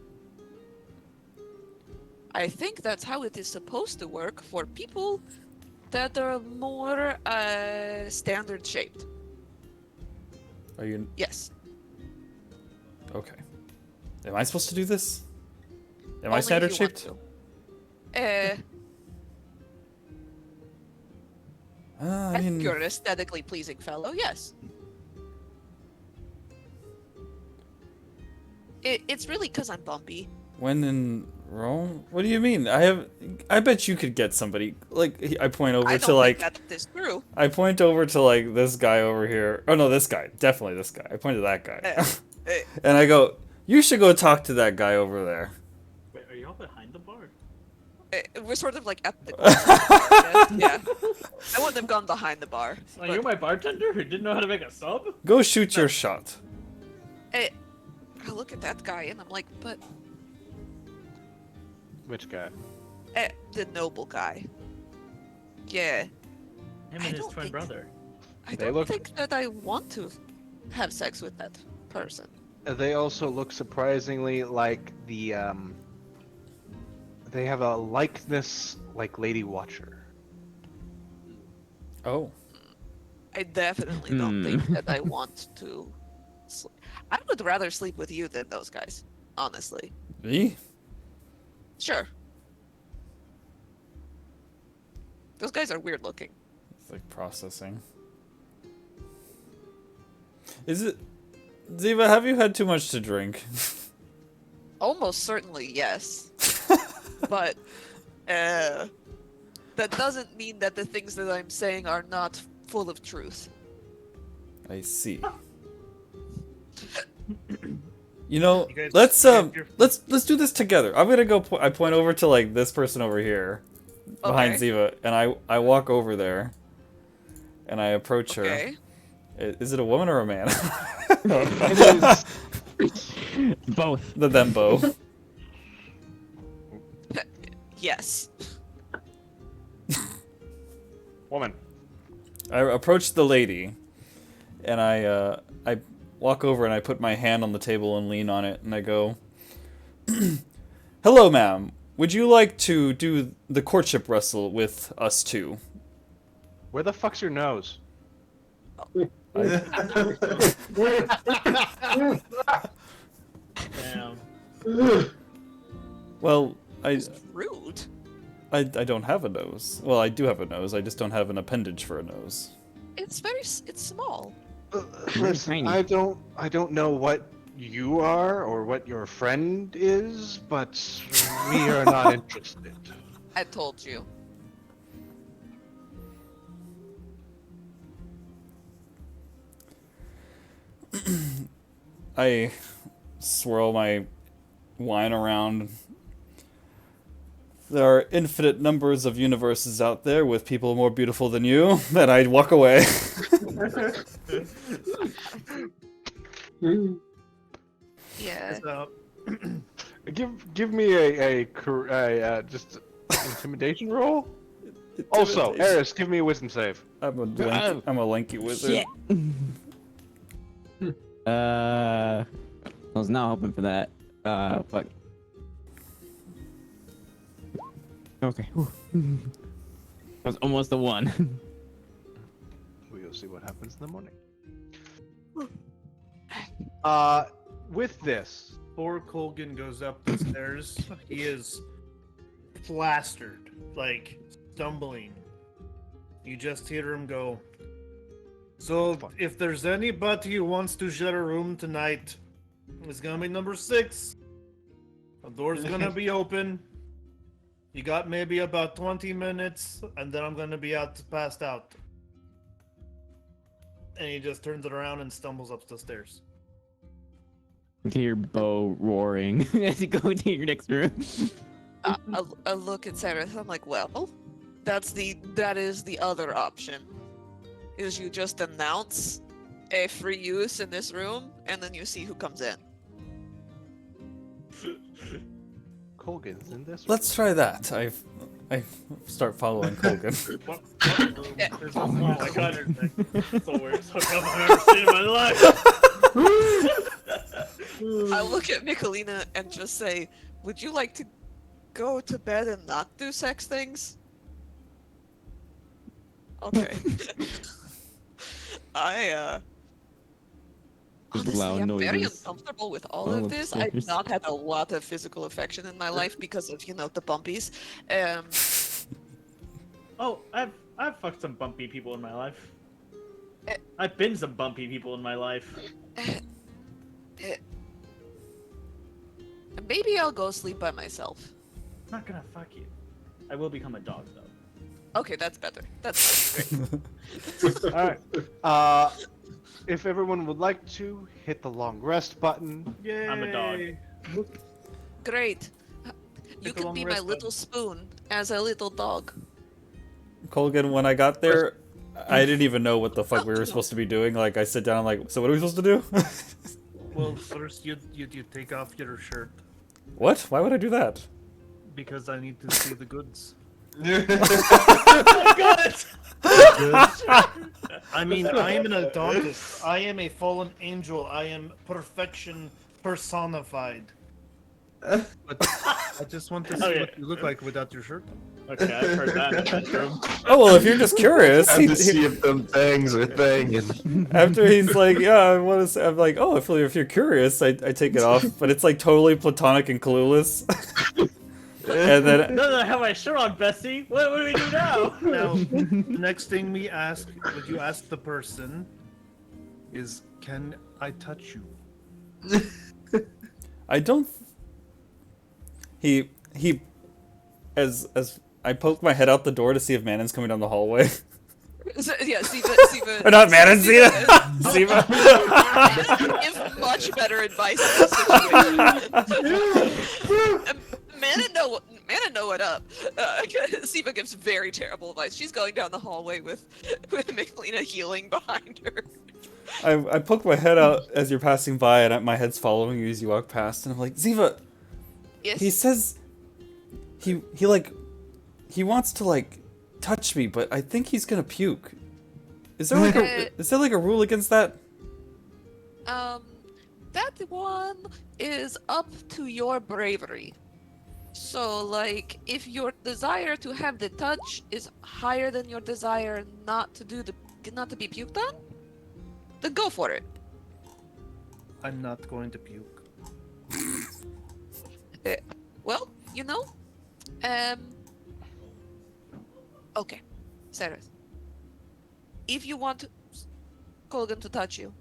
C: I think that's how it is supposed to work for people that are more standard shaped.
F: Are you
C: Yes.
F: okay? Am I supposed to do this? Am I
C: Only if
F: standard
C: you want
F: shaped?
C: to.
F: I
C: I think
F: mean,
C: you're an aesthetically pleasing fellow, yes. It's really because I'm bumpy.
F: when in Rome? What do you mean? I bet you could get somebody. Like, I point over
C: I
F: to
C: don't
F: like.
C: think that is true.
F: I point over to like this guy over here. Oh no, this guy. Definitely this guy. I point to that guy. And I go, you should go talk to that guy over there.
I: Wait, are y'all behind the bar?
C: We're sort of like at the corner. Yeah. I wouldn't have gone behind the bar.
I: Are
C: but-
I: you my bartender who didn't know how to make a sub?
F: Go shoot your shot.
C: I look at that guy and I'm like, but
A: Which guy?
C: the noble guy. Yeah.
I: Him
C: I
I: and his
C: don't
I: twin
C: think-
I: brother.
C: I
A: They
C: don't
A: look-
C: think that I want to have sex with that person.
A: They also look surprisingly like the They have a likeness like Lady Watcher.
F: Oh.
C: I definitely don't think that I want to. I would rather sleep with you than those guys, honestly.
F: Me?
C: Sure. Those guys are weird looking.
F: It's like processing. Is it... Ziva, have you had too much to drink?
C: Almost certainly, yes. But that doesn't mean that the things that I'm saying are not full of truth.
F: I see. You know,
E: You guys-
F: let's
E: you're-
F: let's do this together. I'm gonna go. I point over to like this person over here, behind
C: Okay.
F: Ziva, and I walk over there, and I approach her.
C: Okay.
F: Is it a woman or a man?
A: It is.
G: Both.
F: Them both.
C: Yes.
A: Woman.
F: I approach the lady, and I walk over and I put my hand on the table and lean on it, and I go, "Hello, ma'am. Would you like to do the courtship wrestle with us two?"
A: Where the fuck's your nose?
I: Damn.
F: Well, I
C: Rude.
F: don't have a nose. Well, I do have a nose. I just don't have an appendage for a nose.
C: It's it's small.
A: Listen,
G: tiny.
A: I don't know what you are or what your friend is, but we are not interested.
C: I told you.
F: I swirl my wine around. There are infinite numbers of universes out there with people more beautiful than you, and I walk away.
C: Yeah.
E: So,
A: Give me a just intimidation roll. Also, Eris, give me a wisdom save.
F: I'm a lanky wizard.
G: I was not hoping for that. Fuck. Okay. That was almost a 1.
A: We'll see what happens in the morning. With this,
E: before Colgan goes up the stairs, he is plastered, like stumbling. You just hear him go. So if there's anybody who wants to share a room tonight, it's gonna be number 6. The door's gonna be open. You got maybe about 20 minutes, and then I'm gonna be passed out. And he just turns it around and stumbles up the stairs.
G: You can hear Bo roaring as you go into your next room.
C: I look at Sarah. I'm like, well, that is the other option. Is you just announce a free use in this room, and then you see who comes in.
A: Colgan's in this.
F: Let's try that. I start following Colgan.
B: What? Oh my god, that's the worst hookup I've ever seen in my life.
C: I look at Michelina and just say, "Would you like to go to bed and not do sex things?" Okay.
G: Just
C: Honestly,
G: loud
C: I'm very
G: noises.
C: uncomfortable with all
G: All
C: of this. I've
G: upstairs.
C: not had a lot of physical affection in my life because of, the bumpies.
B: Oh, I've fucked some bumpy people in my life.
C: Eh.
B: I've been some bumpy people in my life.
C: Maybe I'll go sleep by myself.
B: I'm not gonna fuck you. I will become a dog though.
C: Okay, that's better. That's great.
A: All right. If everyone would like to, hit the long rest button.
E: Yay!
B: I'm a dog.
C: Great. You
E: the
C: can
E: long
C: be my
E: rest
C: little spoon as a little dog.
F: Colgan, when I got there, I didn't even know what the fuck we were supposed to be doing. Like, I sit down, I'm like, so what are we supposed to do?
E: Well, first you take off your shirt
F: What? Why would I do that?
E: because I need to see the goods. I mean, I am an odontist. I am a fallen angel. I am perfection personified. But I just want to see
B: Okay.
E: what you look like without your shirt on.
B: Okay, I've heard that in the bedroom.
F: Oh, well, if you're just curious,
H: Have to see if them things are banging.
F: after he's like, yeah, I want to. I'm like, oh, if you're curious, I take it off, but it's like totally platonic and clueless. And then
B: No, no, I have my shirt on, Bessie. What do we do now?
E: Now, the next thing we ask, what you ask the person, is, "Can I touch you?"
F: I don't. He as I poke my head out the door to see if Manon's coming down the hallway.
C: Yeah, Siva.
F: Or not Manon, Zeta. Ziva.
C: Give much better advice in this situation. Mana know what up. Siva gives very terrible advice. She's going down the hallway with Michelina healing behind her.
F: I poke my head out as you're passing by, and my head's following you as you walk past, and I'm like, Ziva.
C: Yes.
F: He says he wants to touch me, but I think he's gonna puke. Is there like a rule against that?
C: That one is up to your bravery. So, if your desire to have the touch is higher than your desire not to be puked on, then go for it.
E: I'm not going to puke.
C: Well, okay, Sarah. If you want Colgan to touch you,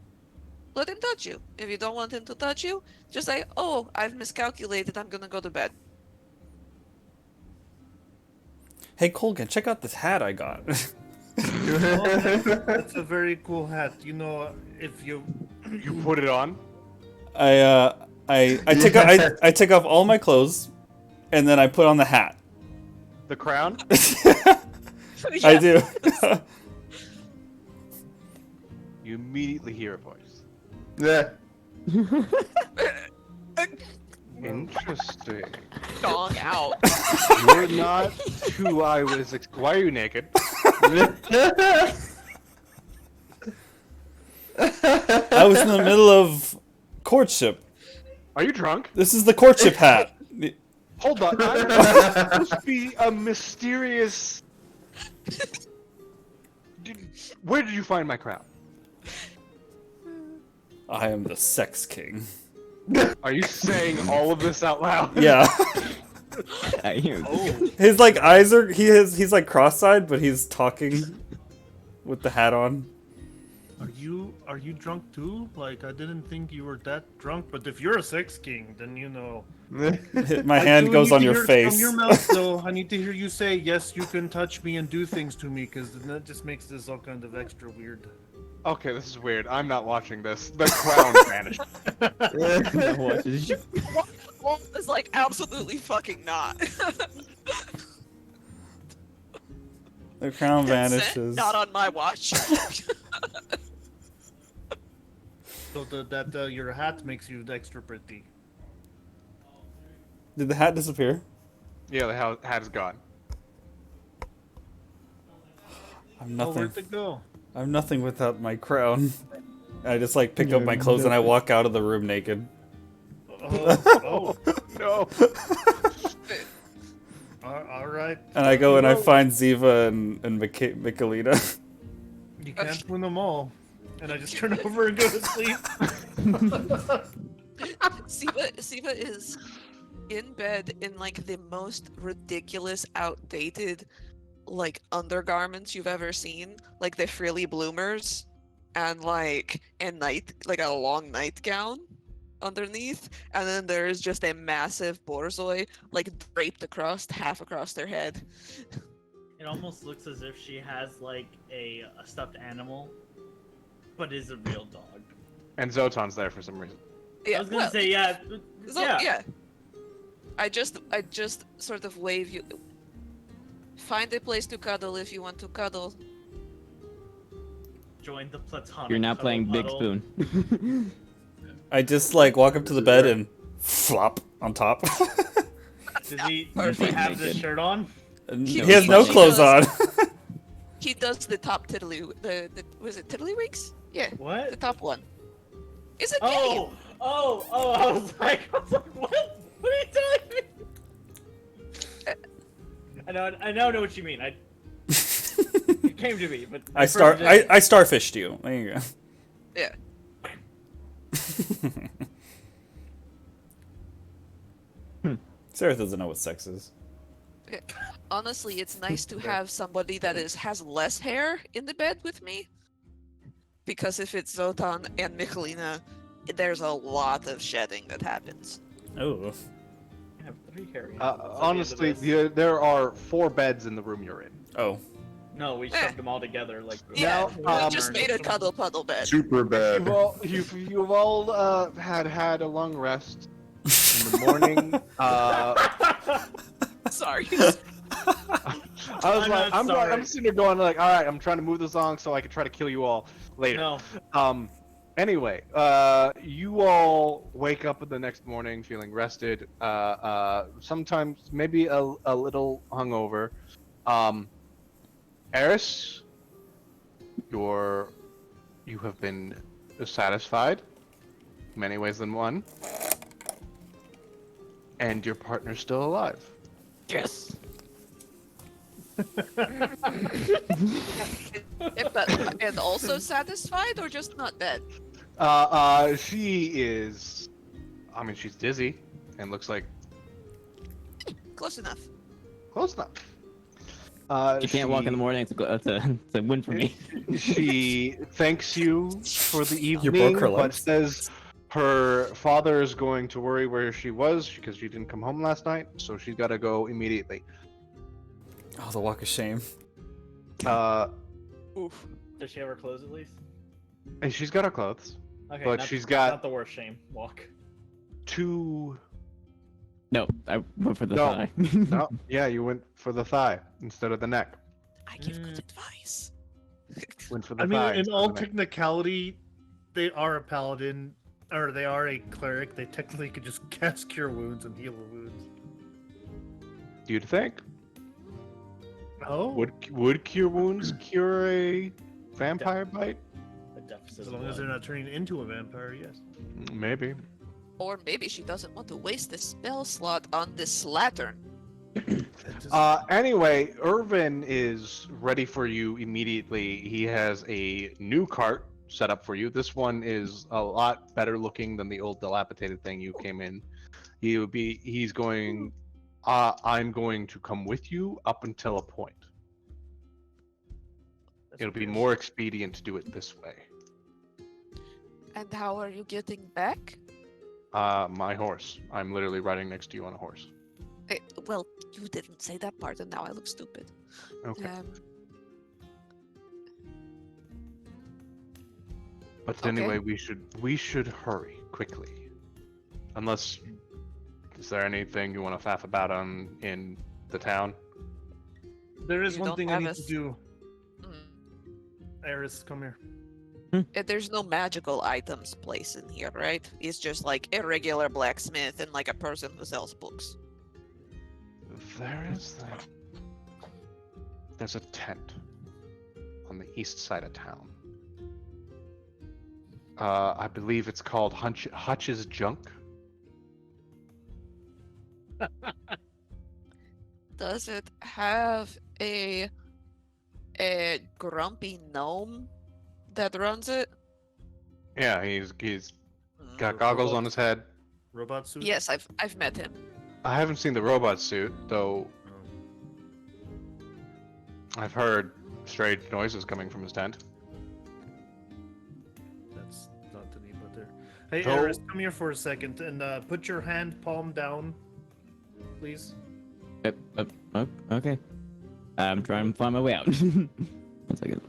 C: let him touch you. If you don't want him to touch you, just say, "Oh, I've miscalculated. I'm gonna go to bed."
F: Hey Colgan, check out this hat I got.
E: That's a very cool hat. If you
A: You put it on.
F: I take off all my clothes, and then I put on the hat.
A: The crown.
F: I do.
A: You immediately hear a voice.
H: Yeah.
A: Interesting.
C: Dong out.
A: You're not who I was. Why are you naked?
F: I was in the middle of courtship.
A: Are you drunk?
F: This is the courtship hat.
A: Hold on. I'm supposed to be a mysterious. Where did you find my crown?
F: I am the sex king.
A: Are you saying all of this out loud?
F: Yeah.
G: I hear.
F: His eyes are he's cross-eyed, but he's talking with the hat on.
E: Are you drunk too? I didn't think you were that drunk. But if you're a sex king, then
F: My
E: I
F: hand
E: do
F: goes
E: need
F: on
E: to
F: your
E: hear it
F: face.
E: From your mouth, though, I need to hear you say, "Yes, you can touch me and do things to me," because that just makes this all kind of extra weird.
A: Okay, this is weird. I'm not watching this. The crown vanished.
C: Well, it's absolutely fucking not.
F: The crown
C: Consent,
F: vanishes.
C: not on my watch.
E: So that your hat makes you extra pretty.
F: Did the hat disappear?
A: Yeah, the hat is gone.
F: I'm
E: Oh,
F: nothing.
E: where'd it go?
F: I'm nothing without my crown. I just like pick up my clothes and I walk out of the room naked.
E: Oh,
A: No.
E: all right.
F: And I go and I find Ziva and Michelina.
E: You can't win them all. And I just turn over and go to sleep.
C: Siva is in bed in like the most ridiculous, outdated, like undergarments you've ever seen, like the frilly bloomers, and like a long nightgown underneath, and then there's just a massive borzoi like draped half across their head.
B: It almost looks as if she has like a stuffed animal, but is a real dog.
A: And Zotan's there for some reason.
C: Yeah,
B: I was gonna say yeah.
C: yeah. I just sort of wave you. Find a place to cuddle if you want to cuddle.
B: Join the platonic.
G: You're not
B: cuddle
G: playing Big
B: puddle.
G: Spoon.
F: I just like walk up to the bed and flop on top.
B: Does he
C: Perfect.
B: have this shirt on?
F: And
C: He
F: he has no
C: does-
F: clothes on.
C: He does the top the was it tiddlywinks? Yeah, the
B: What?
C: top one. Is it
B: Oh, oh, oh! I was like, what? What are you telling me? I now know what you mean. It came to me, but
F: I starfished you. There you go.
C: Yeah.
F: Sarah doesn't know what sex is.
C: Honestly, it's nice to have somebody that has less hair in the bed with me. Because if it's Zotan and Michelina, there's a lot of shedding that happens.
F: Oh.
B: I have 3 hairy.
A: Honestly, there are 4 beds in the room you're in.
F: Oh.
B: No, we shoved them all together like.
C: Yeah,
A: Now,
C: we just made a cuddle puddle bed.
H: Super bad.
A: You've all had a long rest in the morning.
C: Sorry.
A: I'm sitting there going like, all right, I'm trying to move this along so I can try to kill you all later.
B: No.
A: Anyway, you all wake up the next morning feeling rested. Sometimes maybe a little hungover. Eris, you have been satisfied, many ways than one, and your partner's still alive.
C: Yes. And also satisfied, or just not dead?
A: She is. I mean, she's dizzy, and looks like
C: Close enough.
A: close enough.
G: You can't walk in the morning. It's a win for me.
A: She thanks you for the
F: You
A: evening,
F: broke her
A: but
F: legs.
A: says her father is going to worry where she was because she didn't come home last night, so she's got to go immediately.
F: Oh, the walk of shame.
C: Oof.
B: Does she have her clothes at least?
A: And she's got her clothes.
B: Okay,
A: But
B: not,
A: she's got-
B: not the worst shame. Walk.
A: 2.
G: No, I went for the
A: No.
G: thigh.
A: No, yeah, you went for the thigh instead of the neck.
C: I give good advice.
A: Went for the
E: I mean,
A: thigh.
E: in
A: instead
E: all
A: of the neck.
E: technicality, they are a paladin, or they are a cleric. They technically could just cast Cure Wounds and heal the wounds.
A: You'd think.
E: Oh,
A: Would cure wounds cure a vampire bite?
B: A deficit
E: as
B: of
E: long as
B: blood.
E: they're not turning into a vampire, yes.
A: Maybe.
C: Or maybe she doesn't want to waste the spell slot on this slattern.
A: Anyway, Irvin is ready for you immediately. He has a new cart set up for you. This one is a lot better looking than the old dilapidated thing you came in. He's going, I'm going to come with you up until a point.
B: That's
A: It'll be
B: weird.
A: more expedient to do it this way.
C: And how are you getting back?
A: My horse. I'm literally riding next to you on a horse.
C: Well, you didn't say that part, and now I look stupid.
A: Okay.
C: Um,
A: But
C: okay.
A: anyway, we should hurry quickly. Unless, is there anything you want to faff about in the town?
E: There is
C: You
E: one
C: don't
E: thing I
C: have
E: need
C: a
E: to do.
C: mm.
E: Eris, come here.
C: There's no magical items place in here, right? It's just like a regular blacksmith and like a person who sells books.
A: There's a tent. on the east side of town. I believe it's called Hutch's Junk.
C: Does it have a grumpy gnome that runs it?
A: Yeah, he's got goggles on his head.
E: Robot suit?
C: Yes, I've met him.
A: I haven't seen the robot suit, though. I've heard strange noises coming from his tent.
E: That's not to me, but there. Hey,
A: Though-
E: Eris, come here for a second and put your hand palm down, please.
G: Okay. I'm trying to find my way out. 1 second.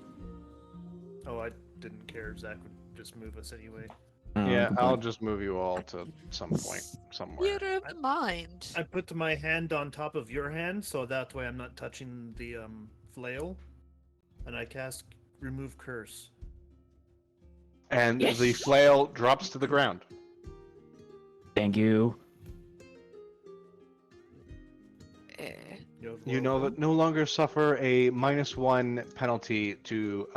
E: Oh, I didn't care. Zach would just move us anyway.
A: Yeah,
G: Good
A: I'll
G: point.
A: just move you all to some point somewhere.
C: Never mind.
E: I put my hand on top of your hand, so that way I'm not touching the flail. And I cast Remove Curse.
A: And
G: Yes!
A: the flail drops to the ground.
G: Thank you.
C: Eh,
A: You know that no longer suffer a -1 penalty to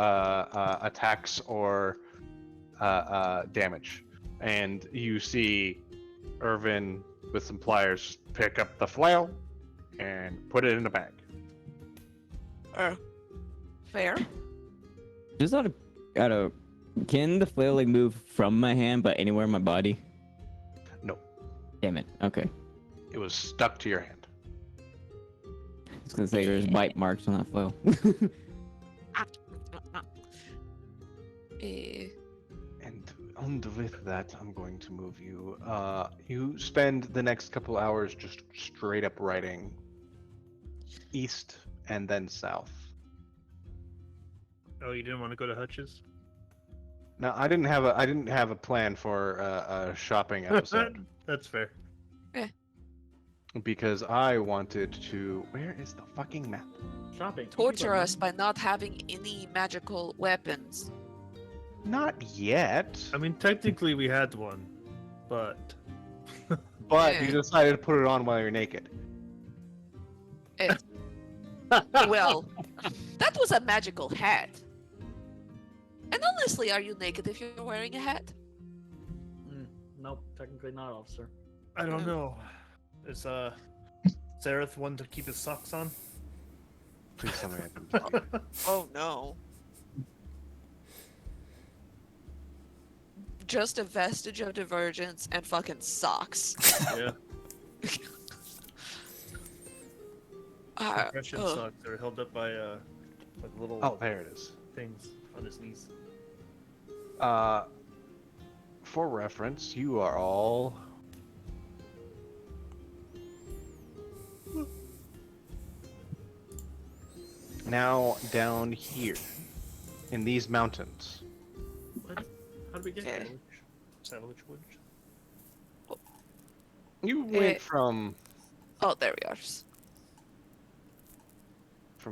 A: attacks or damage. And you see Irvin with some pliers pick up the flail and put it in a bag.
C: fair.
G: Just out of, can the flail like move from my hand, but anywhere in my body?
A: No,
G: Damn it. Okay.
A: it was stuck to your hand.
G: I was gonna say there's bite marks on that flail.
C: Eh,
A: And with that, I'm going to move you. You spend the next couple hours just straight up riding east and then south.
E: Oh, you didn't want to go to Hutch's?
A: Now, I didn't have a plan for a shopping episode
E: That's fair.
A: because I wanted to. Where is the fucking map?
I: Shopping.
C: torture us by not having any magical weapons.
A: Not yet.
E: I mean, technically we had one, but
A: But
C: Yeah.
A: you decided to put it on while you're naked.
C: Well, that was a magical hat. And honestly, are you naked if you're wearing a hat?
I: Nope, technically not, officer.
E: I don't know. Is Zareth one to keep his socks on?
A: Please tell me I can.
C: Oh no. Just a vestige of divergence and fucking socks.
E: Yeah. Compression
C: ugh.
E: socks are held up by like little
A: Oh, there it is.
E: things on his knees.
A: For reference, you are all now down here in these mountains.
I: What? How did we get
C: Okay.
I: here?
E: Sandwich wood.
A: You went from
C: Oh, there we are.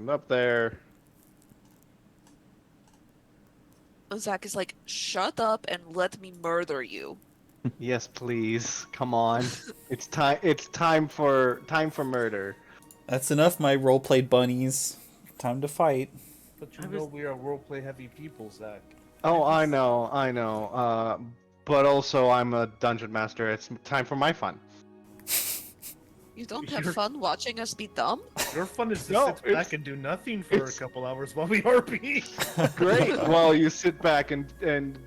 A: up there.
C: Zach is like, shut up and let me murder you.
A: Yes, please. Come on. It's time. It's time for murder.
F: That's enough, my role-played bunnies. Time to fight.
E: But you
I: I
E: know
I: was-
E: we are roleplay heavy people, Zach.
A: Oh, I know. But also, I'm a dungeon master. It's time for my fun.
C: You don't have
E: You're-
C: fun watching us be dumb?
E: Your fun is to
A: No,
E: sit back
A: it's-
E: and do nothing for a
A: it's-
E: couple hours while we RP.
A: Great. Well, you sit back and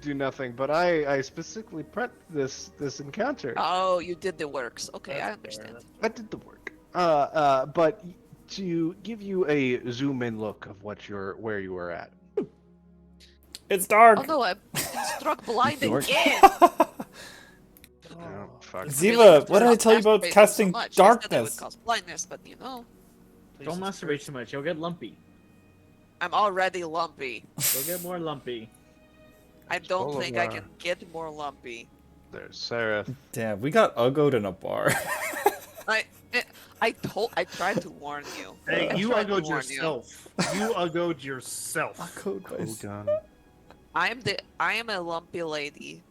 A: do nothing. But I specifically prepped this encounter.
C: Oh, you did the works. Okay, I
E: That's
C: understand.
E: fair.
A: I did the work. But to give you a zoom in look of where you were at.
F: It's dark.
C: Oh no, I've been struck blind
G: Dork.
C: again.
A: Oh, fuck.
F: Ziva, what did I tell you about
C: Masturbating
F: casting
C: so much. They said that would
F: darkness?
C: cause blindness, but you know,
I: Don't masturbate too much, you'll get lumpy.
C: I'm already lumpy.
I: You'll get more lumpy.
C: I don't
A: full of
C: think I can get more lumpy.
A: There's Sarah.
F: Damn, we got uggoed in a bar.
C: I tried to warn you.
E: Hey,
C: I
E: you
C: tried to
E: uggoed
C: warn you.
E: yourself. You uggoed yourself.
C: I am a lumpy lady,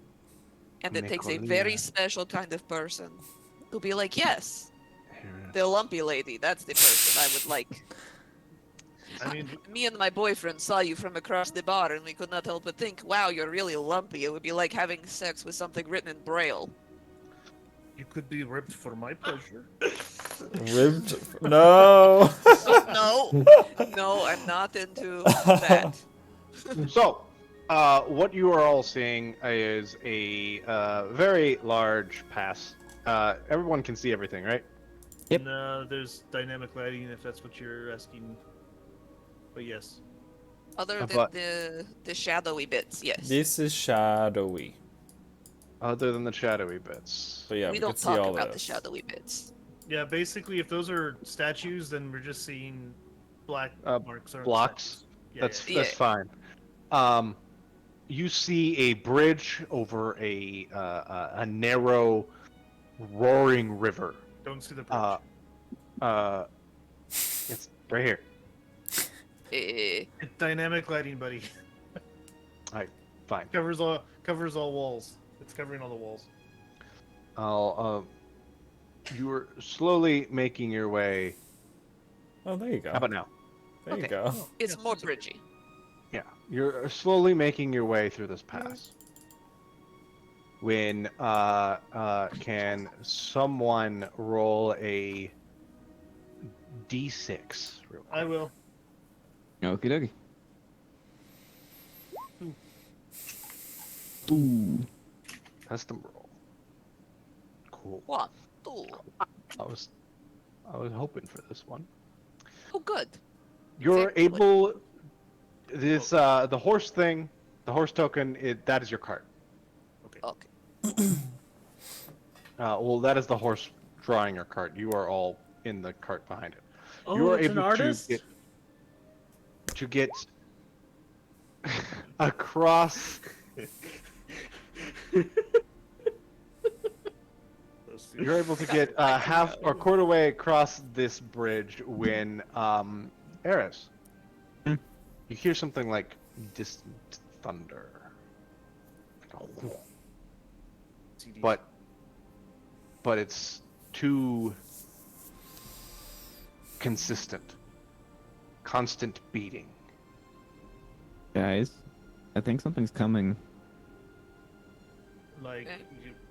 C: and it takes a very
A: Nicolina.
C: special kind of person to be like, yes, the lumpy lady. That's the person I would like.
E: I mean,
C: Me and my boyfriend saw you from across the bar, and we could not help but think, wow, you're really lumpy. It would be like having sex with something written in Braille.
E: you could be ripped for my pleasure.
F: Ribbed? No.
C: No, no, I'm not into that.
A: So, what you are all seeing is a very large pass. Everyone can see everything, right?
G: Yep.
E: No, there's dynamic lighting if that's what you're asking. But yes.
C: Other than
A: But-
C: the shadowy bits, yes.
F: This is shadowy.
A: Other than the shadowy bits.
F: But yeah,
C: we
F: we
C: don't
F: can see
C: talk
F: all
C: about
F: this.
C: the shadowy bits.
E: Yeah, basically, if those are statues, then we're just seeing black marks on
A: blocks?
E: statues. Yeah,
A: That's
C: yeah.
A: that's fine. You see a bridge over a narrow, roaring river.
E: Don't see the bridge.
A: It's right here.
C: Eh,
E: It's dynamic lighting, buddy.
A: Fine.
E: covers all walls. It's covering all the walls.
A: You are slowly making your way.
F: Oh, there you go.
A: How about now?
F: There you
C: Okay.
F: go.
C: it's more bridgy.
A: Yeah, you're slowly making your way through this pass. When can someone roll a d6? Real quick?
E: I will.
G: Okie dokie. Ooh.
A: Custom roll. Cool.
C: 1, 2.
A: I was hoping for this one.
C: Oh, good.
A: You're
C: Exactly.
A: able. This the horse thing, the horse token. That is your cart.
C: Okay.
A: Well, that is the horse drawing your cart. You are all in the cart behind it.
I: Oh,
A: You are
I: it's an
A: able
I: artist.
A: to get across. You're able to get half or quarter way across this bridge when Eris, you hear something like distant thunder.
E: CDs.
A: But it's too consistent. Constant beating.
G: Guys, I think something's coming.
E: Like,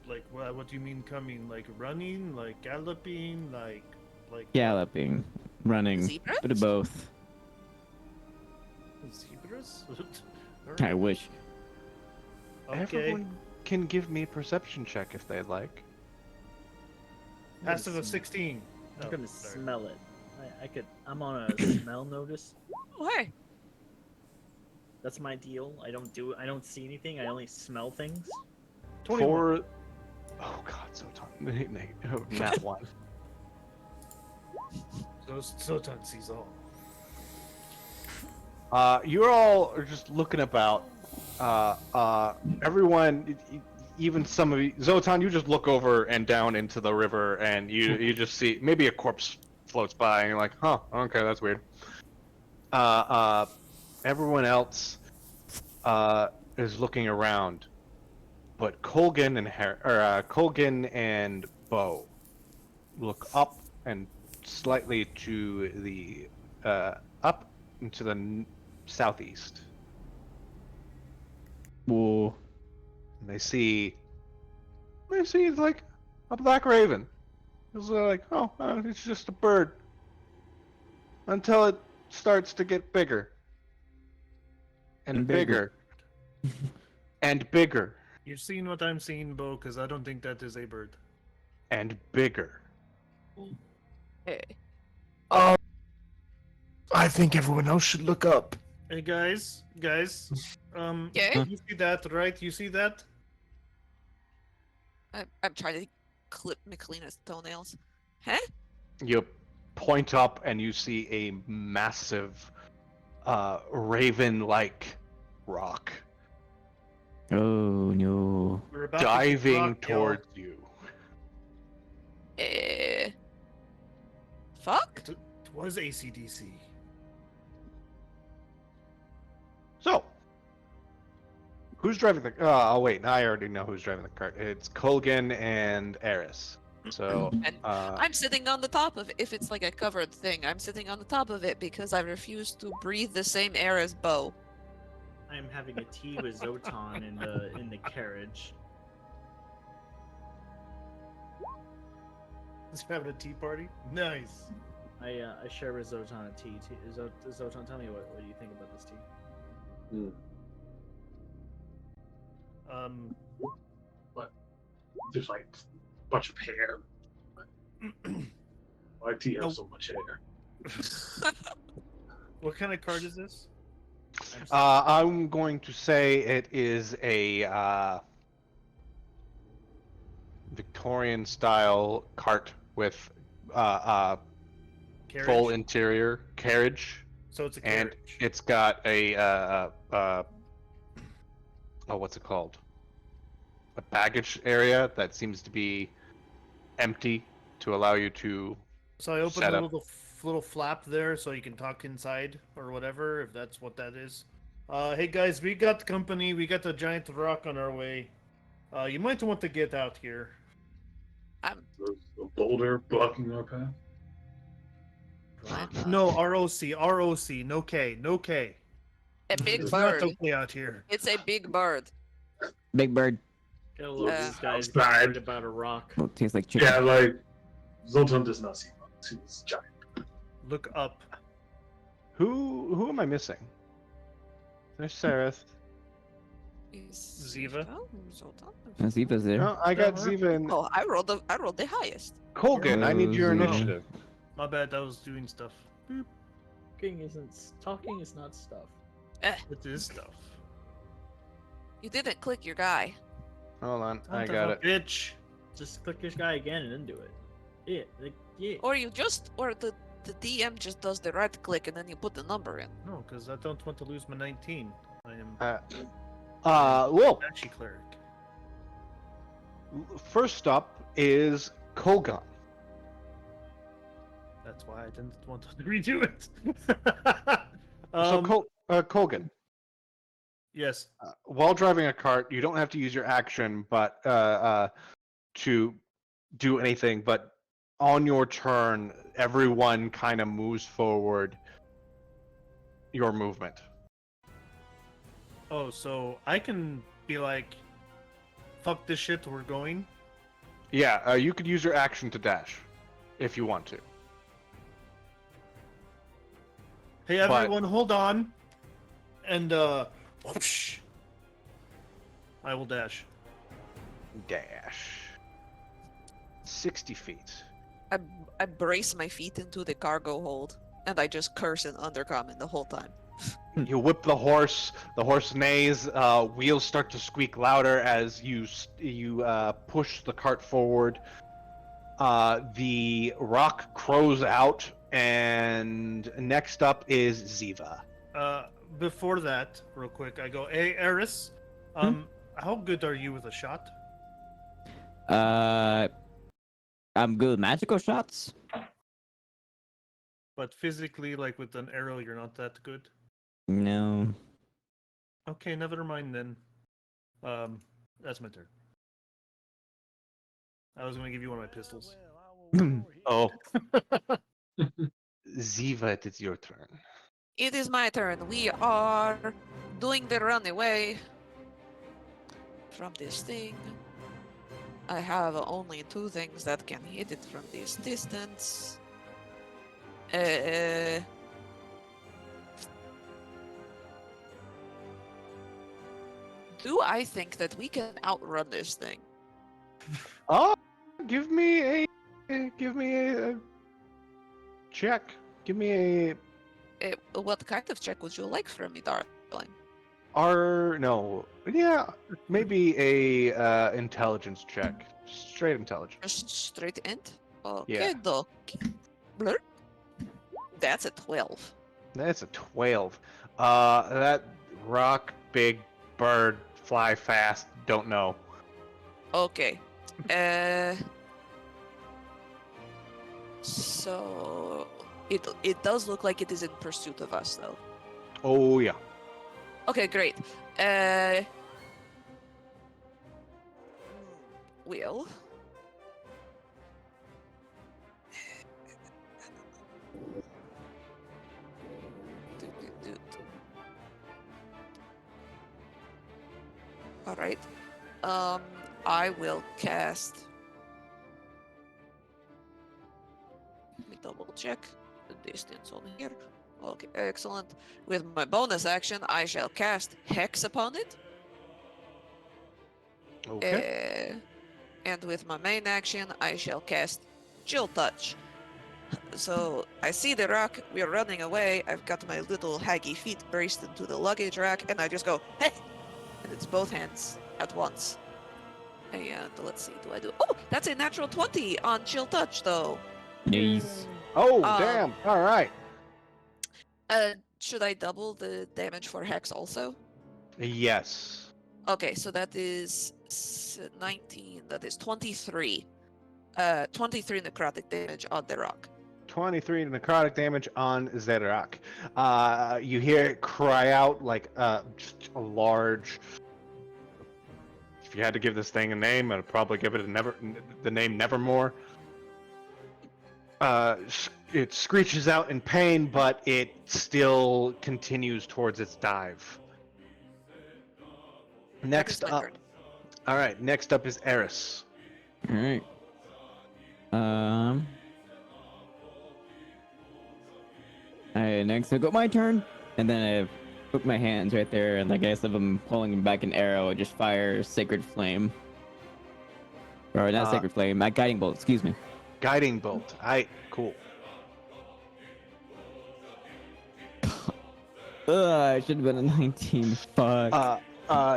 C: Okay.
E: what do you mean coming? Like running? Like galloping? Like
G: Galloping, running,
C: Zebra?
G: bit of both.
E: Zebras?
G: I wish.
E: Okay.
A: Everyone can give me a perception check if they'd like.
E: Passive of 16.
I: I'm
E: Oh,
I: gonna
E: sorry.
I: smell it. I'm on a smell notice.
C: Oh, hey.
I: That's my deal. I don't see anything. I only smell things.
E: 21.
A: For oh god, so Nat one.
E: Sotan sees all.
A: You all are just looking about. Everyone, even some of you, Zotan, you just look over and down into the river, and you just see maybe a corpse floats by, and you're like, huh, okay, that's weird. Everyone else is looking around, but Colgan and Bo look up and slightly to the up into the southeast.
G: Whoa.
A: And they see like a black raven. It's like, oh, it's just a bird. Until it starts to get bigger. And
G: And
A: bigger.
G: bigger.
A: And bigger.
E: You're seeing what I'm seeing, Bo, because I don't think that is a bird.
A: And bigger.
C: Hey.
H: I think everyone else should look up.
E: Hey guys,
C: Okay.
E: you see that, right? You see that?
C: I'm trying to clip Mikalina's toenails. Huh?
A: You point up and you see a massive raven-like rock
G: Oh no.
E: We're about to get
A: diving
E: rocked, y'all.
A: towards you.
C: Fuck?
E: It was ACDC.
A: So, who's driving the? Oh wait, I already know who's driving the cart. It's Colgan and Eris. So,
C: And I'm sitting on the top of it. If it's like a covered thing, I'm sitting on the top of it because I refuse to breathe the same air as Bo.
I: I am having a tea with Zotan in the carriage.
E: Just having a tea party. Nice.
I: I share with Zotan a tea. Zotan, tell me what you think about this tea.
D: But there's like a bunch of hair. Why do you have so much hair?
E: What kind of card is this?
A: I'm going to say it is a Victorian style cart with full
E: Carriage?
A: interior carriage,
E: So it's a
A: and
E: carriage.
A: it's got a what's it called? A baggage area that seems to be empty to allow you to
E: So I open
A: set
E: the
A: up.
E: little flap there so you can talk inside or whatever, if that's what that is. Hey guys, we got company. We got the giant rock on our way. You might want to get out here.
D: There's a boulder blocking our path.
E: No, ROC, ROC, no K, no K.
C: A big
E: It's
C: bird.
E: not okay out here.
C: It's a big bird.
G: Big bird.
I: Gotta love
C: Uh,
I: these guys
D: outside.
I: worried about a rock.
G: Well, it tastes like chicken.
D: Yeah, like Zoltan does not see rocks. He's giant.
E: Look up.
A: Who am I missing? There's Sareth.
E: Ziva?
G: Ziva's there.
A: No, I got
E: Uh-huh.
A: Ziva and
C: Oh, I rolled the highest.
A: Colgan. I need your
G: Ziva.
A: initiative.
E: My bad, I was doing stuff.
I: Talking is not stuff.
E: It is stuff.
C: You didn't click your guy.
A: Hold on, I
E: Son
A: got
E: of
A: it.
E: a Bitch.
I: Just click this guy again and then do it. Yeah.
C: Or the DM just does the right click and then you put the number in.
E: No, because I don't want to lose my 19. I am
A: Well,
E: Banshee Cleric.
A: first up is Colgan.
E: That's why I didn't want to redo it.
A: Colgan,
E: Yes.
A: while driving a cart, you don't have to use your action, but to do anything. But on your turn, everyone kind of moves forward your movement.
E: Oh, so I can be like, fuck this shit, we're going?
A: Yeah, you could use your action to dash if you want to.
E: Hey
A: But-
E: everyone, hold on. And whoosh. I will dash.
A: Dash. 60 feet.
C: I brace my feet into the cargo hold and I just curse in Undercommon the whole time.
A: You whip the horse neighs, wheels start to squeak louder as you push the cart forward. The rock crows out, and next up is Ziva.
E: Before that, real quick, I go, hey Eris, how good are you with a shot?
G: I'm good with magical shots.
E: But physically, like with an arrow, you're not that good?
G: No.
E: Okay, never mind then. That's my turn. I was gonna give you one of my pistols.
A: Oh. Ziva, it is your turn.
C: It is my turn. We are doing the runaway from this thing. I have only 2 things that can hit it from this distance. Do I think that we can outrun this thing?
A: Oh, give me a check. Give me
C: What kind of check would you like from me, darling?
A: maybe a intelligence check. Straight intelligence.
C: Just straight int? Okay,
A: Yeah.
C: doc. Blur. That's a 12.
A: That's a 12. That rock, big bird, fly fast, don't know.
C: Okay. So it does look like it is in pursuit of us, though.
A: Oh yeah.
C: Okay, great. Well, All right. I will cast. Let me double check the distance on here. Okay, excellent. With my bonus action, I shall cast Hex upon it.
A: Okay.
C: And with my main action, I shall cast Chill Touch. So I see the rock, we're running away. I've got my little haggy feet braced into the luggage rack, and I just go, hey! And it's both hands at once. And let's see, do I do? Oh, that's a natural 20 on Chill Touch, though.
G: Nice.
A: Oh,
C: Um,
A: damn. All right.
C: Should I double the damage for Hex also?
A: Yes.
C: Okay, so that is 19. That is 23. 23 necrotic damage on the rock.
A: 23 necrotic damage on Zedrock. You hear it cry out like just a large. If you had to give this thing a name, I'd probably give it the name Nevermore. It screeches out in pain, but it still continues towards its dive. Next
C: my
A: up.
C: turn.
A: All right. Next up is Eris.
G: All right. Next I go my turn, and then I put my hands right there, and I guess if I'm pulling back an arrow, I just fire Sacred Flame. Or not Sacred Flame, Guiding Bolt, excuse me.
A: Guiding bolt. Cool.
G: I should have been a 19. Fuck.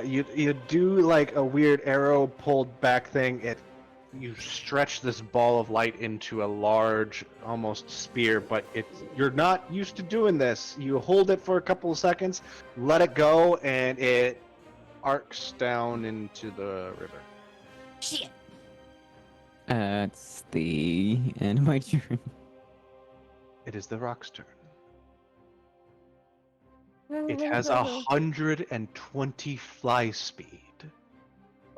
A: You do like a weird arrow pulled back thing. You stretch this ball of light into a large, almost spear, but you're not used to doing this. You hold it for a couple of seconds, let it go, and it arcs down into the river.
C: Shit.
G: That's the end of my turn.
A: It is the rock's turn. It has 120 fly speed.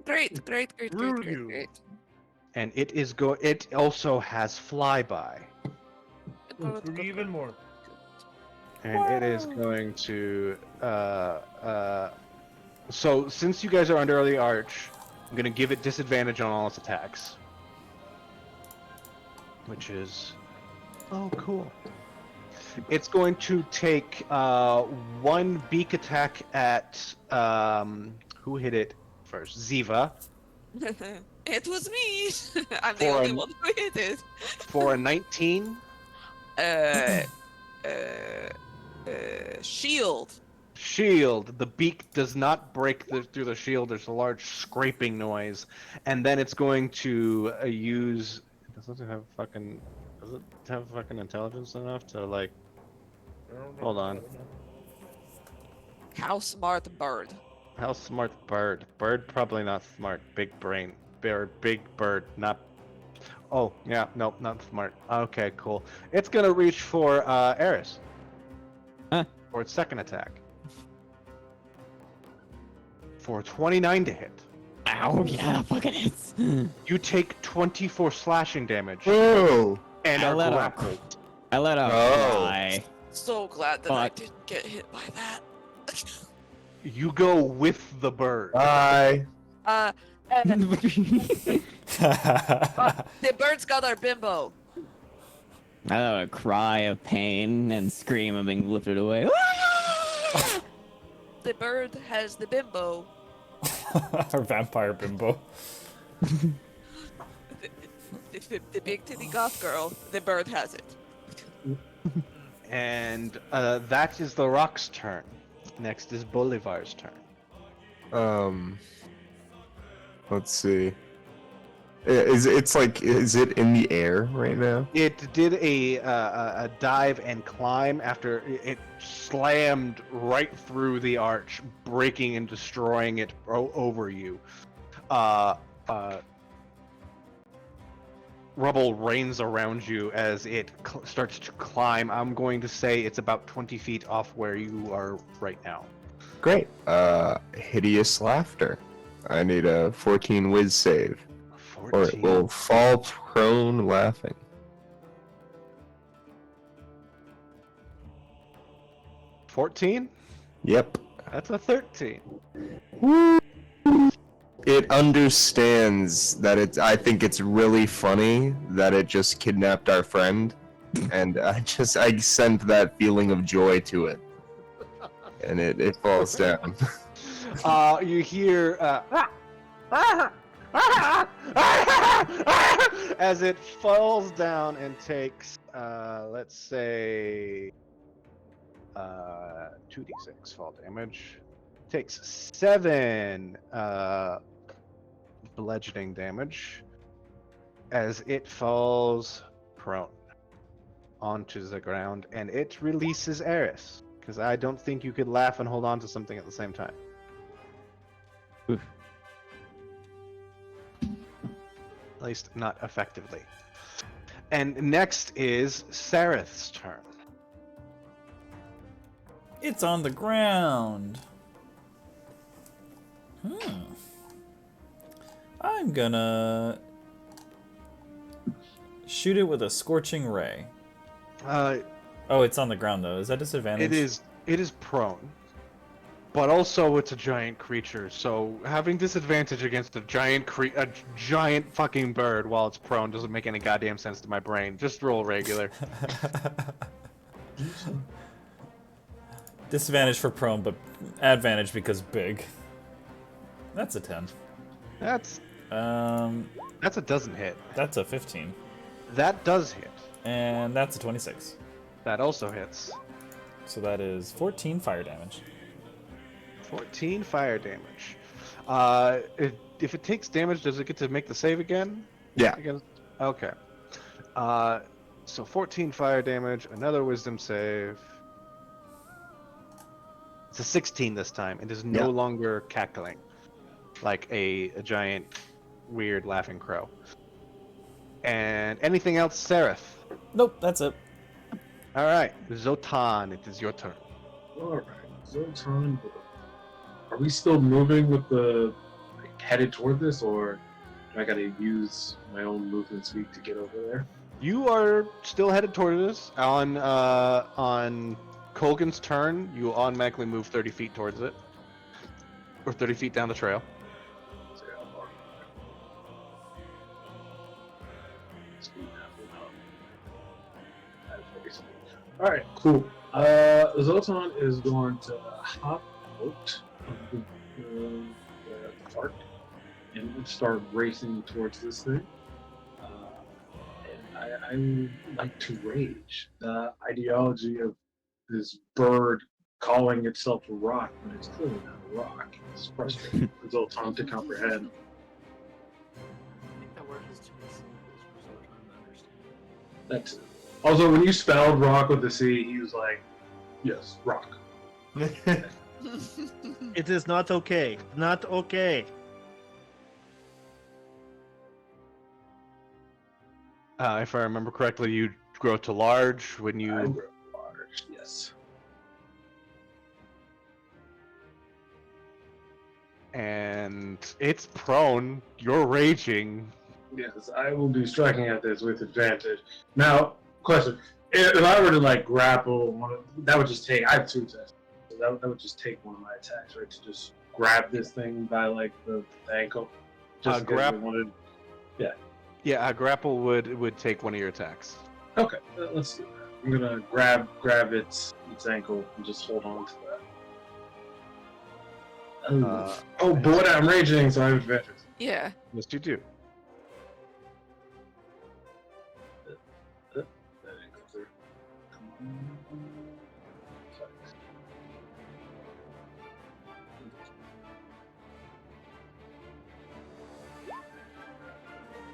C: Great.
E: Screw you.
A: And it also has flyby.
E: Even more.
A: And it is going to so since you guys are under the arch, I'm gonna give it disadvantage on all its attacks. Which is cool. It's going to take one beak attack at who hit it first? Ziva.
C: It was me. I'm the only one who hit it.
A: For a 19.
C: Shield.
A: Shield. The beak does not break through the shield. There's a large scraping noise, and then it's going to use. Does it have fucking intelligence enough to like? Hold on.
C: How smart bird.
A: How smart bird? Bird probably not smart. Big brain. Big bird. Not. Oh yeah, nope, not smart. Okay, cool. It's gonna reach for Eris.
G: Huh?
A: For its second attack. For 29 to hit.
G: Ow, yeah, fucking hits.
A: You take 24 slashing damage.
H: Oh.
A: And
G: I
A: are
G: let
A: grappled.
G: I let out
H: Oh.
G: cry.
C: So glad that I
G: Fuck.
C: didn't get hit by that.
A: You go with the bird.
H: Bye.
C: The bird's got our bimbo.
G: I let out a cry of pain and scream of being lifted away.
C: The bird has the bimbo.
F: Our vampire bimbo.
C: The big titty goth girl. The bird has it.
A: And that is the rock's turn. Next is Bolivar's turn.
H: Let's see. Is it in the air right now?
A: It did a dive and climb after it slammed right through the arch, breaking and destroying it over you. Rubble rains around you as it starts to climb. I'm going to say it's about 20 feet off where you are right now.
H: Great. Hideous laughter. I need a 14 whiz save.
A: 14.
H: Or it will fall prone laughing.
A: $14?
H: Yep.
A: That's a 13.
H: Woo! it understands that I think it's really funny that it just kidnapped our friend, and I sent that feeling of joy to it, and it falls down.
A: You hear as it falls down and takes, let's say, 2d6 fall damage. Takes 7 bludgeoning damage as it falls prone onto the ground, and it releases Eris. Because I don't think you could laugh and hold on to something at the same time.
G: Oof.
A: At least not effectively. And next is Sareth's turn.
F: It's on the ground. I'm gonna shoot it with a scorching ray. Oh, it's on the ground though. Is that disadvantage?
A: It is prone. But also it's a giant creature, so having disadvantage against a giant fucking bird while it's prone doesn't make any goddamn sense to my brain. Just roll regular.
F: Disadvantage for prone, but advantage because big. That's a 10.
A: That's a doesn't hit.
F: That's a 15.
A: That does hit.
F: And that's a 26.
A: That also hits.
F: So that is 14 fire damage.
A: 14 fire damage. If it takes damage, does it get to make the save again?
H: Yeah.
A: Okay. So 14 fire damage, another wisdom save. It's a 16 this time. It is no longer cackling like a giant, weird laughing crow. And anything else, Sareth?
F: Nope, that's it.
A: All right, Zotan, it is your turn.
D: All right, Zotan. Are we still moving with the headed toward this, or do I gotta use my own movement speed to get over there?
A: You are still headed toward this. On Colgan's turn, you automatically move 30 feet towards it, or 30 feet down the trail.
D: All right, cool. Zotan is going to hop out of the cart and start racing towards this thing. And I would like to rage. The ideology of this bird calling itself a rock when it's clearly not a rock is frustrating for Zotan to comprehend.
I: I think that word has too many syllables for Zotan to understand.
D: That's it. Also, when you spelled rock with the C, he was like, yes, rock.
E: It is not okay. Not okay.
A: If I remember correctly, you grow to large when you...
D: I grow large, yes.
A: And it's prone. You're raging.
D: Yes, I will be striking at this with advantage. Now, question: if I were to like grapple, that would just take. I have 2 attacks, so that would just take one of my attacks, right? To just grab this thing by like the ankle. Just
A: grapple. Yeah, a grapple would take one of your attacks.
D: Okay, let's do that. I'm gonna grab its ankle and just hold on to that. Oh boy, I'm raging, so I have advantage.
C: Yeah.
A: Yes, you do.
D: That didn't go through. Come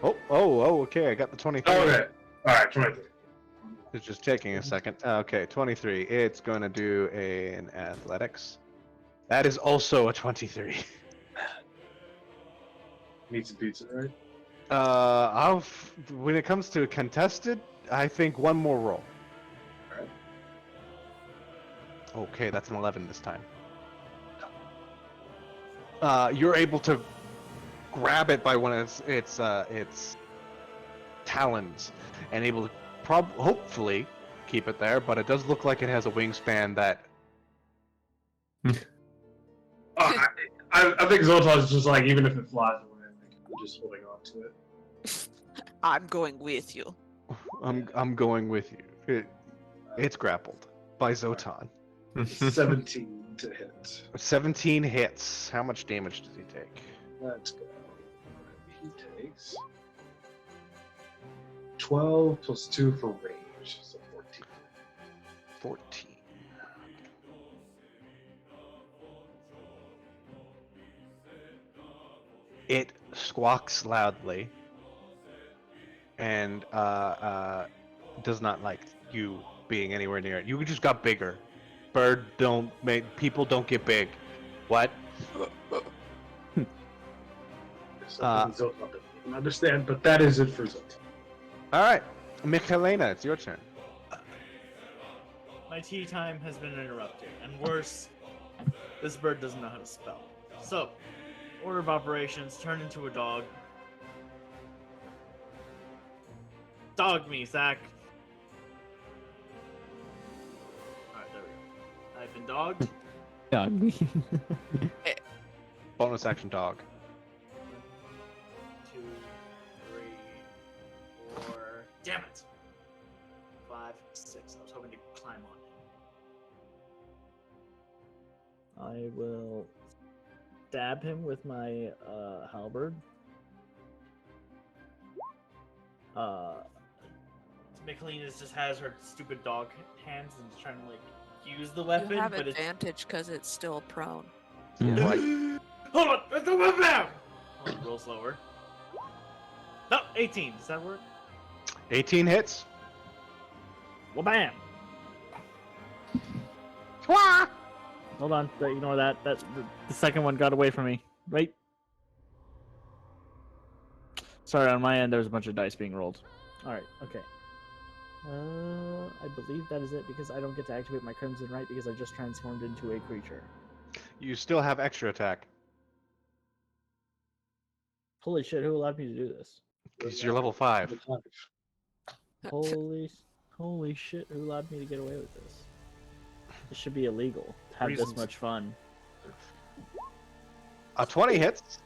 D: on.
A: Oh, okay. I got the 23.
D: Okay. All right, 23.
A: It's just taking a second. Okay, 23. It's going to do an athletics. That is also a 23.
D: Meets and beats it, right?
A: When it comes to contested, I think one more roll.
D: Alright.
A: Okay, that's an 11 this time. You're able to grab it by one of its talons and able to hopefully keep it there, but it does look like it has a wingspan that...
D: I I think Zoltan's just like, even if it flies away, like, I'm just holding on to it.
C: I'm going with you.
A: I'm going with you. It's grappled by Zotan.
D: 17 to hit.
A: 17 hits. How much damage does he take?
D: Let's go. He takes 12 plus 2 for range, so 14.
A: 14. It squawks loudly and does not like you being anywhere near it. You just got bigger. People don't get big. What?
D: Zoltan doesn't even understand, but that is it for Zoltan.
A: All right, Michelena, it's your turn.
B: My tea time has been interrupted, and worse, this bird doesn't know how to spell. So, order of operations, turn into a dog. Dog me, Zach. Alright, there we go. I've been dogged.
G: Dog.
A: Bonus action dog.
B: 2, 3, 4. Damn it! 5, 6. I was hoping to climb on it.
I: I will stab him with my halberd.
B: Michelina just has her stupid dog hands and is trying to like use the weapon,
C: You have
B: but
C: advantage because it's still prone.
B: it's hold on, it's the weapon now. Oh, roll slower. No, 18. Does that work?
A: 18 hits.
I: Well, bam! Hold on, ignore that. The second one got away from me. Right? Sorry, on my end, there was a bunch of dice being rolled. Alright, okay. I believe that is it because I don't get to activate my Crimson Right because I just transformed into a creature.
A: You still have extra attack.
I: Holy shit, who allowed me to do this?
A: Because you're level 5.
I: Holy shit, who allowed me to get away with this? It should be illegal to have
E: Reasons.
I: this much fun.
A: 20 hits.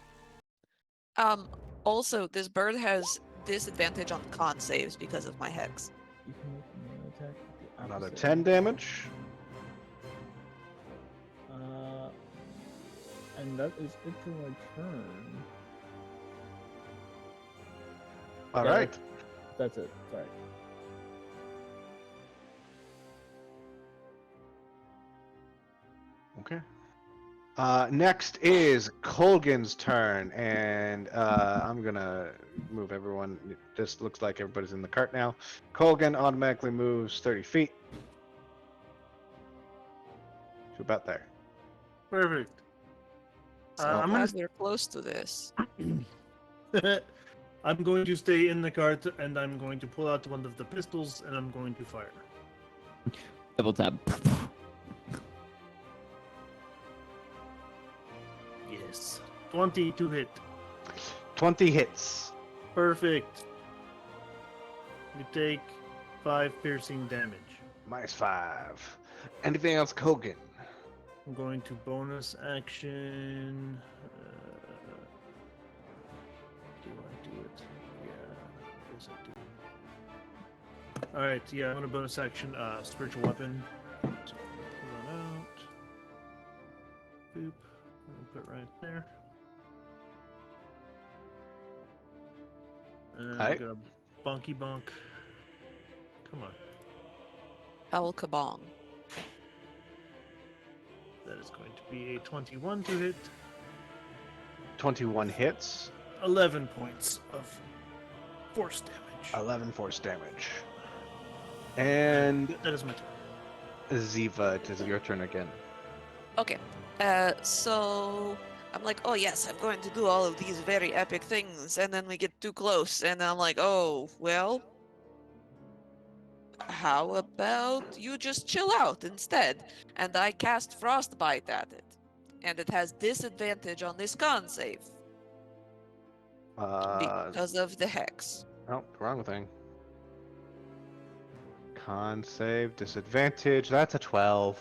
C: Also, this bird has disadvantage on con saves because of my hex.
I: You can make an attack with the
A: Another
I: opposite.
A: 10 damage.
I: And that is it for my turn.
A: All
I: Yeah,
A: right.
I: That's it. Sorry.
A: Okay. Next is Colgan's turn, and I'm gonna move everyone. It just looks like everybody's in the cart now. Colgan automatically moves 30 feet. To about there.
E: Perfect.
C: So
E: I'm
C: glad
E: gonna
C: we're close to this.
E: I'm going to stay in the cart and I'm going to pull out one of the pistols and I'm going to fire.
G: Double tap.
E: Yes. 20 to hit.
A: 20 hits.
E: Perfect. You take 5 piercing damage.
A: -5. Anything else, Colgan?
E: I'm going to bonus action. Do I do it? Yeah, I guess I do. Alright, yeah, I'm going to bonus action spiritual weapon. So pull that out. Boop. I'll put it right there. And I'm
A: Alright.
E: going to bonky bonk. Come on.
C: El Kabong.
E: That is going to be a 21 to hit.
A: 21 hits.
E: 11 points of force damage.
A: 11 force damage. And
E: That is my turn.
A: Ziva, it is your turn again.
C: Okay. So I'm like, oh yes, I'm going to do all of these very epic things, and then we get too close, and I'm like, oh well. How about you just chill out instead? And I cast Frostbite at it. And it has disadvantage on this con save. Because of the hex.
A: Oh, wrong thing. Con save, disadvantage. That's a 12.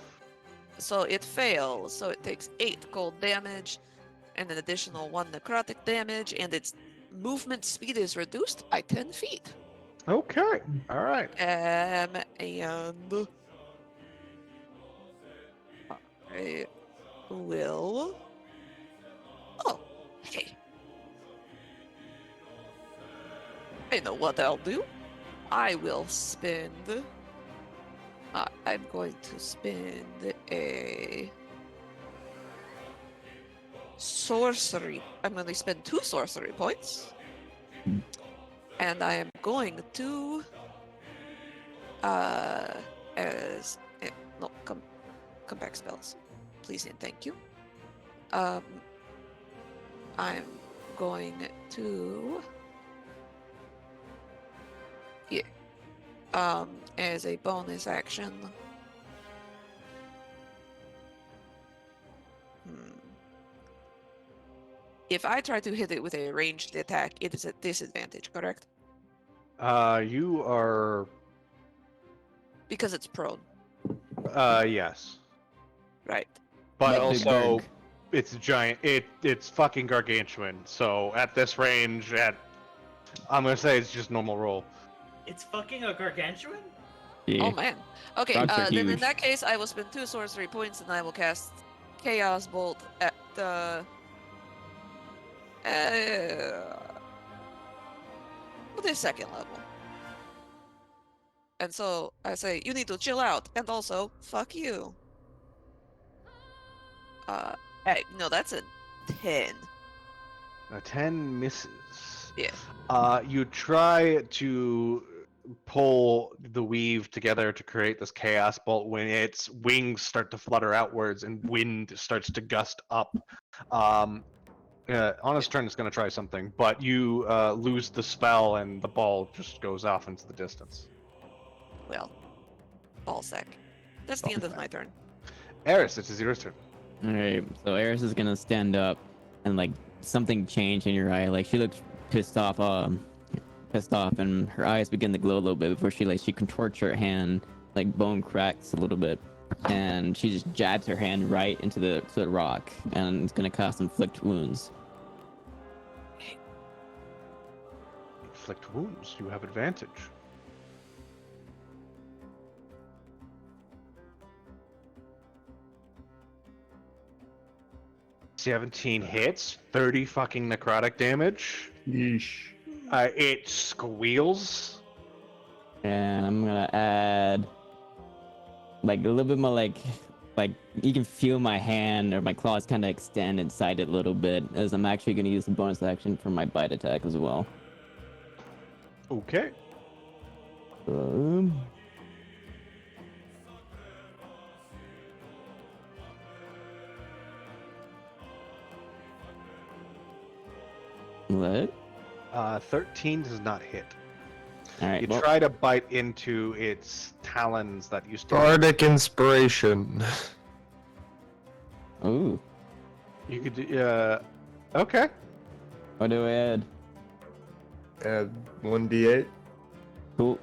C: So it fails. So it takes 8 cold damage. and an additional 1 necrotic damage, and its movement speed is reduced by 10 feet.
A: Okay. All right.
C: And I will. Oh, hey. I know what I'll do. I will spend. I'm going to spend a sorcery. I'm going to spend 2 sorcery points. And I am going to no, come back spells, please and thank you. I'm going to as a bonus action. If I try to hit it with a ranged attack, it is at disadvantage, correct?
A: You are.
C: Because it's prone.
A: Yes.
C: Right.
A: But
G: Big
A: also,
G: Garg.
A: it's giant. It's fucking gargantuan. So at this range, I'm gonna say it's just normal roll.
B: It's fucking a gargantuan?
G: Yeah.
C: Oh man. Okay,
G: Dogs are
C: then in
G: huge.
C: that case, I will spend 2 sorcery points and I will cast Chaos Bolt at the. The second level. And so I say, you need to chill out, and also, fuck you. Hey, no, that's a 10.
A: A 10 misses.
C: Yeah.
A: You try to pull the weave together to create this chaos bolt when its wings start to flutter outwards and wind starts to gust up. On his turn, it's going to try something, but you lose the spell and the ball just goes off into the distance.
C: Well, ballsack. That's the end of my turn.
A: Eris, it is your turn.
G: Alright, so Eris is gonna stand up and like something changed in your eye. Like she looks pissed off, and her eyes begin to glow a little bit before she contorts her hand, like bone cracks a little bit, and she just jabs her hand right into the rock, and it's gonna cast inflict wounds.
A: Inflict wounds. You have advantage. $17 hits, 30 fucking necrotic damage.
H: Yeesh.
A: It squeals.
G: And I'm gonna add like a little bit more like you can feel my hand or my claws kind of extend inside it a little bit, as I'm actually gonna use the bonus action for my bite attack as well.
A: Okay.
G: What?
A: 13 does not hit.
G: All right.
A: You
G: Well,
A: try to bite into its talons that used to.
H: Bardic inspiration.
G: ooh.
A: You could. Okay.
G: What do I add?
H: Add 1d8.
G: Cool.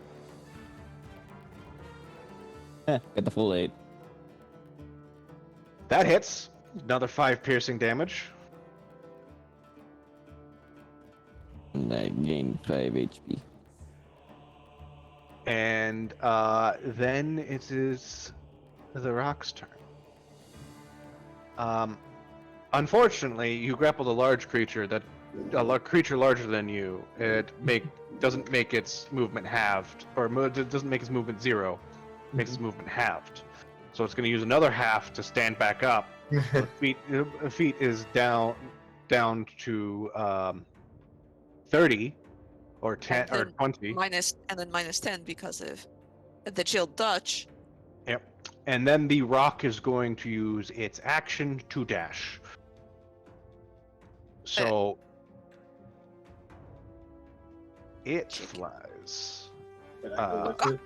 G: Get the full 8.
A: That hits. Another 5 piercing damage.
G: And I gain 5 HP.
A: And then it is the rock's turn. Unfortunately, you grappled a large creature creature larger than you. It doesn't make its movement halved, or doesn't make its movement 0. It makes its movement halved. So it's going to use another half to stand back up. Feet is down to 30 or 10
C: And
A: or
C: then
A: 20.
C: minus 10 because of the chilled Dutch.
A: Yep. And then the rock is going to use its action to dash. So it flies.
D: Can I go with it?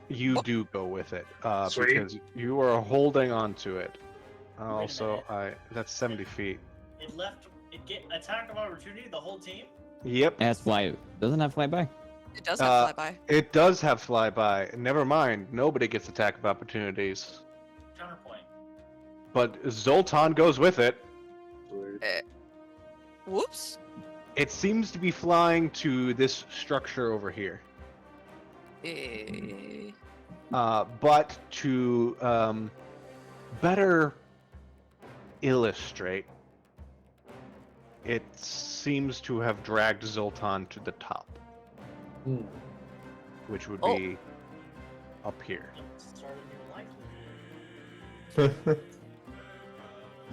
A: You do go with it
D: Sweet.
A: because you are holding on to it.
B: a
A: Also,
B: minute.
A: that's 70 feet.
B: It get attack of opportunity, the whole team?
A: Yep.
G: That's fly. Doesn't have flyby?
C: It does have flyby.
A: It does have flyby. Never mind. Nobody gets attack of opportunities.
B: Counterpoint.
A: But Zoltan goes with it.
D: Sweet.
C: Whoops.
A: It seems to be flying to this structure over here.
C: Eh.
A: But to better illustrate, it seems to have dragged Zoltan to the top, which would be up here.
B: Start a new life.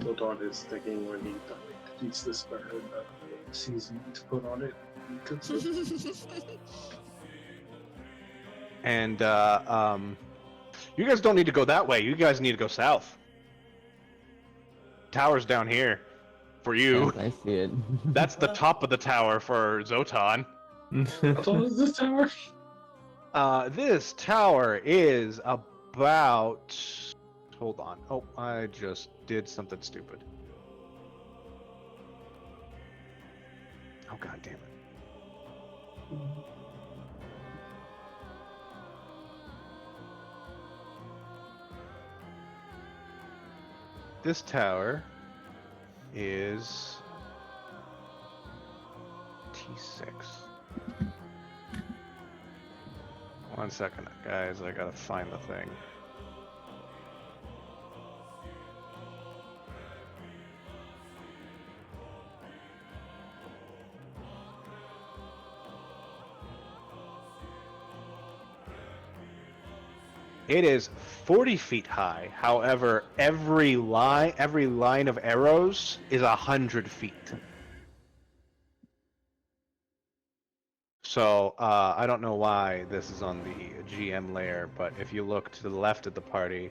D: Zoltan is thinking when he eats this bird, seasoning to put on it. He cooks it.
A: And you guys don't need to go that way. You guys need to go south. Tower's down here for you.
G: Yes, I see it.
A: That's the top of the tower for Zotan.
D: How tall is this tower?
A: This tower is about... Hold on. Oh, I just did something stupid. Oh, god damn it. This tower is T6. One second, guys. I gotta find the thing. It is 40 feet high. However, every line of arrows is 100 feet. So, I don't know why this is on the GM layer, but if you look to the left of the party...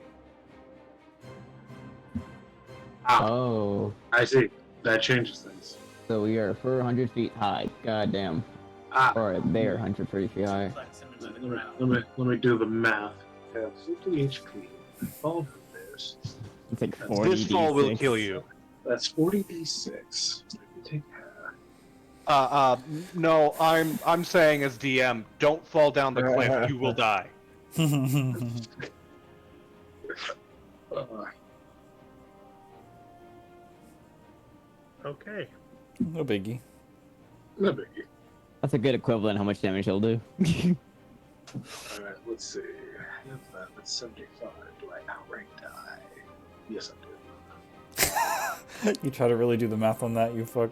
G: Oh.
D: I see. That changes things.
G: So we are 400 feet high. God damn. Or they're 130 feet high.
B: Flex him into the ground.
D: Let me do the math. I have 50 HP. Fall damage.
G: It's like 40
A: This fall will
G: D6.
A: kill you.
D: That's 40 d6. Let me take half.
A: No, I'm saying as DM, don't fall down the cliff. You will die.
I: Okay.
F: No biggie.
D: No biggie.
G: That's a good equivalent how much damage he'll do.
D: Alright, let's see. That's 75. Do I outrank die? Yes, I do.
F: You try to really do the math on that, you fuck.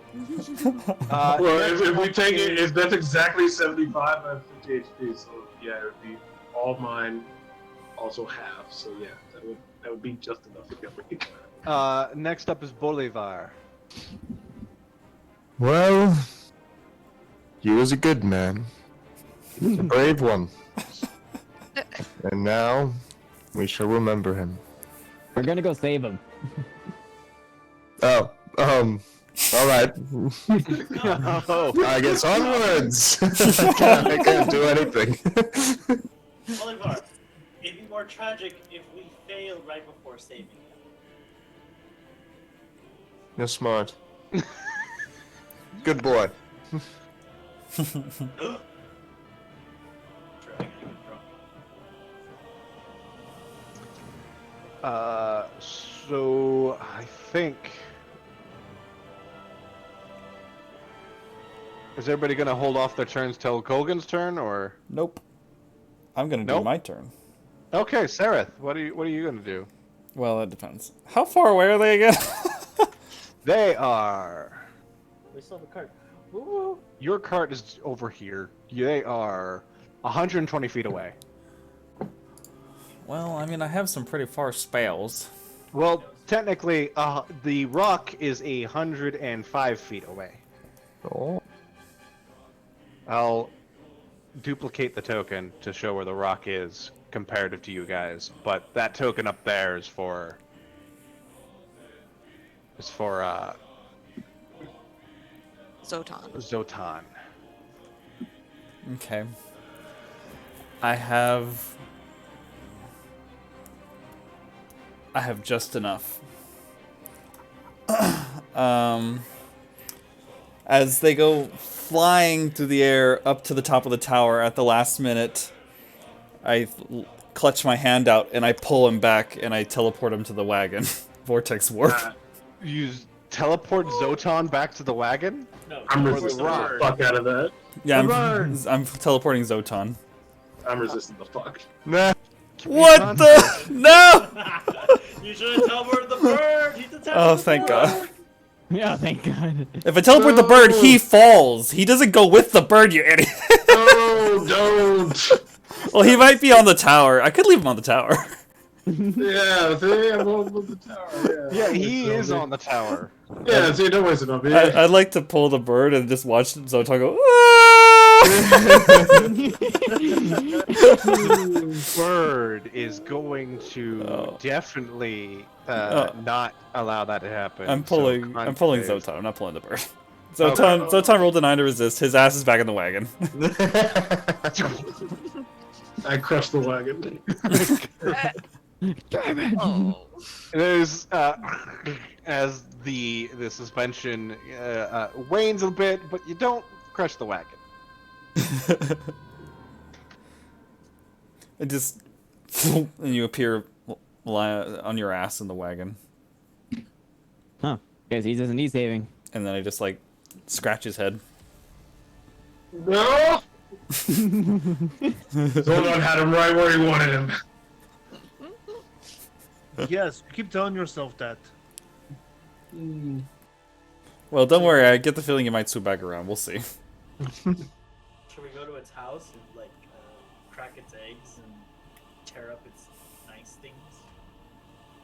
D: Well, if we take it, if that's exactly 75, I have 50 HP, so yeah, it would be all mine, also half. So yeah, that would be just enough to get me.
A: Next up is Bolivar.
H: Well, he was a good man. He was a brave one. And now, we shall remember him.
G: We're gonna go save him.
H: Oh, alright.
A: Oh,
H: I guess onwards! I can't do anything.
B: Oliver, it'd be more tragic if we failed right before saving him.
H: You're smart. Good boy.
B: Sure, I gotta get drunk.
A: So I think... Is everybody gonna hold off their turns till Colgan's turn, or?
F: Nope. I'm gonna do
A: Nope.
F: my turn.
A: Okay, Sareth, what are you gonna do?
F: Well, it depends. How far away are they again?
A: They are.
I: We still have a card. Ooh.
A: Your cart is over here. They are 120 feet away.
F: Well, I mean, I have some pretty far spells.
A: Well, technically, the rock is 105 feet away.
H: Oh.
A: I'll duplicate the token to show where the rock is comparative to you guys, but that token up there is for
C: Zotan.
A: Zotan.
F: Okay. I have just enough. As they go flying through the air up to the top of the tower at the last minute, I clutch my hand out and I pull him back and I teleport him to the wagon. Vortex warp.
A: teleport Zotan back to the wagon?
B: No,
D: I'm
B: the
D: resisting the
B: bird.
D: fuck out of that.
F: Yeah,
A: The
F: I'm teleporting Zotan.
D: I'm resisting the fuck.
A: Nah.
F: What the? No!
B: You should have teleported the bird. He's attached
F: Oh,
B: to the
F: thank
B: bird.
F: God.
G: Yeah, thank God.
F: If I teleport the bird, he falls. He doesn't go with the bird, you idiot.
D: No, don't.
F: Well, he might be on the tower. I could leave him on the tower.
D: Yeah, see, I'm on the tower.
A: Yeah, he is on the tower.
D: Yeah, see, don't waste it on me.
F: I'd like to pull the bird and just watch Zotan go.
A: Bird is going to
F: Oh.
A: definitely
F: Oh.
A: not allow that to happen.
F: I'm
A: so
F: pulling
A: concentrate.
F: Zotan. I'm not pulling the bird. Zotan rolled a 9 to resist. His ass is back in the wagon.
D: I crushed the wagon.
C: Oh.
A: There's as the suspension wanes a bit, but you don't crush the wagon.
F: It just and you appear on your ass in the wagon,
G: Huh. Guess he doesn't need saving.
F: and then I just like scratch his head.
D: No! Zolon had him right where he wanted him.
E: Yes, you keep telling yourself that.
F: Well, don't worry. I get the feeling it might swoop back around. We'll see.
B: Should we go to its house and like crack its eggs and tear up its nice things?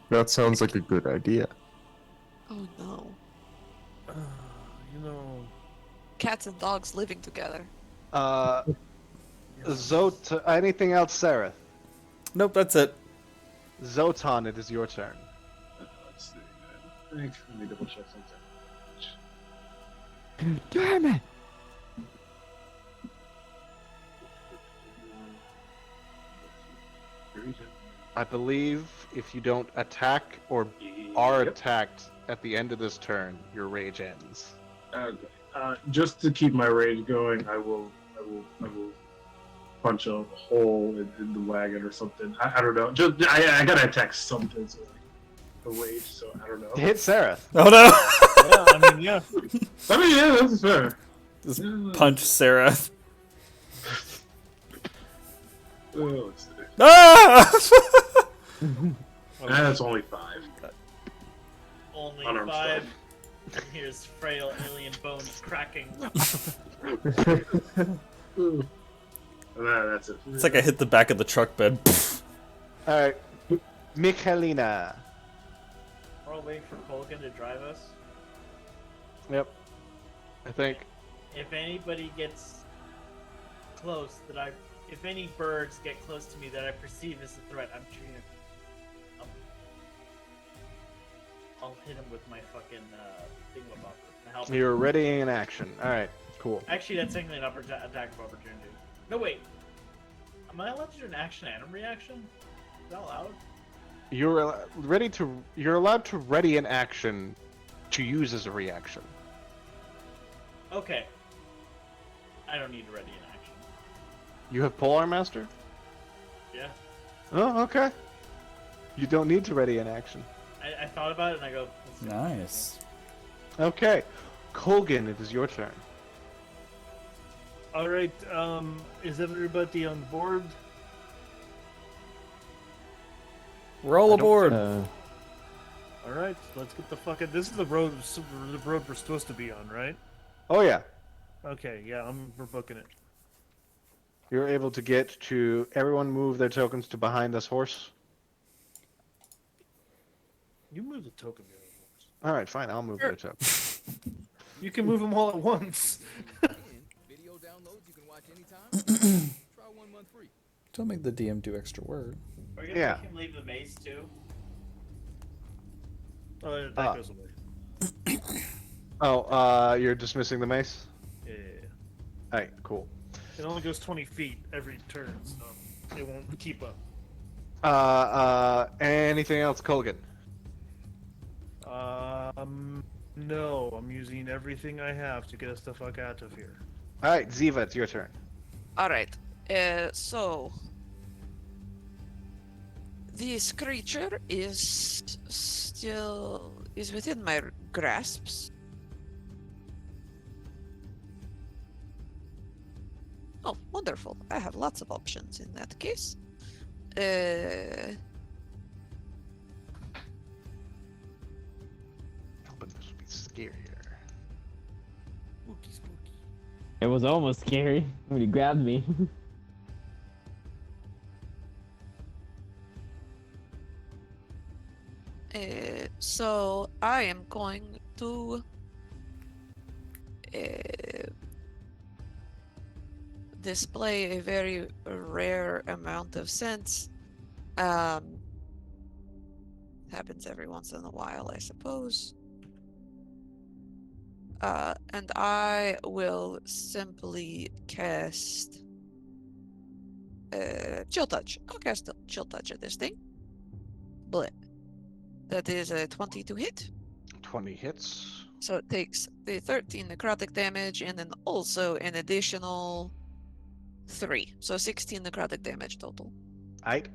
H: That sounds like a good idea.
C: Oh no.
E: You know,
C: Cats and dogs living together.
A: Anything else, Sarah?
F: Nope, that's it.
A: Zotan, it is your turn.
D: Let's see. Let me double check something.
G: Damn it!
A: I believe if you don't attack or are
D: Yep.
A: attacked at the end of this turn, your rage ends.
D: Okay. Just to keep my rage going, I will punch a hole in the wagon or something. I don't know. Just I gotta attack something. So the rage. So I don't know.
A: Hit Sarah.
F: Oh no!
E: yeah, I mean, yeah.
D: I mean, yeah, that's fair.
F: Just punch Sarah.
D: Oh, let's see.
F: Ah!
D: That's only 5.
B: Only
D: Unarmed
B: 5. Here's frail alien bones cracking.
D: That's it.
F: It's like I hit the back of the truck bed.
A: All right, Michalina.
B: We're all waiting for Colgan to drive us.
A: Yep. I think.
B: If anybody gets close, if any birds get close to me that I perceive as a threat, I'm treating it. I'll hit him with my fucking thingamabobber.
A: You're readying an action. All right, cool.
B: Actually, that's technically an attack of opportunity. No, wait. Am I allowed to do an action and a reaction? Is that allowed?
A: You're allowed to ready an action to use as a reaction.
B: Okay. I don't need to ready an action.
A: You have Polar Master?
B: Yeah.
A: Oh, okay. You don't need to ready an action.
B: I thought about it and I go. let's do it.
F: Nice.
A: Okay, Colgan, it is your turn.
E: All right. Is everybody on board?
F: We're all aboard.
E: All right. Let's get the fucking. This is the road. The road we're supposed to be on, right?
A: Oh yeah,
E: Okay. Yeah. We're booking it.
A: you're able to get to. Everyone move their tokens to behind this horse.
E: You move the token.
A: All right, fine. I'll move their tokens.
E: You can move them all at once.
J: Video downloads you can watch anytime. Try 1 month free.
F: Don't make the DM do extra work.
B: Are we gonna
A: Yeah.
B: make him leave the maze too?
E: That
A: Ah.
E: goes away.
A: Oh, you're dismissing the mace.
E: Yeah.
A: All right, cool.
E: It only goes 20 feet every turn, so it won't keep up.
A: Anything else, Colgan?
E: No, I'm using everything I have to get us the fuck out of here.
A: All right, Ziva, it's your turn.
C: All right. So this creature is within my grasps. Oh, wonderful. I have lots of options in that case.
A: But this would be scarier.
E: Spooky, spooky.
G: It was almost scary when he grabbed me.
C: So I am going to display a very rare amount of sense. Happens every once in a while, I suppose. And I will simply cast Chill Touch. I'll cast Chill Touch at this thing. Bleh. That is a 20 to hit.
A: 20 hits.
C: So it takes the 13 necrotic damage and then also an additional 3. So 16 necrotic damage total.
A: Aight.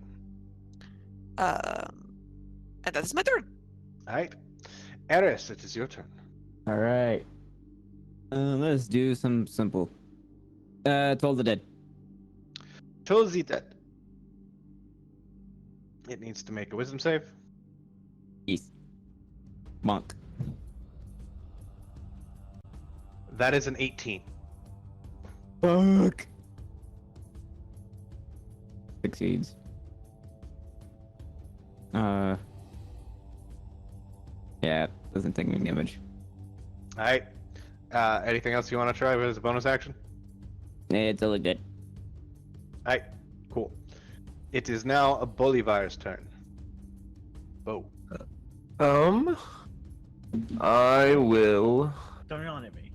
C: And that is my turn.
A: Aight. Eris, it is your turn.
G: All right. Let's do some simple. Toll the Dead.
A: Tozy dead. It needs to make a wisdom save.
G: East. Monk.
A: That is an 18.
G: Fuck. Succeeds. Yeah, doesn't take any damage.
A: Alright. Anything else you want to try as a bonus action?
G: It's all good.
A: Alright, cool. It is now a Bolivar's turn. Oh.
H: I will.
I: Don't yawn at me.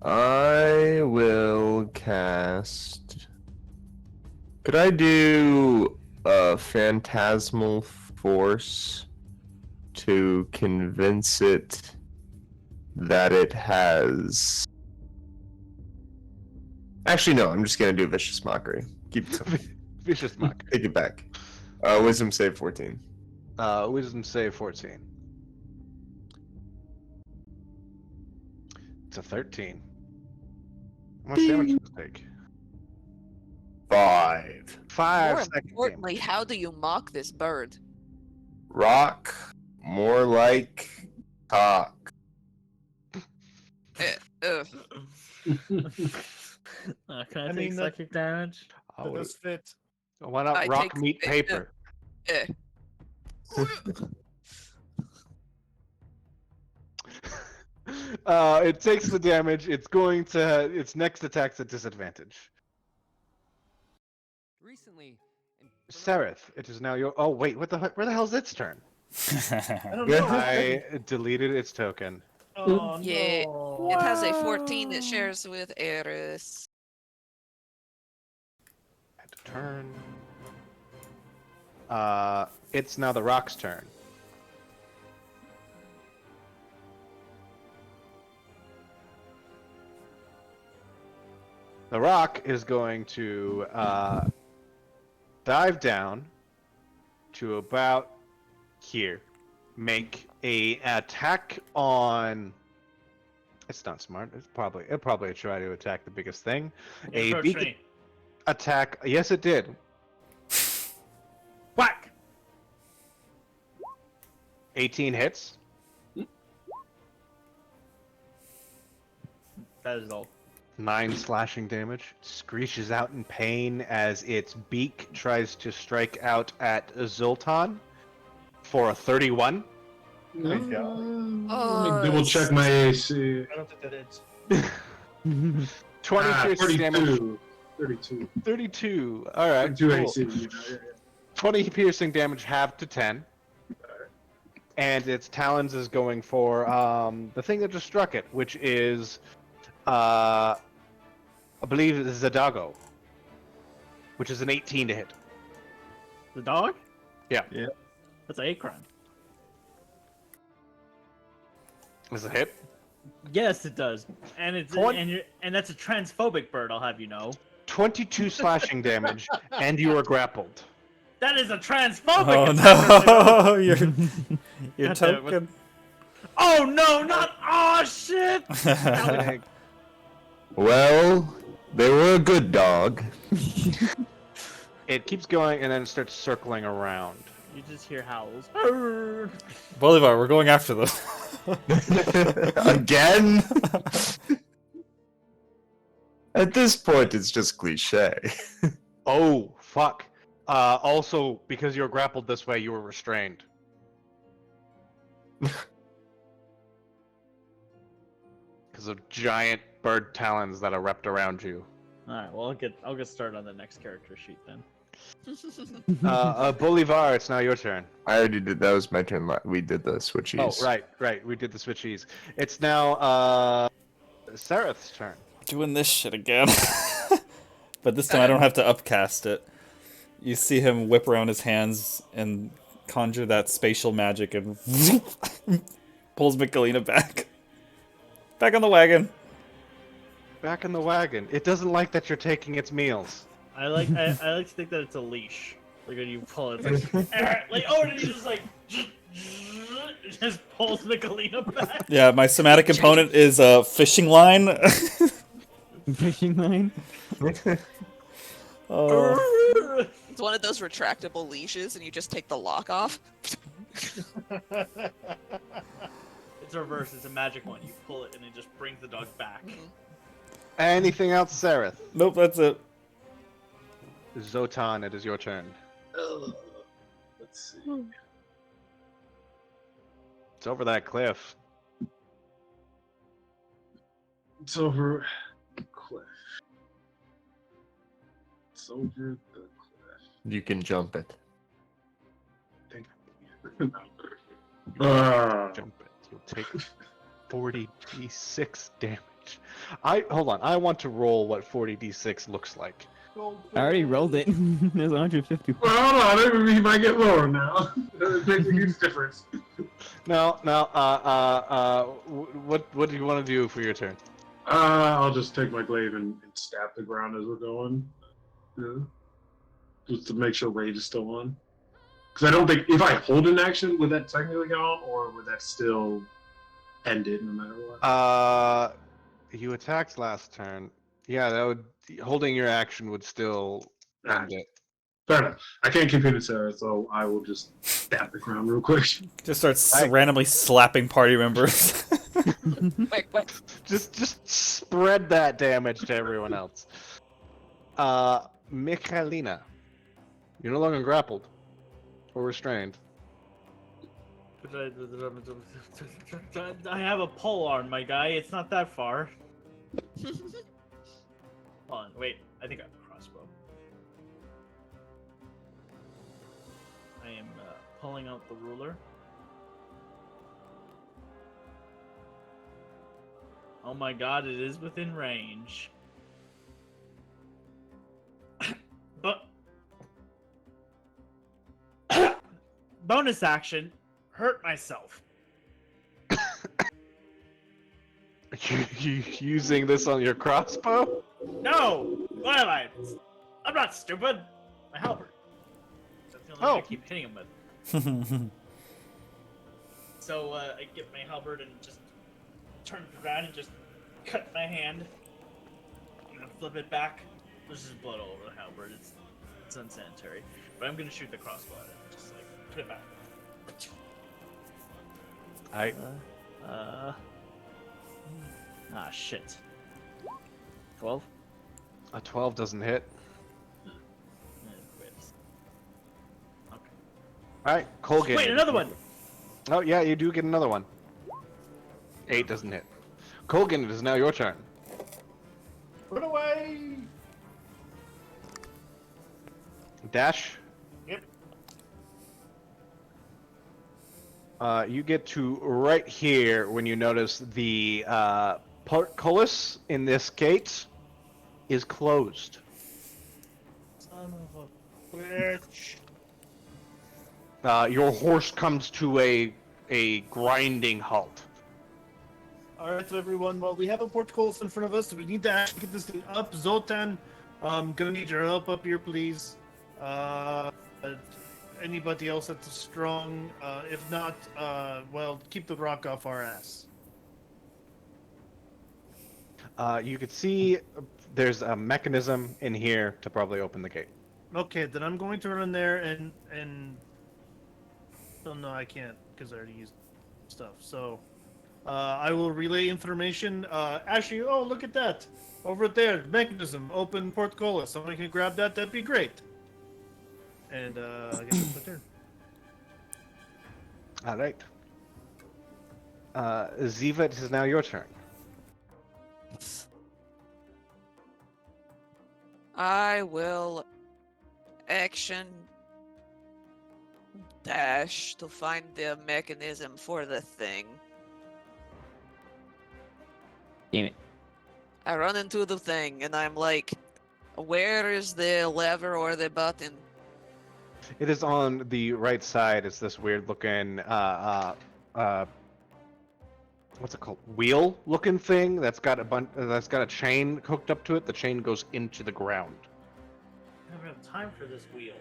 H: I will cast. Could I do a phantasmal force to convince it that it has? Actually, no. I'm just gonna do vicious mockery. Keep
A: Vicious Mock.
H: take it back. Wisdom save 14.
A: Wisdom save 14. It's a 13. How much damage does it take?
H: 5.
A: 5
C: More
A: seconds.
C: importantly, how do you mock this bird?
H: Rock, more like cock.
C: Ugh.
I: Can I
E: I
I: take
E: mean, that-
I: psychic damage?
E: That does fit.
A: Why not
C: I
A: rock
C: take-
A: meat paper?
C: Eh.
A: It takes the damage. It's going to. Its next attack's at disadvantage.
J: Recently,
A: Sereth, it is now your. Oh wait, what the? Where the hell's its turn?
E: I don't
H: Yeah.
E: know.
A: I deleted its token.
E: Oh,
C: Yeah,
E: no.
C: it has a 14 it shares with Eris.
A: Had to turn. It's now the rock's turn. The rock is going to dive down to about here. Make a attack on. It's not smart. It'll probably try to attack the biggest thing. A
B: Approach
A: beacon
B: me.
A: attack. Yes, it did.
B: Whack!
A: 18 hits.
I: That is all.
A: 9 slashing damage. Screeches out in pain as its beak tries to strike out at Zoltan for a 31.
D: Let me
C: Oh,
D: double check my AC.
E: I don't think that is.
A: 20 piercing damage.
D: 32. 32.
A: 32. All right.
D: 32
A: cool.
D: AC. You know, yeah.
A: 20 piercing damage, half to 10. And its talons is going for the thing that just struck it, which is, I believe, Zadago, which is an 18 to hit.
I: The dog?
A: Yeah.
D: Yeah.
I: That's a crime.
A: Is it a hit?
I: Yes, it does. And it's
A: What?
I: and that's a transphobic bird. I'll have you know.
A: 22 slashing damage, and you are grappled.
B: That is a transphobic
F: Oh
B: attack.
F: no, you're
B: God damn it,
F: token.
B: Oh no, not oh shit!
H: Well, they were a good dog.
A: It keeps going and then it starts circling around.
B: You just hear howls.
F: Bolivar, we're going after them.
H: Again? At this point, it's just cliche.
A: Oh, fuck. Also, because you were grappled this way, you were restrained. Because of giant bird talons that are wrapped around you.
B: All right, well I'll get started on the next character sheet then.
A: Bolivar, it's now your turn.
H: I already did. That was my turn. We did the switchies.
A: Oh, right. We did the switchies. It's now Sereth's turn.
F: Doing this shit again. But this time I don't have to upcast it. You see him whip around his hands and conjure that spatial magic and pulls Michelina back. Back on the wagon.
A: Back in the wagon. It doesn't like that you're taking its meals.
B: I like to think that it's a leash. Like when you pull it, it's like oh, and you just like just pulls Michelina back.
F: Yeah, my somatic component is a fishing line.
G: Fishing line.
F: Oh.
C: It's one of those retractable leashes, and you just take the lock off.
B: It's reverse. It's a magic one. You pull it, and it just brings the dog back.
A: Anything else, Sereth?
F: Nope, that's it.
A: Zotan, it is your turn.
D: Let's see.
A: It's over that cliff.
D: It's over the cliff. It's over the cliff.
H: You can jump it.
A: Jump it. You'll take 40d6 damage. Hold on. I want to roll what 40d6 looks like.
G: I already rolled it. There's 150.
D: Well, hold on. Maybe he might get lower now. It makes a huge difference.
A: No. What do you want to do for your turn?
D: I'll just take my glaive and stab the ground as we're going. Yeah. Just to make sure rage is still on. Because I don't think if I hold an action, would that technically go on, or would that still end it no matter what?
A: You attacked last turn. Yeah, that would holding your action would still end it.
D: Fair enough. I can't keep hitting Sarah, so I will just stab the ground real quick.
F: Just starts randomly slapping party members.
C: Wait.
A: Just spread that damage to everyone else. Michelina, you're no longer grappled or restrained.
B: I have a pole arm, my guy. It's not that far. Hold on, wait. I think I have a crossbow. I am pulling out the ruler. Oh my god, it is within range. But bonus action, hurt myself.
A: You using this on your crossbow?
B: No! What am I? I'm not stupid. My halberd. That's the only thing I keep hitting him with. So I get my halberd and just turn it around and just cut my hand. I'm gonna flip it back. There's just blood all over the halberd. It's unsanitary. But I'm gonna shoot the crossbow at it. Just like put it back. Shit. 12?
A: A 12 doesn't hit.
B: Okay.
A: Alright, Colgan.
B: Wait, another one!
A: Oh, yeah, you do get another one. 8 doesn't hit. Colgan, it is now your turn.
E: Run away!
A: Dash.
E: Yep.
A: You get to right here when you notice the portcullis in this gate is closed.
B: Son of a bitch.
A: Your horse comes to a grinding halt.
E: Alright, everyone. Well, we have a portcullis in front of us, so we need to actually get this thing up. Zoltan, gonna need your help up here, please. anybody else that's strong? If not, well, keep the rock off our ass.
A: You could see there's a mechanism in here to probably open the gate.
E: Okay, then I'm going to run there and. Oh no, I can't because I already used stuff. So, I will relay information. Ashley, oh look at that, over there, mechanism, open portcullis. Somebody can grab that. That'd be great. And I guess that's my turn.
A: All right. Ziva, it is now your turn.
C: I will action dash to find the mechanism for the thing.
G: Damn it.
C: I run into the thing and I'm like, where is the lever or the button?
A: It is on the right side. It's this weird looking, what's it called? Wheel looking thing that's got a chain hooked up to it. The chain goes into the ground.
B: I don't have time for this wheel.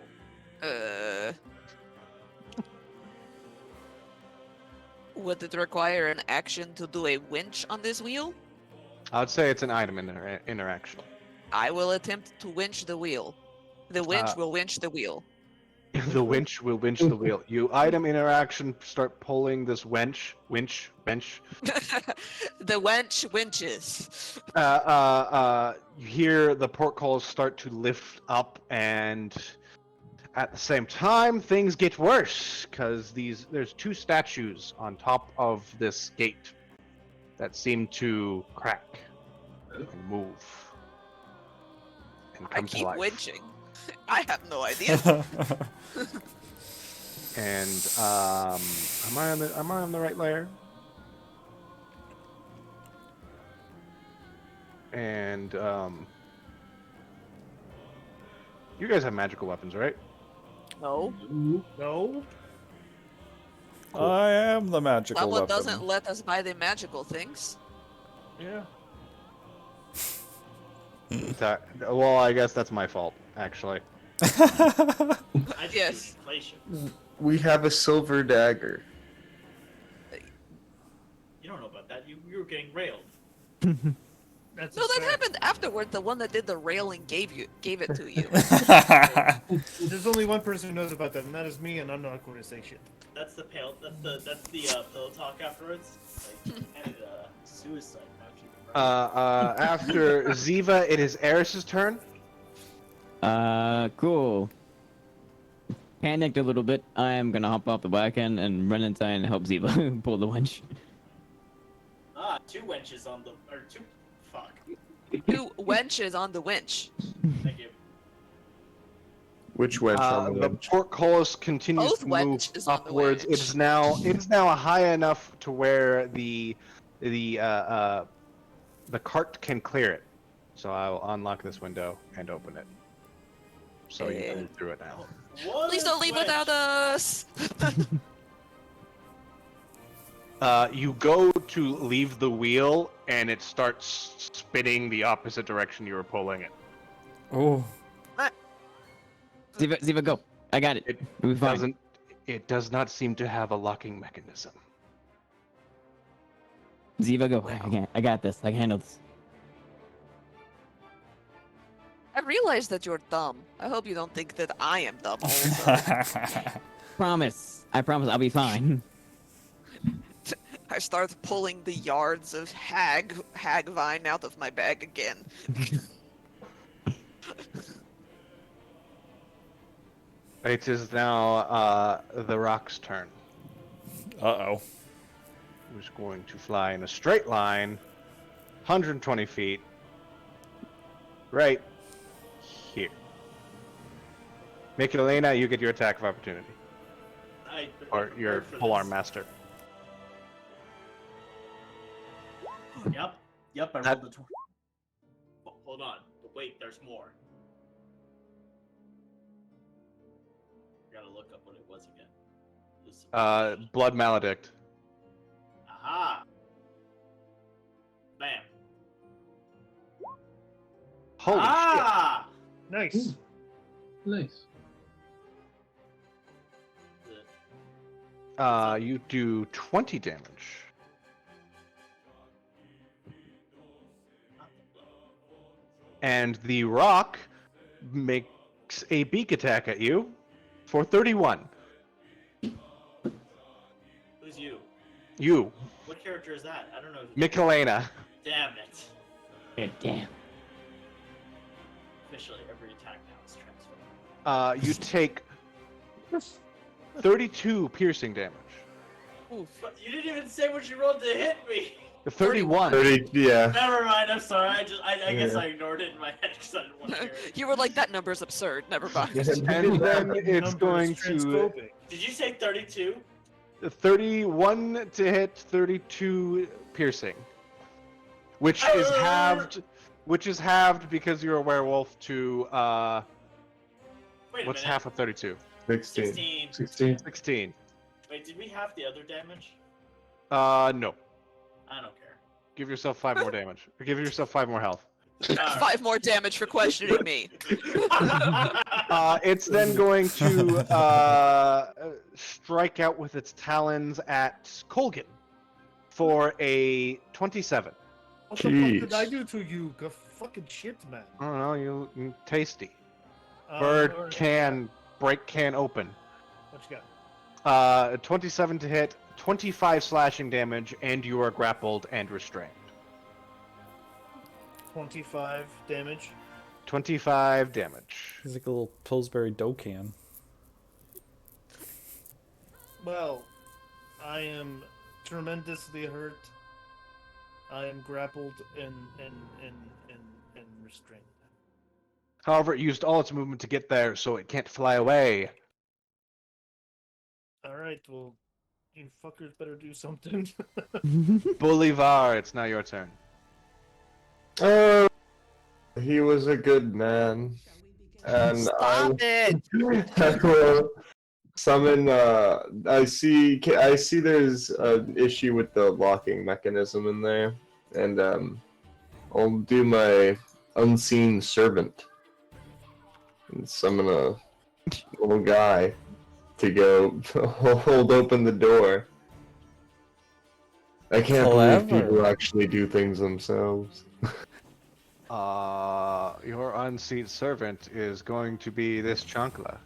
C: Would it require an action to do a winch on this wheel?
A: I would say it's an item interaction.
C: I will attempt to winch the wheel. The winch will winch the wheel.
A: The winch will winch the wheel. You item interaction start pulling this winch.
C: The wench winches.
A: You hear the portcullis start to lift up, and at the same time, things get worse because there's two statues on top of this gate that seem to crack and move and
C: I
A: come to
C: keep
A: life.
C: winching. I have no idea.
A: And am I on the right layer? And you guys have magical weapons, right?
C: No.
E: No.
F: I am the magical
C: Someone
F: weapon.
C: doesn't let us buy the magical things.
E: Yeah.
A: Well, I guess that's my fault, actually.
B: I just
C: Yes.
B: do inflation.
H: We have a silver dagger.
B: You don't know about that. You were getting railed.
E: That's
C: No,
E: a
C: that
E: fact.
C: happened afterward. The one that did the railing gave it to you.
E: There's only one person who knows about that, and that is me, and I'm not going to say shit.
B: That's the pillow talk afterwards. Like, and suicide.
A: After Ziva, it is Eris's turn.
G: Cool. Panicked a little bit. I am gonna hop off the wagon and run inside and help Ziva pull the winch.
B: Two wenches on the two. Fuck.
C: 2 wenches on the winch.
B: Thank you.
H: Which wench on the
A: The
H: winch?
A: portcullis continues
C: Both
A: to move
C: wenches on the
A: upwards. It
C: winch.
A: is now high enough to where the cart can clear it. So I will unlock this window and open it. So you can move through it now.
B: What
C: Please
B: is
C: don't leave
B: wench?
C: without us.
A: You go to leave the wheel, and it starts spinning the opposite direction you were pulling it.
F: Oh,
G: Ziva, go. I got it.
A: It
G: We'll be fine.
A: It does not seem to have a locking mechanism.
G: Ziva, go. I got this. I can handle this.
C: I realize that you're dumb. I hope you don't think that I am dumb also.
G: Promise. I promise I'll be fine.
C: I start pulling the yards of hag vine out of my bag again.
A: It is now the rock's turn.
F: uh-oh.
A: Who's going to fly in a straight line, 120 feet, right here. Michelena, you get your attack of opportunity,
B: I
A: or your
B: prepared for
A: polearm
B: this.
A: master.
B: Yep, I rolled the 20. Hold on. But wait, there's more. Gotta look up what it was again. This-
A: Blood maledict.
B: Aha! Bam.
A: Holy
B: Ah!
E: Nice.
D: Nice.
A: You do 20 damage. And the rock makes a beak attack at you for 31.
B: Who's you?
A: You,
B: What character is that? I don't know.
A: Michelena.
B: Damn it.
G: God damn.
B: Officially, every attack now is transferred.
A: You take 32 piercing damage.
B: But you didn't even say what you rolled to hit me.
A: 31.
H: 30, yeah.
B: Never mind. I'm sorry. I guess I ignored it in my head because I didn't want to hear it.
C: You were like, that number's absurd. Never mind.
A: And then it's
E: Numbers
A: going to
E: transphobic.
B: Did you say 32?
A: 31 to hit, 32 piercing. Which is halved. Which is halved because you're a werewolf to
B: Wait a
A: what's
B: minute.
A: half of 32?
D: 16.
B: 16.
A: 16.
B: Wait, did we have the other damage?
A: No.
B: I don't care.
A: Give yourself 5 more damage. Or give yourself 5 more health.
C: 5 more damage for questioning me.
A: It's then going to strike out with its talons at Colgan for a 27.
E: What the fuck did I
H: Jeez.
E: do to you? Go fucking shit, man.
A: I don't know, you tasty.
E: Alright,
A: Bird can break can open.
E: What you got?
A: 27 to hit, 25 slashing damage, and you are grappled and restrained.
E: 25 damage.
A: 25 damage.
F: He's like a little Pillsbury dough can.
E: Well, I am tremendously hurt. I am grappled and restrained.
A: However, it used all its movement to get there, so it can't fly away.
E: Alright, well, you fuckers better do something.
A: Bolivar, it's now your turn.
H: He was a good man. And
C: Stop it!
H: I will summon. I see there's an issue with the locking mechanism in there, and I'll do my unseen servant and summon a little guy to go hold open the door. I can't believe
F: Clever.
H: people actually do things themselves.
A: Your unseen servant is going to be this Chancla.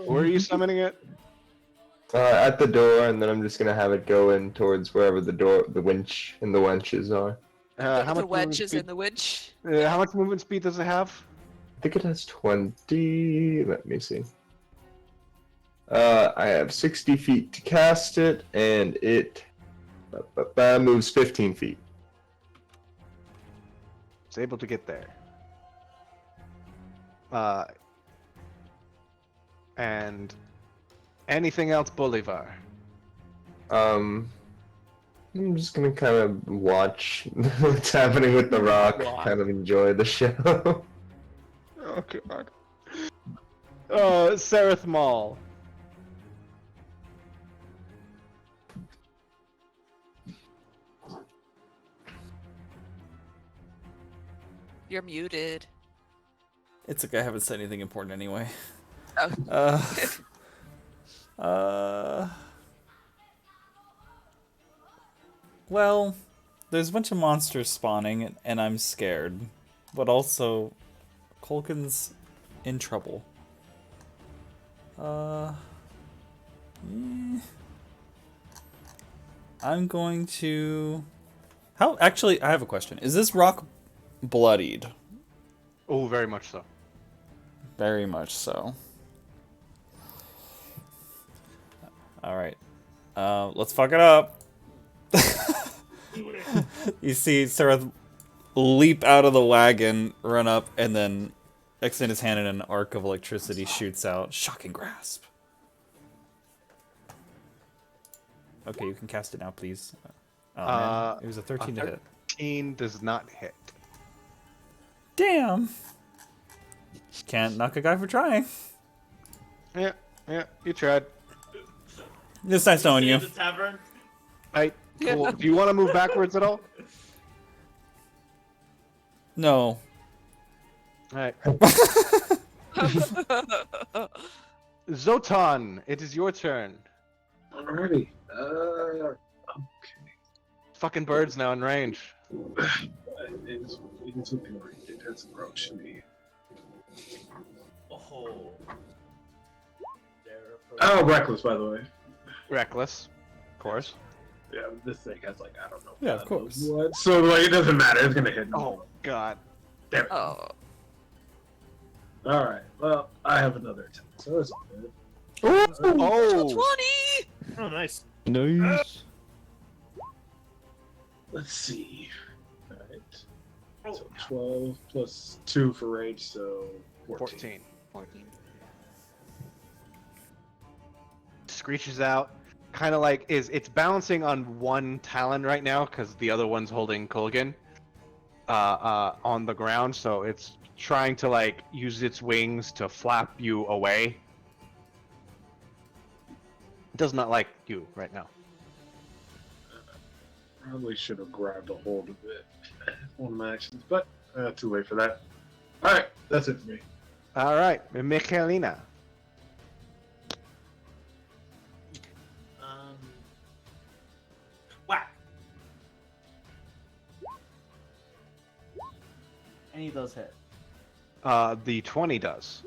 A: Where are you summoning it?
H: At the door, and then I'm just gonna have it go in towards wherever the winch and the wenches are.
A: How
C: The
A: much
C: wedge
A: movement
C: is
A: speed?
C: in the winch.
A: How much movement speed does it have?
H: I think it has 20. Let me see. I have 60 feet to cast it, and it moves 15 feet.
A: It's able to get there. And anything else, Bolivar?
H: I'm just gonna kind of watch what's happening with the rock, kind of enjoy the show.
A: Oh god. Sereth Maul.
C: You're muted.
F: It's okay, I haven't said anything important anyway.
C: Oh.
F: Well, there's a bunch of monsters spawning, and I'm scared. But also, Colkin's in trouble. I'm going to... Actually, I have a question. Is this rock bloodied?
A: Oh, very much so.
F: Very much so. Alright. Let's fuck it up. You see Sereth leap out of the wagon, run up, and then extend his hand and an arc of electricity shoots out. Shocking grasp. Okay, you can cast it now, please. Oh, man. It was a 13 to hit.
A: 13 does not hit.
F: Damn! Can't knock a guy for trying.
A: Yeah, you tried.
F: It's nice knowing
B: See
F: you.
B: at the tavern?
A: Cool. Do you want to move backwards at all?
F: No.
A: Alright. Zotan, it is your turn.
D: Alrighty.
A: Fucking birds now in range.
D: It's within range. It has approached me.
B: Oh.
D: Oh, reckless, by the way.
A: Reckless, of course.
D: Yeah, this thing has like I don't know.
F: Yeah, of course.
D: What? So like it doesn't matter. It's gonna hit me.
A: Oh God.
D: Damn it.
C: Oh.
D: All right. Well, I have another attack, so it's all good.
A: Oh.
C: 20!
E: Oh, nice.
G: Nice.
D: Let's see. All right. So 12 plus 2 for range, so 14.
C: 14.
A: Screeches out, kind of like it's balancing on one talon right now because the other one's holding Kulgan on the ground, so it's trying to like use its wings to flap you away. It does not like you right now.
D: Probably should have grabbed a hold of it. One of my actions, but too late for that. All right, that's it for me.
A: All right, Michelina.
B: Whack. Any of those hit.
A: The 20 does.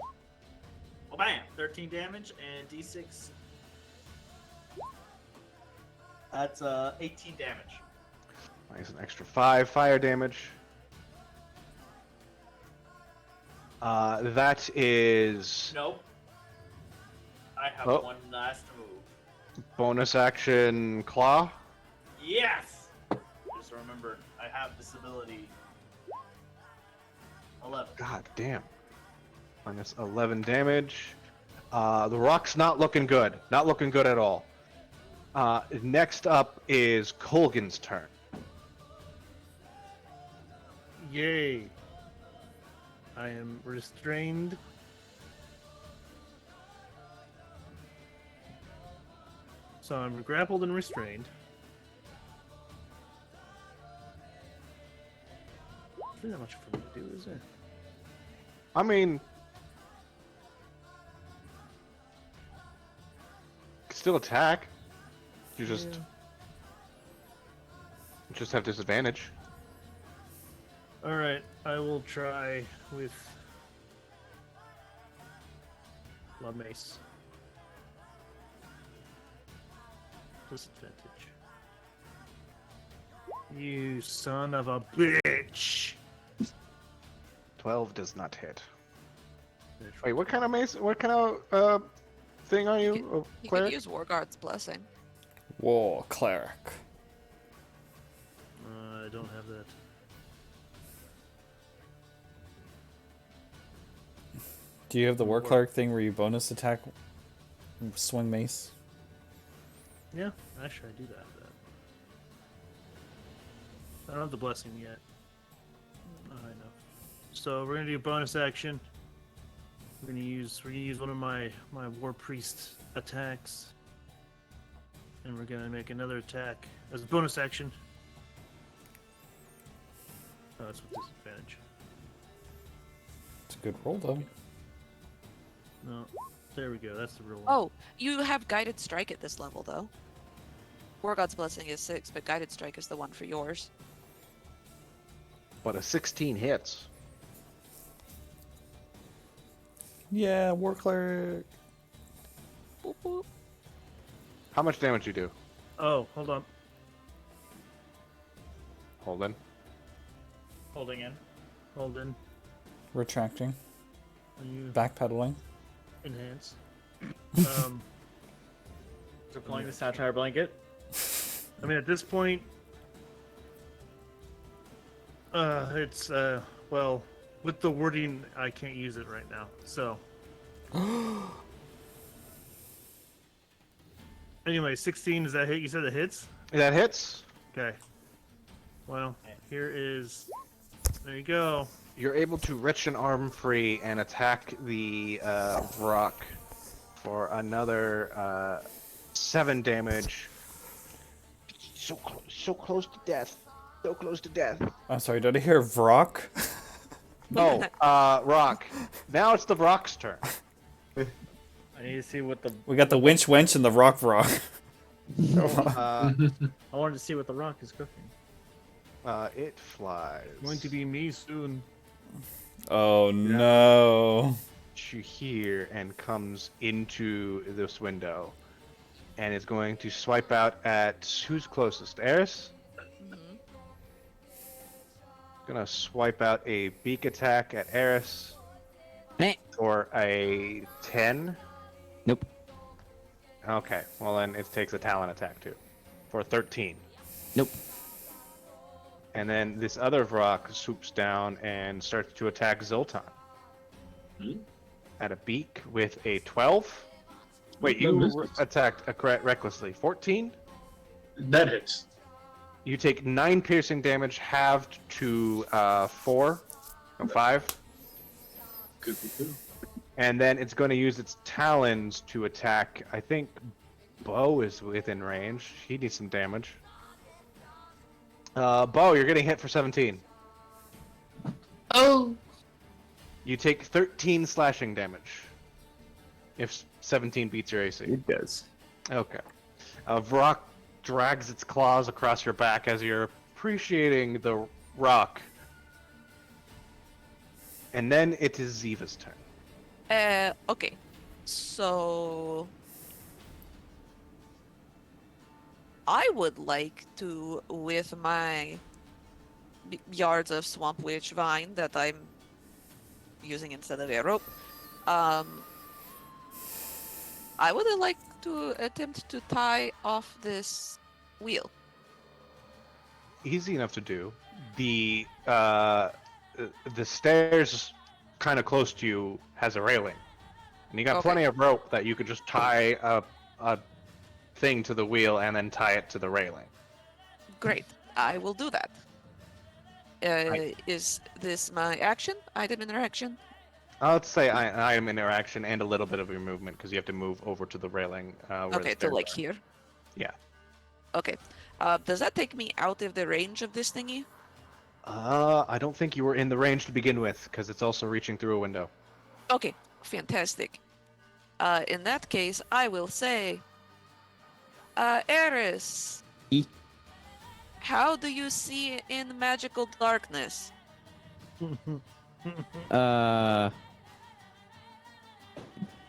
B: Well, bam! 13 damage and d6. That's 18 damage.
A: Nice, an extra 5 fire damage. That is
B: Nope. I have
A: Oh.
B: one last move.
A: bonus action claw.
B: Yes! Just remember, I have this ability. 11.
A: God damn. Minus 11 damage. The rock's not looking good. Not looking good at all. Next up is Colgan's turn.
E: Yay. I am restrained. So I'm grappled and restrained. There's not much for me to do, is there?
A: I mean, still attack. You just have disadvantage.
E: Alright, I will try with La Mace. Disadvantage. You son of a bitch!
A: 12 does not hit. Wait, what kind of mace? What kind of thing are you?
C: You
A: Cleric?
C: could use Warguard's Blessing.
F: War cleric.
E: I don't have that.
F: Do you have the war cleric thing where you bonus attack swing mace?
E: Yeah, actually I do have that. I don't have the blessing yet. I know. So we're gonna do a bonus action. We're gonna use one of my war priest attacks. And we're gonna make another attack as a bonus action. Oh, that's with disadvantage.
F: It's a good roll though.
E: No. There we go, that's the real one.
C: Oh, you have Guided Strike at this level, though. Wargod's Blessing is 6, but Guided Strike is the one for yours.
A: But a 16 hits.
F: Yeah, war cleric.
C: Boop, boop.
A: How much damage you do?
E: Oh, hold on.
A: Hold in.
B: Holding in.
E: Hold in.
F: Retracting.
E: When you
F: Backpedaling.
E: enhance.
I: Deploying the satire blanket.
E: I mean, at this point, it's well, with the wording, I can't use it right now. So, anyway, 16. Does that hit? You said it hits.
A: That hits.
E: Okay. Well, here is. There you go.
A: You're able to wrench an arm free and attack the rock for another 7 damage. So close to death. So close to death.
F: I'm sorry, did I hear Vrock?
A: Oh, rock. Now it's the rock's turn.
B: I
I: I need to see what the.
F: We got the winch wench and the rock rock.
A: Uh,
I: I wanted to see what the rock is cooking.
A: it flies.
E: Going to be me soon.
F: Oh no.
A: You hear and comes into this window, and is going to swipe out at who's closest. Eris.
C: Mhm.
A: Gonna swipe out a beak attack at Eris
G: Meh.
A: for a 10.
G: Nope.
A: Okay, well then it takes a talon attack too, for 13.
G: Nope.
A: And then this other Vrock swoops down and starts to attack Zoltan.
D: Hmm?
A: At a beak with a 12. Wait,
D: No,
A: you
D: misses.
A: attacked recklessly. 14?
D: That hits.
A: You take 9 piercing damage, halved to 4. No, 5.
D: Good.
A: And then it's going to use its talons to attack. I think Bo is within range. He needs some damage. Bo, you're getting hit for 17.
H: Oh.
A: You take 13 slashing damage. If 17 beats your AC.
H: It does.
A: Okay. Vrock drags its claws across your back as you're appreciating the rock. And then it is Ziva's turn.
C: Okay. So I would like to, with my yards of swamp witch vine that I'm using instead of a rope, I would like to attempt to tie off this wheel.
A: Easy enough to do. The stairs kind of close to you has a railing. And you got
C: Okay.
A: plenty of rope that you could just tie a thing to the wheel and then tie it to the railing.
C: Great. I will do that. Is this my action? Item interaction?
A: Let's say an item interaction and a little bit of your movement because you have to move over to the railing. Where the
C: Okay, to
A: stairs
C: like
A: are.
C: here.
A: Yeah.
C: Okay. Does that take me out of the range of this thingy?
A: I don't think you were in the range to begin with because it's also reaching through a window.
C: Okay, fantastic. In that case, I will say, Eris,
G: E.
C: how do you see in magical darkness?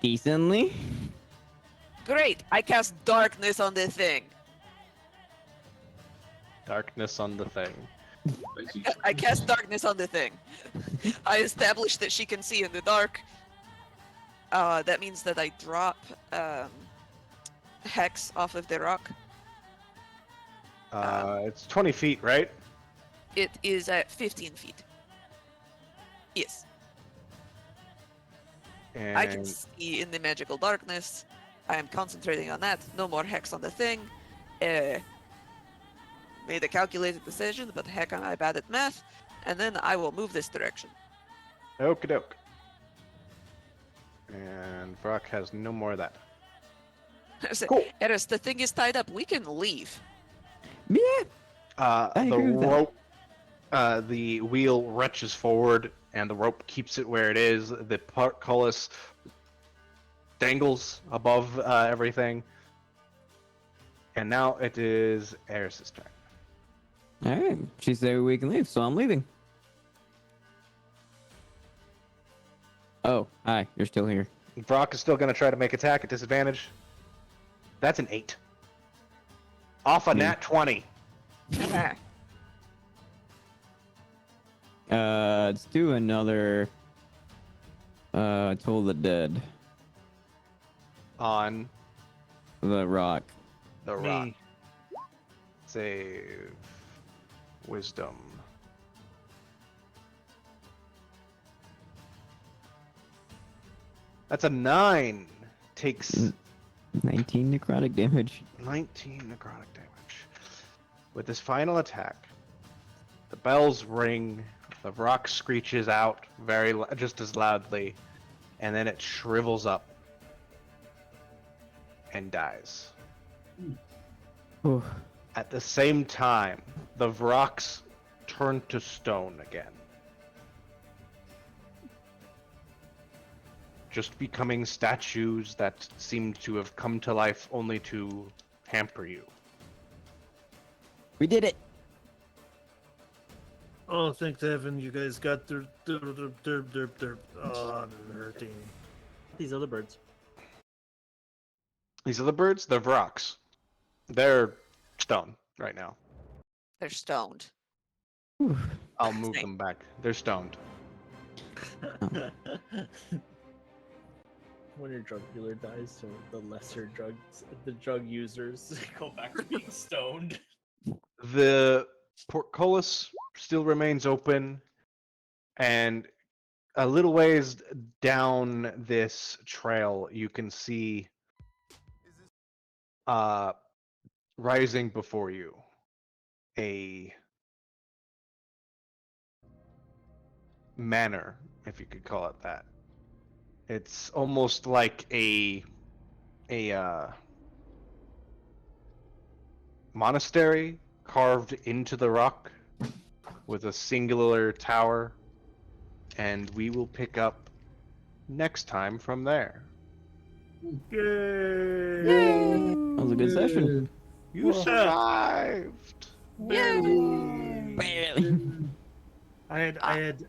G: Decently.
C: Great, I cast darkness on the thing.
A: Darkness on the thing.
C: I cast darkness on the thing. I established that she can see in the dark. That means that I drop hex off of the rock.
A: It's 20 feet, right?
C: It is at 15 feet. Yes,
A: And
C: I can see in the magical darkness. I am concentrating on that. No more hex on the thing. Made a calculated decision, but heck, am I bad at math? And then I will move this direction.
A: Okie doke. And Brock has no more of that. Cool.
C: Eris, the thing is tied up. We can leave.
G: Yeah.
A: The
G: agree with that.
A: rope, the wheel retches forward, and the rope keeps it where it is. The portcullis dangles above everything. And now it is Eris's turn.
G: All right. She said we can leave, so I'm leaving. Oh, hi. You're still here.
A: Brock is still going to try to make attack at disadvantage. That's an 8. Off a nat 20.
G: Let's do another. Toll the Dead.
A: On
G: The Rock.
A: the rock. Save. Wisdom. That's a 9. Takes
G: 19 necrotic damage.
A: 19 necrotic damage. With this final attack, the bells ring, the rock screeches out just as loudly, and then it shrivels up and dies.
G: Ooh.
A: At the same time, the rocks turn to stone again. just becoming statues that seem to have come to life only to hamper you.
G: We did it.
E: Oh, thank heaven you guys got their oh, I'm hurting.
I: These other birds.
A: These other birds, they're Vrox. They're stone right now.
C: They're stoned.
A: I'll move them back. They're stoned.
I: When your drug dealer dies, so the lesser drugs, the drug users go back to being stoned.
A: The portcullis still remains open, and a little ways down this trail, you can see rising before you a manor, if you could call it that. It's almost like a monastery carved into the rock with a singular tower, and we will pick up next time from there.
E: Yay!
G: That was a good session.
A: You survived.
G: Barely.
E: I had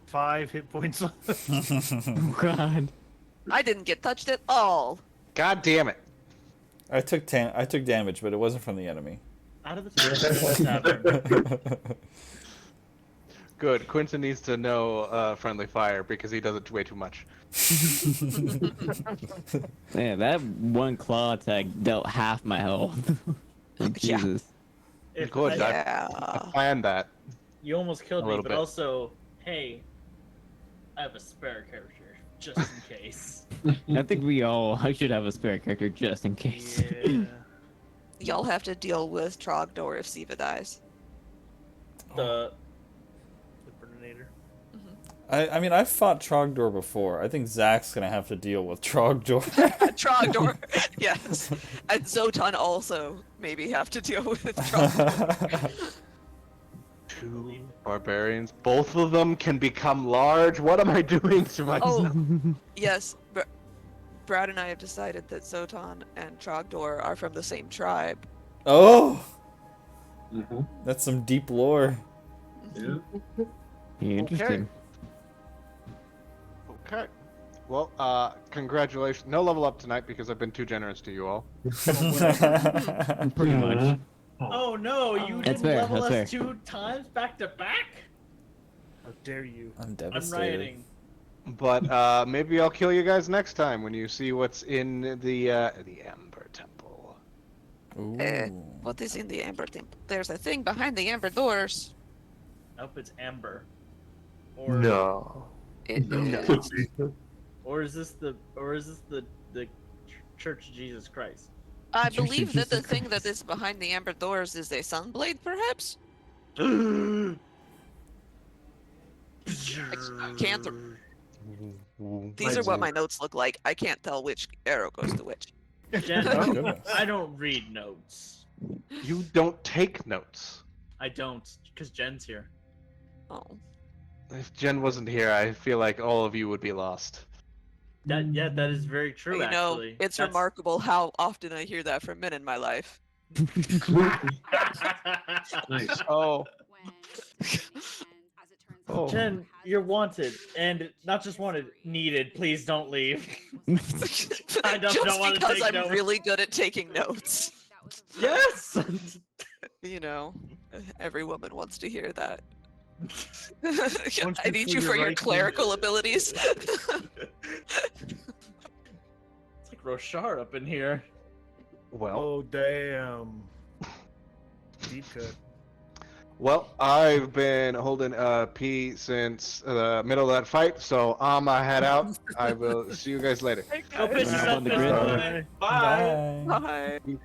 E: 5 hit points left.
G: Oh God.
C: I didn't get touched at all.
A: God damn it.
F: I took damage, but it wasn't from the enemy.
I: Out of the tavern.
A: Good. Quentin needs to know friendly fire because he does it way too much.
G: Yeah, that one claw attack dealt half my health.
C: Yeah.
G: Jesus.
I: If
A: Good.
I: I-
C: Yeah.
A: Planned that.
I: you almost killed
A: A
I: me,
A: little
I: but
A: bit.
I: also, hey, I have a spare character just in case.
G: I think I should have a spare character just in case.
E: Yeah.
C: Y'all have to deal with Trogdor if Siva dies.
I: The
E: The Burninator.
F: I mean, I've fought Trogdor before. I think Zach's gonna have to deal with Trogdor.
C: Trogdor, yes. And Zotan also maybe have to deal with Trogdor.
A: 2 barbarians. Both of them can become large. What am I doing to myself?
C: Oh, yes. Brad and I have decided that Zotan and Trogdor are from the same tribe.
F: Oh,
D: Mm-hmm.
F: that's some deep lore.
D: Yeah.
G: Interesting.
A: Okay. Well, congratulations. No level up tonight because I've been too generous to you all.
G: Pretty much.
I: oh no, you
G: That's
I: didn't
G: fair,
I: level
G: that's
I: us
G: fair.
I: 2 times back to back.
E: How dare you?
F: I'm
I: I'm
F: devastated.
I: rioting.
A: But maybe I'll kill you guys next time when you see what's in the Ember Temple.
F: Ooh.
C: What is in the Amber Temple? There's a thing behind the Amber doors.
I: Nope, it's Amber. Or
H: No.
I: or is this the Church of Jesus Christ?
C: I
G: Church of
C: believe that the
G: Jesus
C: thing that
G: Christ.
C: is behind the Amber doors is a sunblade, perhaps? I can't. These are what my notes look like. I can't tell which arrow goes to which.
I: Jen,
F: Oh, goodness.
I: I don't read notes.
A: You don't take notes.
I: I don't, because Jen's here.
C: Oh.
A: If Jen wasn't here, I feel like all of you would be lost.
I: That is very true.
C: You know,
I: actually,
C: it's
I: That's-
C: remarkable how often I hear that from men in my life.
D: Nice.
A: Oh, Oh.
I: Jen, you're wanted, and not just wanted, needed. Please don't leave. I don't
C: Just
I: want to
C: because
I: take
C: I'm
I: notes.
C: really good at taking notes.
I: Yes.
C: You know, every woman wants to hear that.
E: Once
C: I need
E: before
C: you for
E: you're
C: your
E: right,
C: clerical abilities.
I: It's like Roshar up in here.
A: well.
E: Oh damn. Deep cut.
A: Well, I've been holding P since the middle of that fight, so I'ma head out. I will see you guys later.
I: Go pitch
G: Up
I: yourself
G: on the
I: this
G: grid.
I: morning. Bye.
F: Bye.
C: Bye.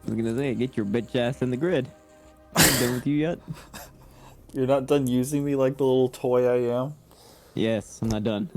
G: I was gonna say, get your bitch ass in the grid. I'm done with you yet?
F: You're not done using me like the little toy I am?
G: Yes, I'm not done.